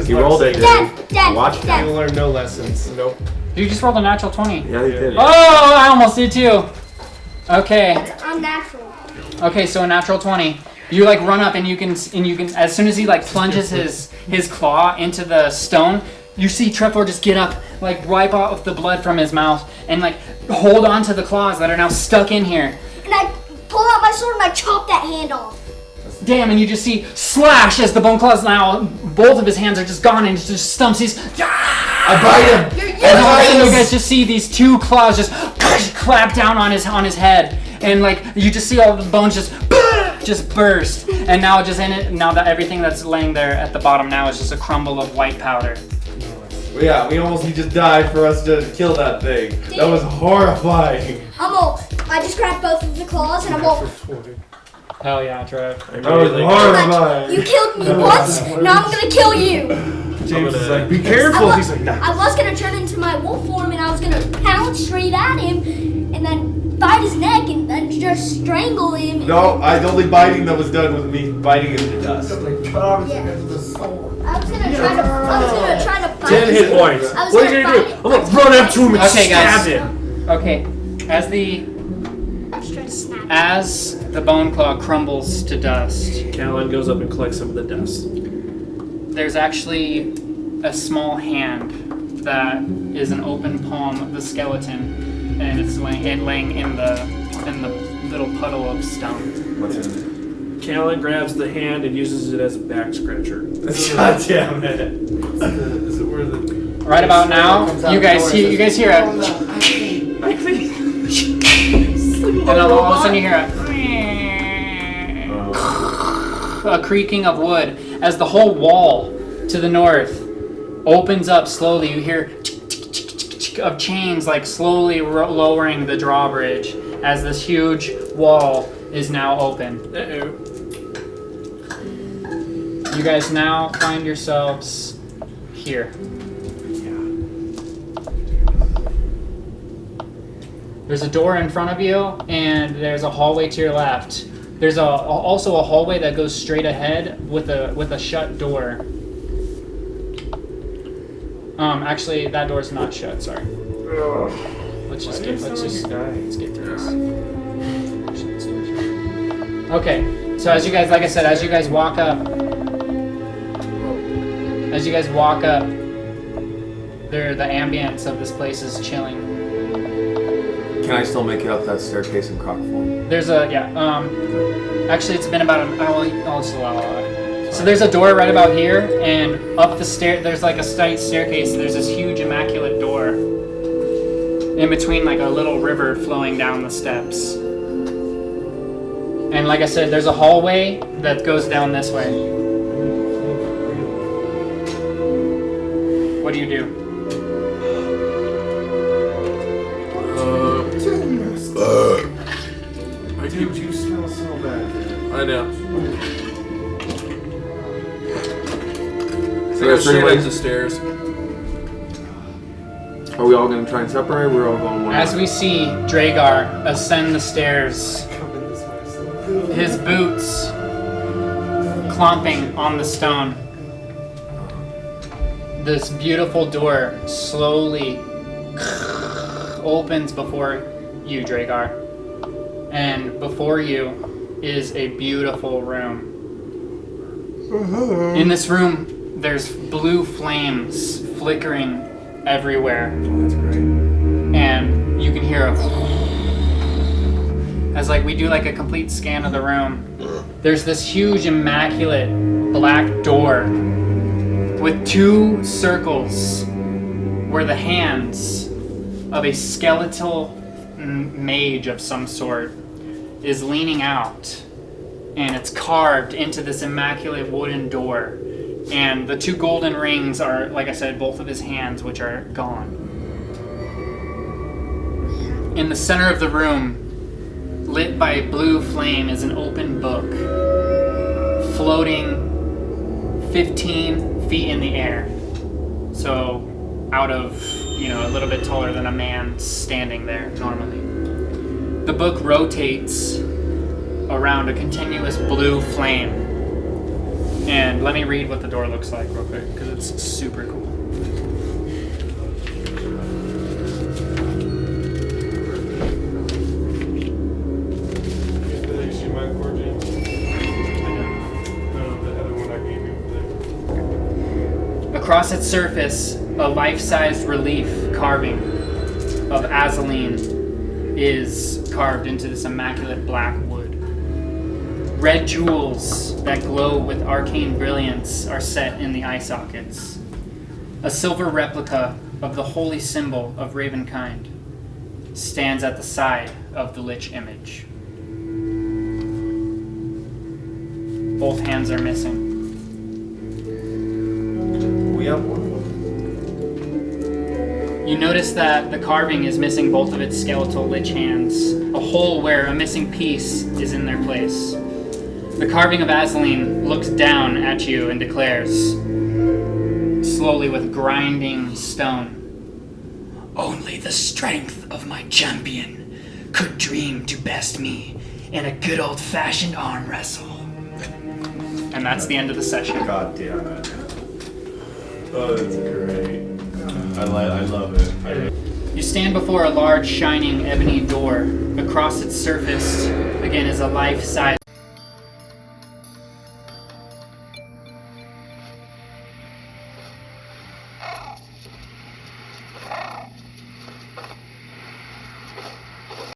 He rolled it, dude. Dead. Watch He Dead. will learn no lessons. Nope. You just rolled a natural 20. Yeah, he did. Oh, I almost did too. Okay. It's unnatural. Okay, so a natural 20. You like run up and you can as soon as he like plunges his claw into the stone, you see Trefor just get up, like wipe off the blood from his mouth and like hold on to the claws that are now stuck in here. And I pull out my sword and I chop that hand off. Damn, and you just see slash as the bone claws now both of his hands are just gone and he just stumps. He's I bite him. and all of a sudden you guys just see these 2 claws just clap down on his head, and like you just see all the bones just burst, and now just in it now that everything that's laying there at the bottom now is just a crumble of white powder. Yeah, we almost just died for us to kill that thing. That was horrifying. I just grabbed both of the claws and I'm all. Hell yeah, Trev. That was horrifying. You killed me once, now I'm gonna kill you. James is like, be I careful. was, He's like, nah. I was gonna turn into my wolf form and I was gonna pounce straight at him and then bite his neck and then just strangle him. No, the only biting that was done was me biting him to dust. I was gonna try to bite 10 hit him. points. I was What are you gonna gonna do? bite I'm gonna run up to him and Okay, stab guys. him. Okay, as the I was trying to snap. as the bone claw crumbles to dust, Callan goes up and collects some of the dust. there's actually a small hand that is an open palm of the skeleton, and it's laying in the little puddle of stone. What's in it? Callan grabs the hand and uses it as a back scratcher. God damn it. Is it where the Right about now, you guys hear a and all of a sudden you hear a creaking of wood as the whole wall to the north opens up slowly. You hear of chains like slowly lowering the drawbridge as this huge wall is now open. Uh-oh. You guys now find yourselves here. There's a door in front of you, and there's a hallway to your left. There's also a hallway that goes straight ahead with a shut door. Actually, that door's not shut. Sorry. Let's get through this. Okay, so as you guys walk up, the ambience of this place is chilling. Can I still make it up that staircase in croc form? There's actually it's been about I'll just allow it. So there's a door right about here, and up the stair, there's like a slight staircase. There's this huge immaculate door in between, like a little river flowing down the steps. And like I said, there's a hallway that goes down this way. What do you do? Dude, you smell so bad. I know. So there's three ways. The stairs. Are we all going to try and separate? We're all going one As way? we see Dragar ascend the stairs, his boots clomping on the stone, this beautiful door slowly opens before you, Dragar. And before you is a beautiful room. In this room, there's blue flames flickering everywhere. That's great. And you can hear as like we do like a complete scan of the room. There's this huge immaculate black door with two circles where the hands of a skeletal mage of some sort is leaning out, and it's carved into this immaculate wooden door, and the two golden rings are, like I said, both of his hands, which are gone. In the center of the room, lit by a blue flame, is an open book floating 15 feet in the air, so out of, a little bit taller than a man standing there normally. The book rotates around a continuous blue flame. And let me read what the door looks like real quick, because it's super cool. Across its surface, a life-sized relief carving of Azalin is carved into this immaculate black wood. Red jewels that glow with arcane brilliance are set in the eye sockets. A silver replica of the holy symbol of Ravenkind stands at the side of the Lich image. Both hands are missing. We have one. You notice that the carving is missing both of its skeletal lich hands, a hole where a missing piece is in their place. The carving of Azalin looks down at you and declares, slowly with grinding stone, "Only the strength of my champion could dream to best me in a good old-fashioned arm wrestle." And that's the end of the session. God damn it. Oh, that's great. I love it. You stand before a large, shining ebony door. Across its surface, again, is a life-size